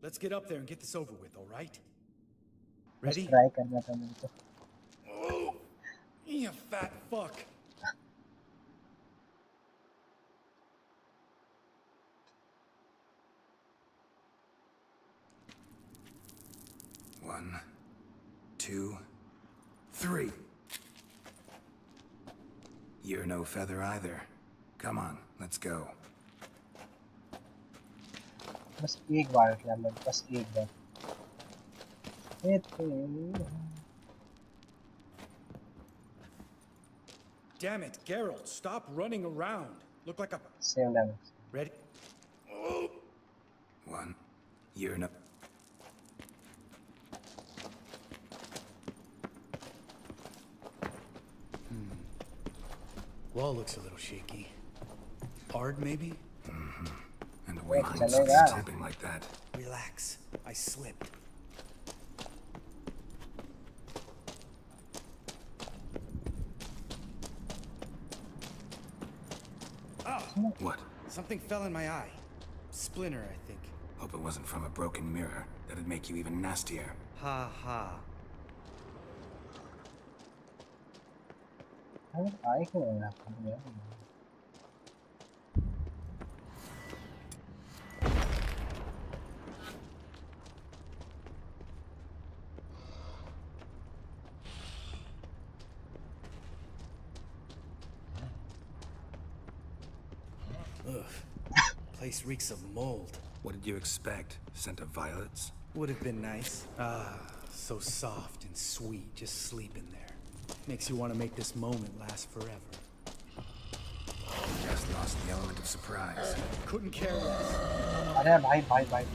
Let's get up there and get this over with, all right? Ready? Try करना था मेरे को. Oh, you fat fuck. One, 2, 3. You're no feather either. Come on, let's go. बस एक बार किया मैं, बस एक बार. Damn it, Geralt, stop running around. Look like a... Same damage. Ready? 1. You're no... Wall looks a little shaky. Ard, maybe? Mm-hmm. And why is something like that? Relax. I slipped. Oh! What? Something fell in my eye. Splinter, I think. Hope it wasn't from a broken mirror. That'd make you even nastier. Ha ha. I can happen, yeah. Ugh. Place reeks of mold. What did you expect? Scent of violets? Would have been nice. Ah, so soft and sweet, just sleeping there. Makes you want to make this moment last forever. Just lost the element of surprise. Couldn't care less. अरे भाई भाई भाई.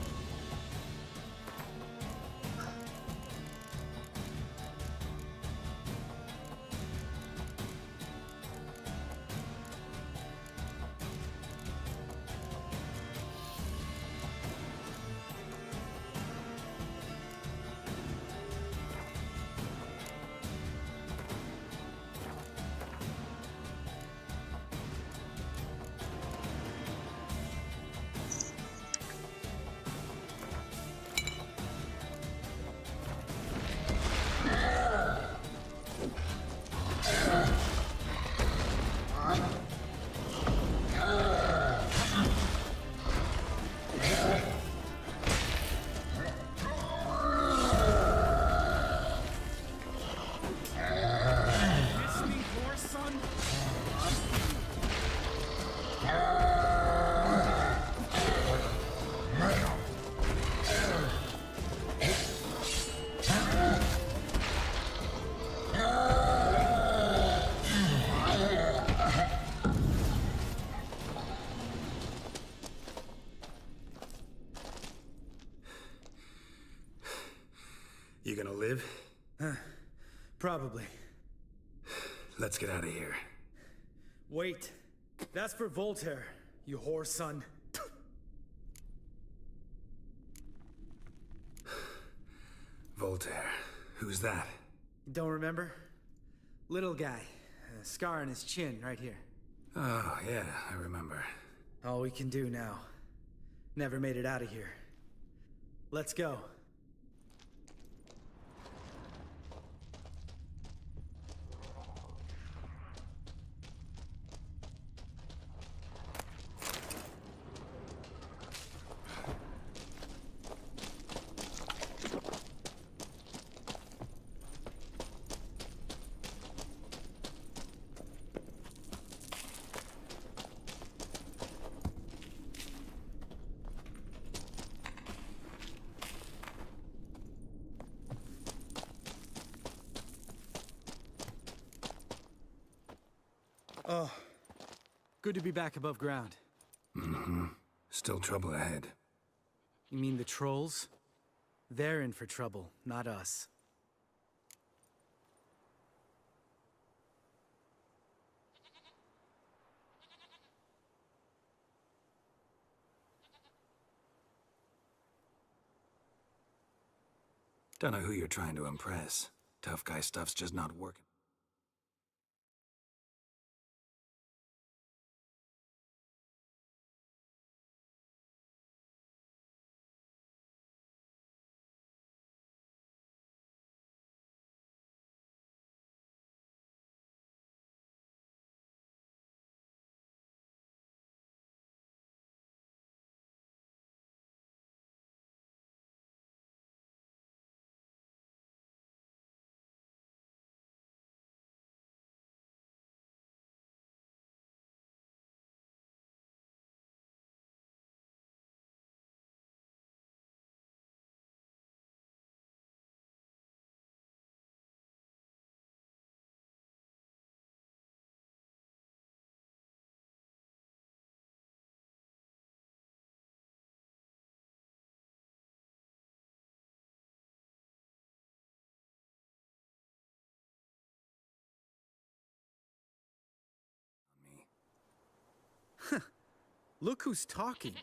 You gonna live? Probably. Let's get out of here. Wait. That's for Voltaire, you whore son. Voltaire. Who's that? Don't remember? Little guy. A scar on his chin, right here. Oh, yeah, I remember. All we can do now. Never made it out of here. Let's go. Oh, good to be back above ground. Mm-hmm. Still trouble ahead. You mean the trolls? They're in for trouble, not us. Don't know who you're trying to impress. Tough guy stuff's just not working. Look who's talking.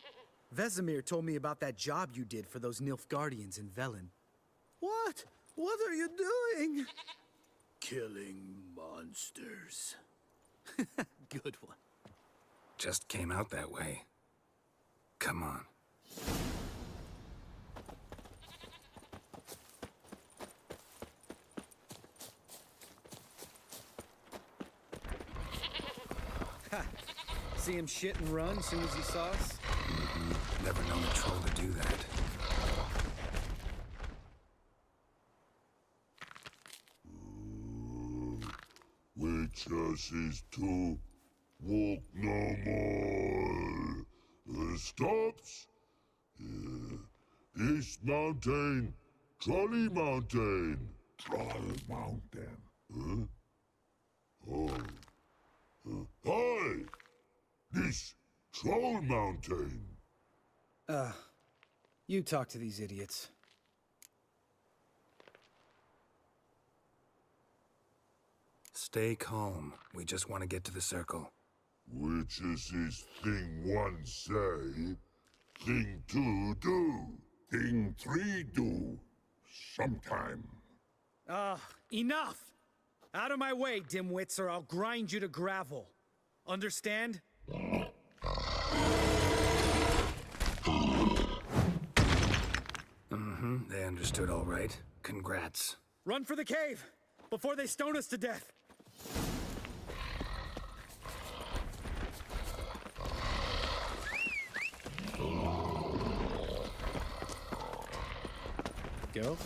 Vesemir told me about that job you did for those Nilfgaardians in Velen. What? What are you doing? Killing monsters. Good one. Just came out that way. Come on. Ha! See him shit and run as soon as he saw us? Never known a troll to do that. Witches is to walk no more. Stops. East Mountain, Trolley Mountain. Troll Mountain. Huh? Oh. Hi! This Troll Mountain. You talk to these idiots. Stay calm. We just want to get to the circle. Witches is thing one say, thing two do, thing three do, sometime. Enough! Out of my way, dimwits, or I'll grind you to gravel. Understand? Mm-hmm, they understood all right. Congrats. Run for the cave! Before they stone us to death! Geralt?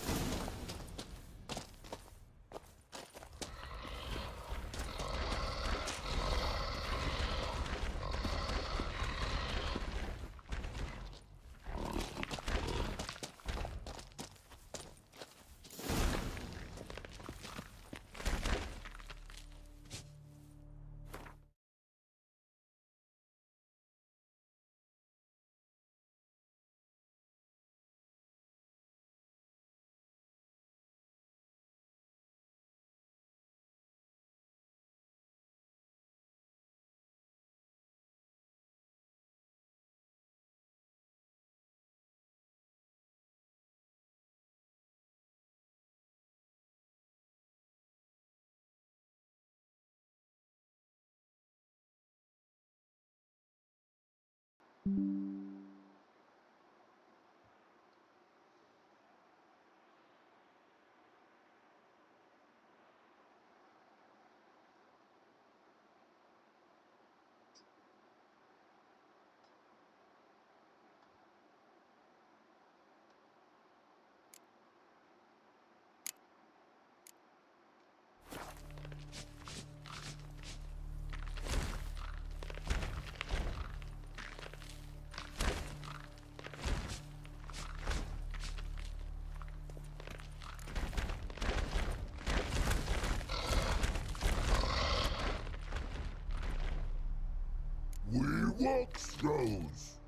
Walk throws.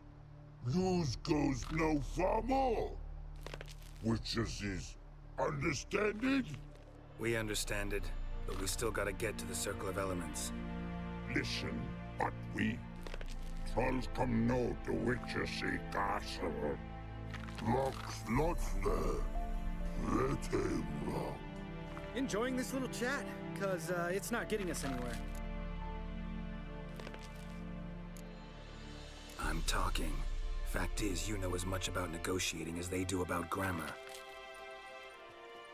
Use goes no far more. Witches is understand it? We understand it, but we still gotta get to the Circle of Elements. Listen, but we trolls come no to witches see castle. Locks lots there. Let him rock. Enjoying this little chat, cause it's not getting us anywhere. I'm talking. Fact is, you know as much about negotiating as they do about grammar.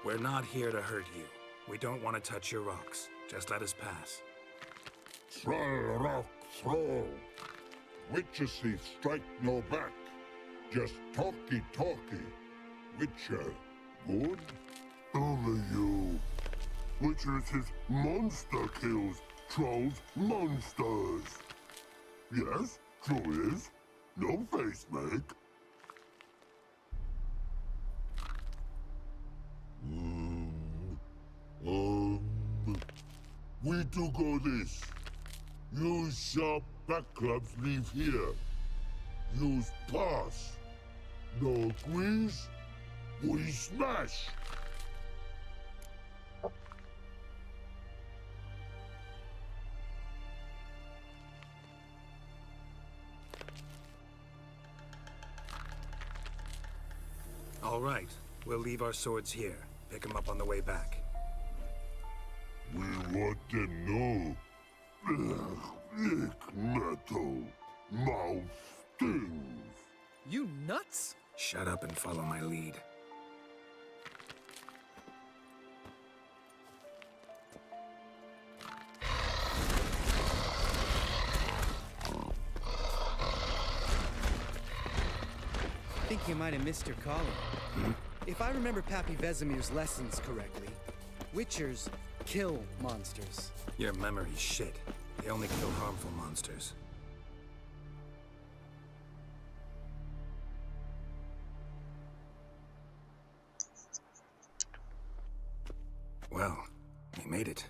We're not here to hurt you. We don't want to touch your rocks. Just let us pass. Troll rock throw. Witches see strike no back. Just talky. Witcher, good? Only you. Witcher is monster kills. Trolls, monsters. Yes, true is. No face make. We do go this. Use sharp back clubs leave here. Use pass. No squeeze. We smash. All right, we'll leave our swords here. Pick them up on the way back. We want them know. Lick metal. Mouth stings. You nuts? Shut up and follow my lead. I think you might have missed your calling. If I remember Pappy Vesemir's lessons correctly, Witchers kill monsters. Your memory's shit. They only kill harmful monsters. Well, we made it.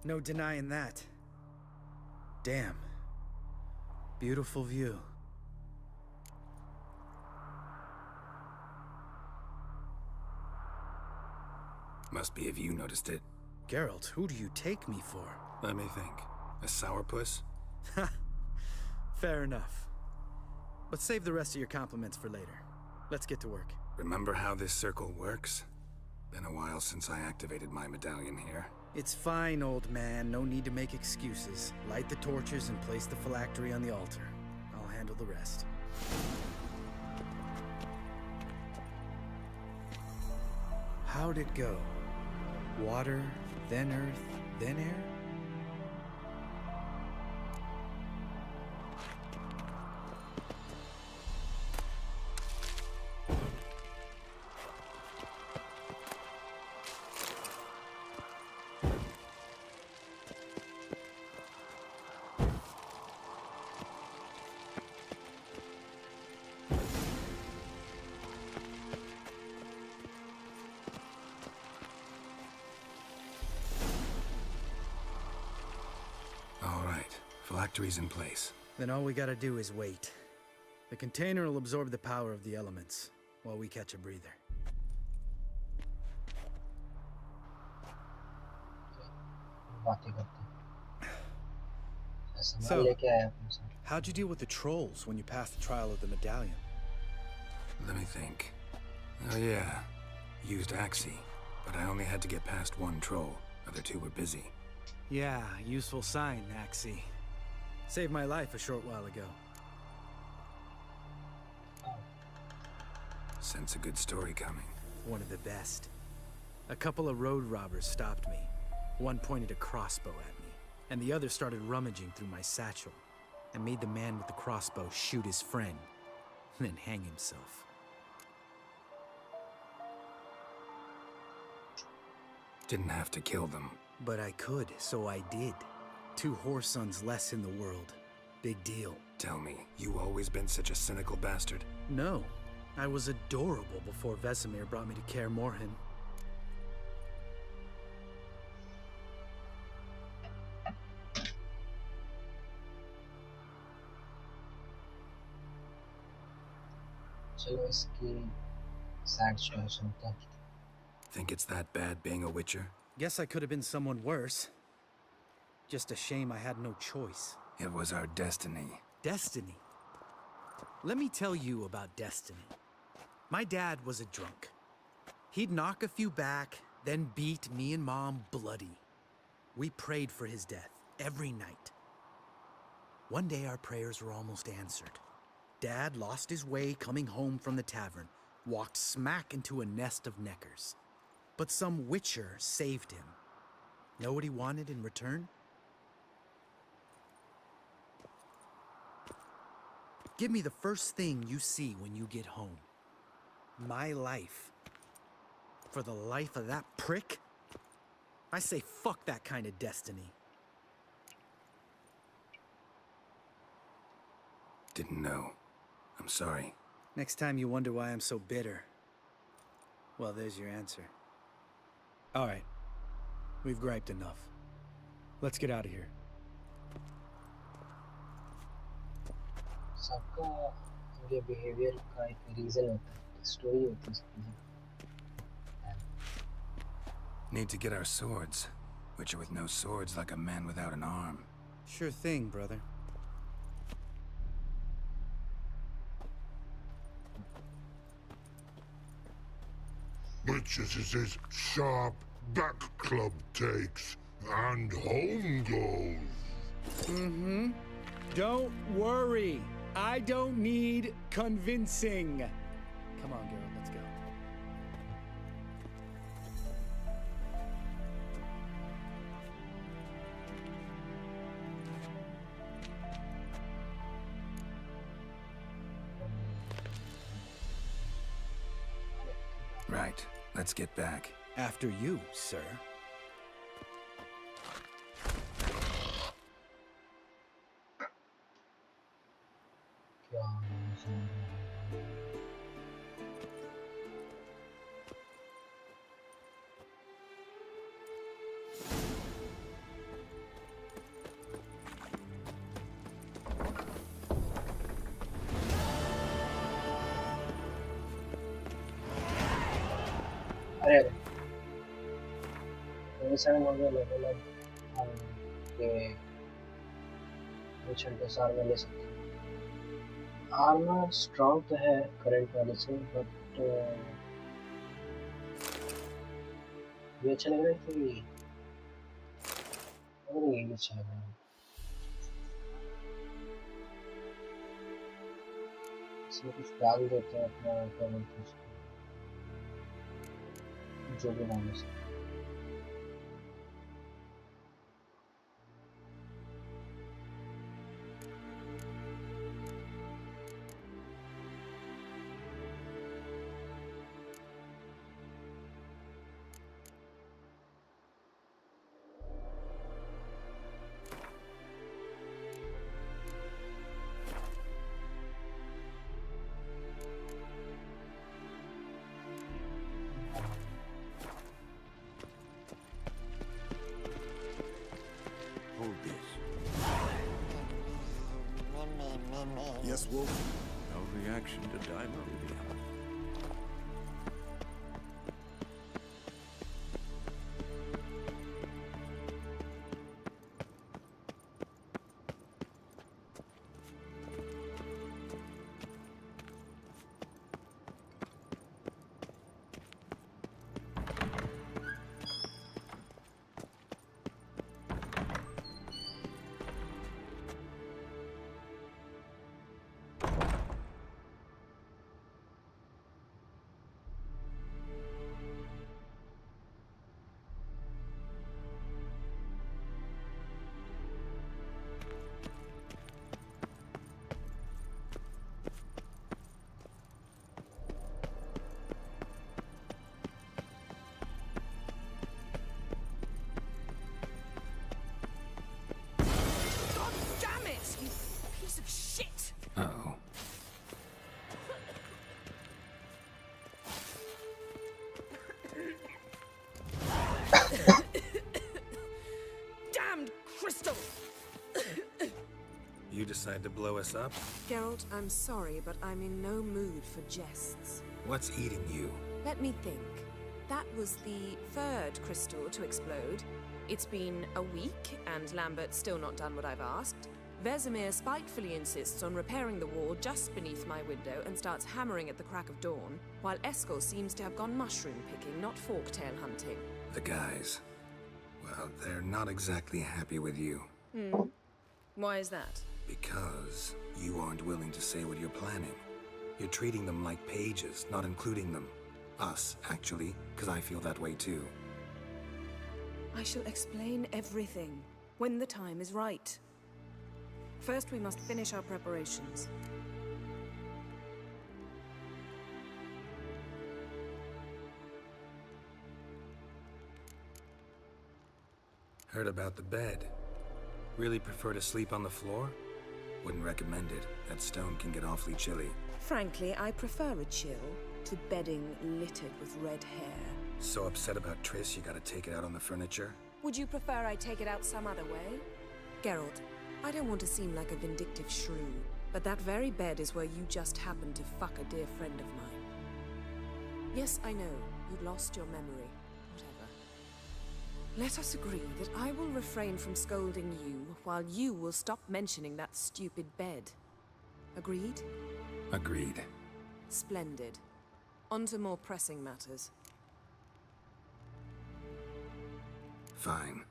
No denying that. Damn. Beautiful view. Must be if you noticed it. Geralt, who do you take me for? Let me think. A sourpuss? Fair enough. But save the rest of your compliments for later. Let's get to work. Remember how this circle works? Been a while since I activated my medallion here. It's fine, old man. No need to make excuses. Light the torches and place the phylactery on the altar. I'll handle the rest. How'd it go? Water, then earth, then air? Phylactery's in place. Then all we gotta do is wait. The container will absorb the power of the elements, while we catch a breather. So, how'd you deal with the trolls when you passed the trial of the medallion? Let me think. Oh yeah, used Axie, but I only had to get past one troll. Other two were busy. Yeah, useful sign, Axie. Saved my life a short while ago. Sense a good story coming. One of the best. A couple of road robbers stopped me. One pointed a crossbow at me, and the other started rummaging through my satchel, and made the man with the crossbow shoot his friend, then hang himself. Didn't have to kill them. But I could, so I did. 2 whoresons less in the world. Big deal. Tell me, you always been such a cynical bastard? No. I was adorable before Vesemir brought me to Kaer Morhen. चलो इसकी sad story सुनते हैं. Think it's that bad being a witcher? Guess I could have been someone worse. Just a shame I had no choice. It was our destiny. Destiny? Let me tell you about destiny. My dad was a drunk. He'd knock a few back, then beat me and Mom bloody. We prayed for his death every night. One day our prayers were almost answered. Dad lost his way coming home from the tavern, walked smack into a nest of neckers. But some witcher saved him. Know what he wanted in return? Give me the first thing you see when you get home. My life. For the life of that prick? I say fuck that kind of destiny. Didn't know. I'm sorry. Next time you wonder why I'm so bitter, well, there's your answer. All right. We've griped enough. Let's get out of here. सबका उनके behaviour का एक reason होता है, story होती है उसकी. Need to get our swords. Witcher with no swords like a man without an arm. Sure thing, brother. Witches is his sharp back club takes, and home goes. Mm-hmm. Don't worry. I don't need convincing. Come on, Geralt, let's go. Right. Let's get back. After you, sir. अरे मेरे सारे model level अब हम के mission के सार में ले सकते हैं. आर्मर स्ट्रॉन्ग तो है करंट वाले से, बट ये अच्छा लग रहा है कि और ये अच्छा लग रहा है. इसमें कुछ डाल देते हैं अपना करंट जो भी नाम है. Yes, Wolf? No reaction to Daimon. decide to blow us up? Geralt, I'm sorry, but I'm in no mood for jests. What's eating you? Let me think. That was the third crystal to explode. It's been a week, and Lambert's still not done what I've asked. Vesemir spitefully insists on repairing the wall just beneath my window and starts hammering at the crack of dawn, while Eskel seems to have gone mushroom picking, not forktail hunting. The guys. Well, they're not exactly happy with you. Why is that? Because you aren't willing to say what you're planning. You're treating them like pages, not including them. Us, actually, because I feel that way too. I shall explain everything when the time is right. First, we must finish our preparations. Heard about the bed. Really prefer to sleep on the floor? Wouldn't recommend it. That stone can get awfully chilly. Frankly, I prefer a chill to bedding littered with red hair. So upset about Triss, you gotta take it out on the furniture? Would you prefer I take it out some other way? Geralt, I don't want to seem like a vindictive shrew, but that very bed is where you just happened to fuck a dear friend of mine. Yes, I know, you lost your memory. Whatever. Let us agree that I will refrain from scolding you, while you will stop mentioning that stupid bed. Agreed? Agreed. Splendid. On to more pressing matters. Fine.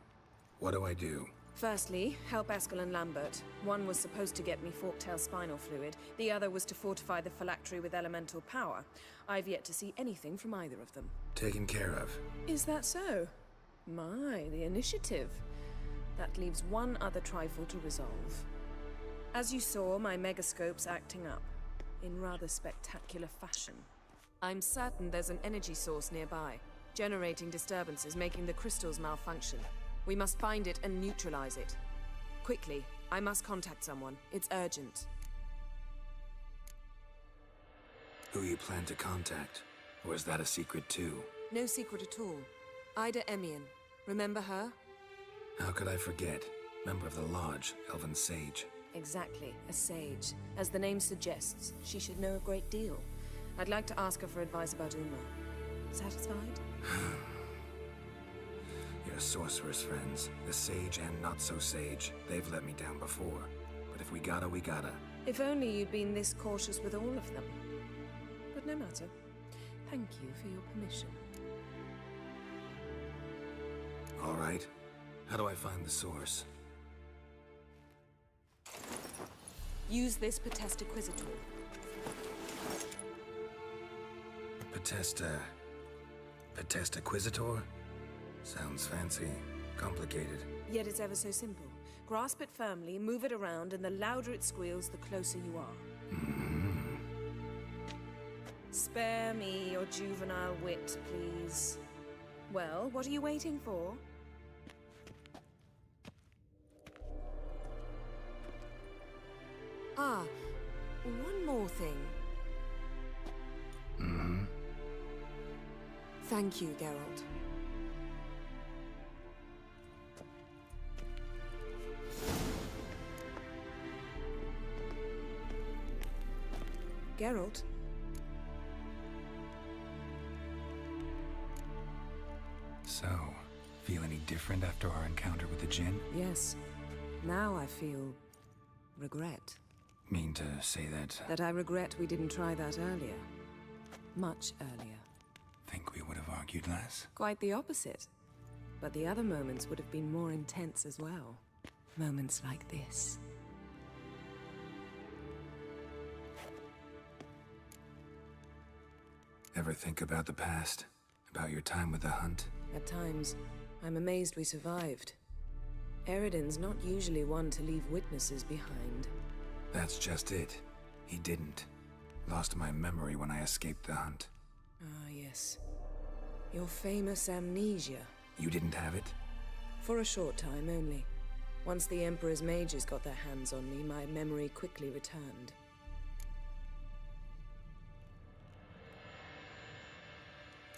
What do I do? Firstly, help Eskel and Lambert. One was supposed to get me forktail spinal fluid, the other was to fortify the phylactery with elemental power. I've yet to see anything from either of them. Taken care of. Is that so? My, the initiative. That leaves one other trifle to resolve. As you saw, my megascope's acting up, in rather spectacular fashion. I'm certain there's an energy source nearby, generating disturbances, making the crystals malfunction. We must find it and neutralize it. Quickly, I must contact someone. It's urgent. Who you plan to contact? Or is that a secret too? No secret at all. Ida Emian. Remember her? How could I forget? Member of the Lodge, Elven Sage. Exactly, a sage. As the name suggests, she should know a great deal. I'd like to ask her for advice about Uma. Satisfied? Your sorceress friends, the sage and not-so-sage, they've let me down before. But if we gotta, we gotta. If only you'd been this cautious with all of them. But no matter. Thank you for your permission. All right. How do I find the source? Use this Potest Acquisitor. Potest Acquisitor? Sounds fancy. Complicated. Yet it's ever so simple. Grasp it firmly, move it around, and the louder it squeals, the closer you are. Spare me your juvenile wit, please. Well, what are you waiting for? Ah, one more thing. Thank you, Geralt. Geralt? So, feel any different after our encounter with the Jinn? Yes. Now I feel regret. Mean to say that... That I regret we didn't try that earlier. Much earlier. Think we would have argued less? Quite the opposite. But the other moments would have been more intense as well. Moments like this. Ever think about the past? About your time with the hunt? At times, I'm amazed we survived. Eridan's not usually one to leave witnesses behind. That's just it. He didn't. Lost my memory when I escaped the hunt. Ah, yes. Your famous amnesia. You didn't have it? For a short time only. Once the Emperor's mages got their hands on me, my memory quickly returned.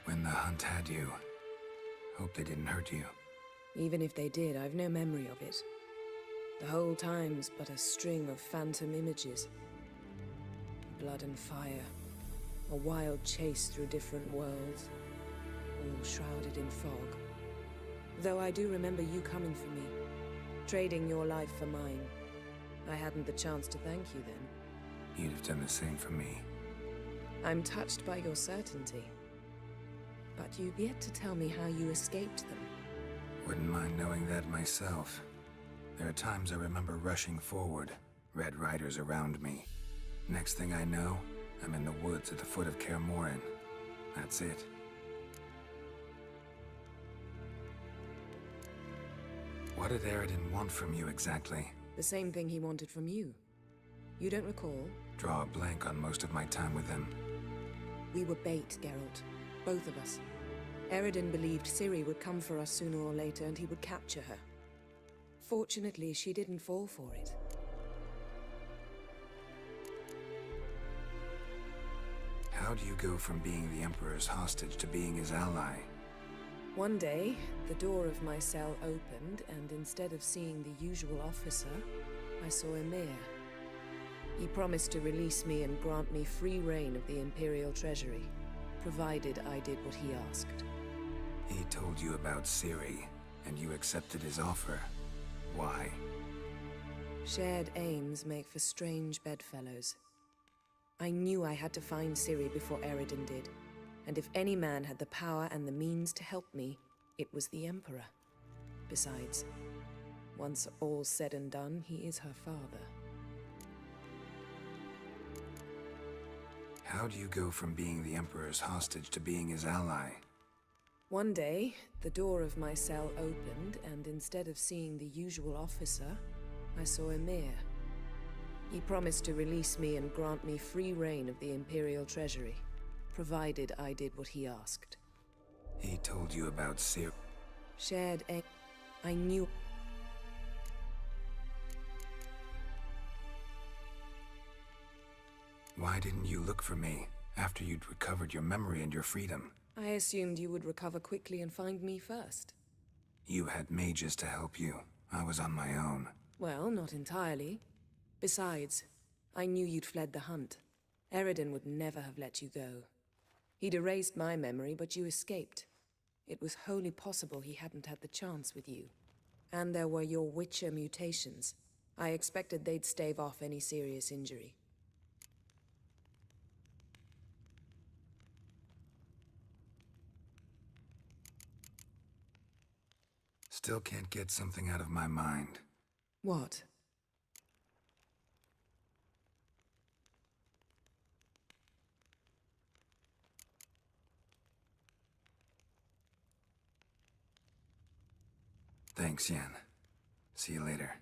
When the hunt had you, hope they didn't hurt you. Even if they did, I've no memory of it. The whole time's but a string of phantom images. Blood and fire. A wild chase through different worlds. All shrouded in fog. Though I do remember you coming for me. Trading your life for mine. I hadn't the chance to thank you then. You'd have done the same for me. I'm touched by your certainty. But you've yet to tell me how you escaped them. Wouldn't mind knowing that myself. There are times I remember rushing forward, Red Riders around me. Next thing I know, I'm in the woods at the foot of Kaer Morhen. That's it. What did Aridin want from you exactly? The same thing he wanted from you. You don't recall? Draw a blank on most of my time with him. We were bait, Geralt. Both of us. Aridin believed Ciri would come for us sooner or later and he would capture her. Fortunately, she didn't fall for it. How do you go from being the Emperor's hostage to being his ally? One day, the door of my cell opened, and instead of seeing the usual officer, I saw Emir. He promised to release me and grant me free reign of the Imperial Treasury, provided I did what he asked. He told you about Ciri, and you accepted his offer. Why? Shared aims make for strange bedfellows. I knew I had to find Ciri before Aridin did, and if any man had the power and the means to help me, it was the Emperor. Besides, once all's said and done, he is her father. How do you go from being the Emperor's hostage to being his ally? One day, the door of my cell opened, and instead of seeing the usual officer, I saw Emir. He promised to release me and grant me free reign of the Imperial Treasury, provided I did what he asked. He told you about Ciri. Shared aim. I knew. Why didn't you look for me after you'd recovered your memory and your freedom? I assumed you would recover quickly and find me first. You had mages to help you. I was on my own. Well, not entirely. Besides, I knew you'd fled the hunt. Aridin would never have let you go. He'd erased my memory, but you escaped. It was wholly possible he hadn't had the chance with you. And there were your Witcher mutations. I expected they'd stave off any serious injury. Still can't get something out of my mind. What? Thanks, Yen. See you later.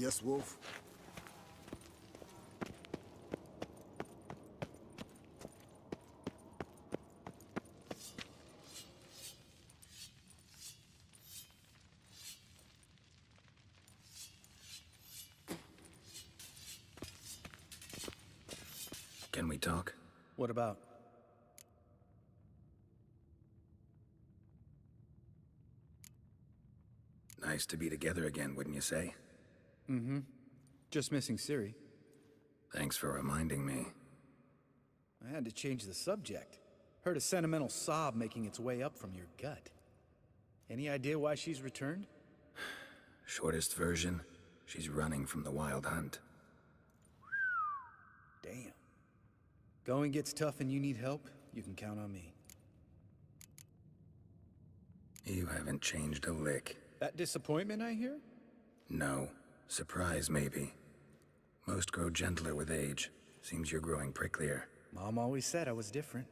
Yes, Wolf? Can we talk? What about? Nice to be together again, wouldn't you say? Mm-hmm. Just missing Ciri. Thanks for reminding me. I had to change the subject. Heard a sentimental sob making its way up from your gut. Any idea why she's returned? Shortest version, she's running from the Wild Hunt. Damn. Going gets tough and you need help, you can count on me. You haven't changed a lick. That disappointment I hear? No. Surprise, maybe. Most grow gentler with age. Seems you're growing pricklier. Mom always said I was different.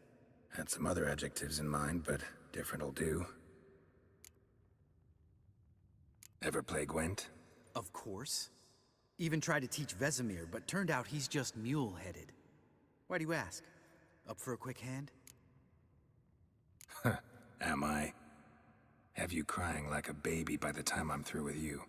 Had some other adjectives in mind, but different'll do. Ever play Gwent? Of course. Even tried to teach Vesemir, but turned out he's just mule-headed. Why do you ask? Up for a quick hand? Am I? Have you crying like a baby by the time I'm through with you.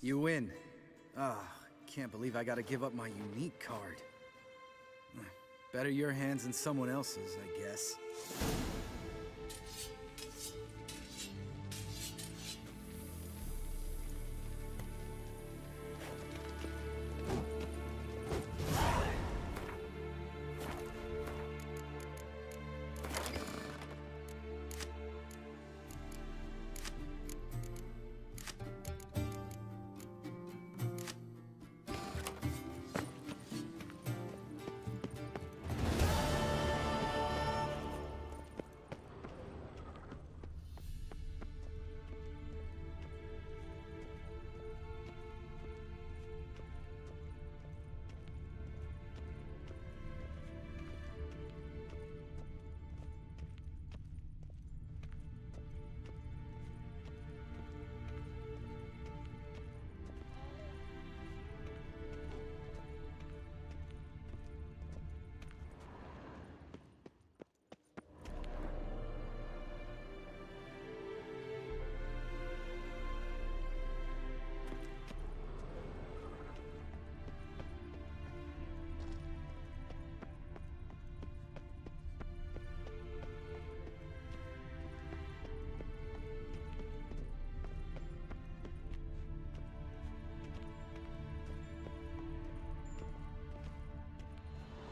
You win. Ah, can't believe I gotta give up my unique card. Better your hands than someone else's, I guess.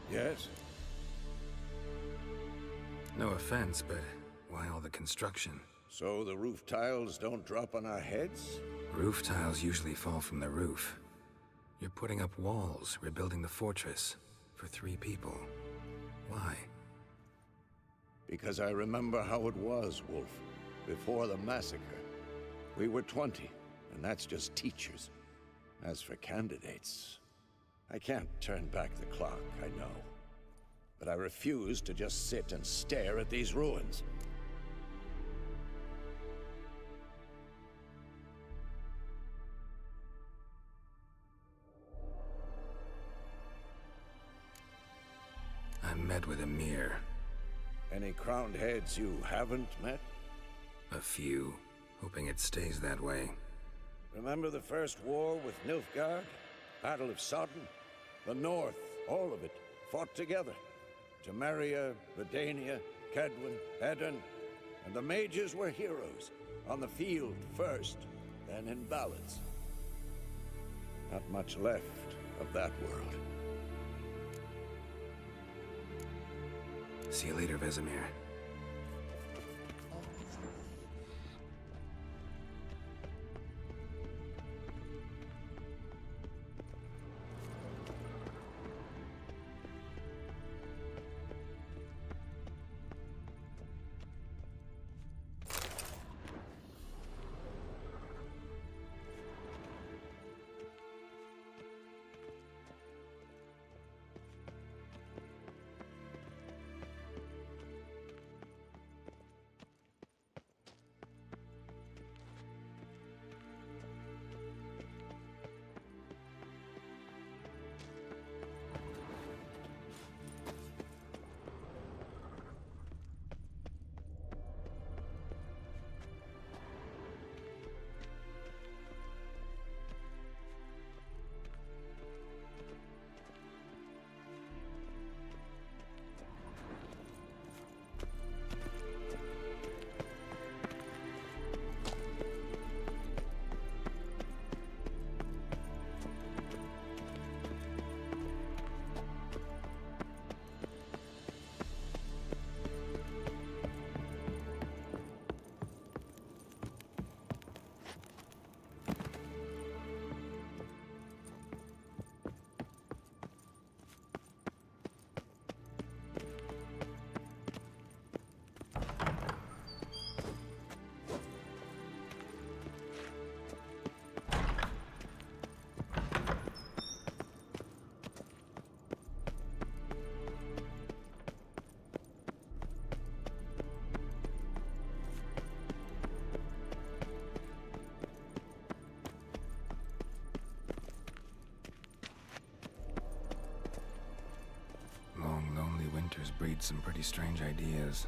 Yes? No offense, but why all the construction? So the roof tiles don't drop on our heads? Roof tiles usually fall from the roof. You're putting up walls, rebuilding the fortress. For 3 people. Why? Because I remember how it was, Wolf. Before the massacre. We were 20, and that's just teachers. As for candidates... I can't turn back the clock, I know. But I refuse to just sit and stare at these ruins. I met with Emir. Any crowned heads you haven't met? A few. Hoping it stays that way. Remember the first war with Nilfgaard? Battle of Sodden? The North, all of it, fought together. Temeria, Redania, Kedwin, Edirn, and the mages were heroes. On the field first, then in ballads. Not much left of that world. See you later, Vesemir. Winters breed some pretty strange ideas.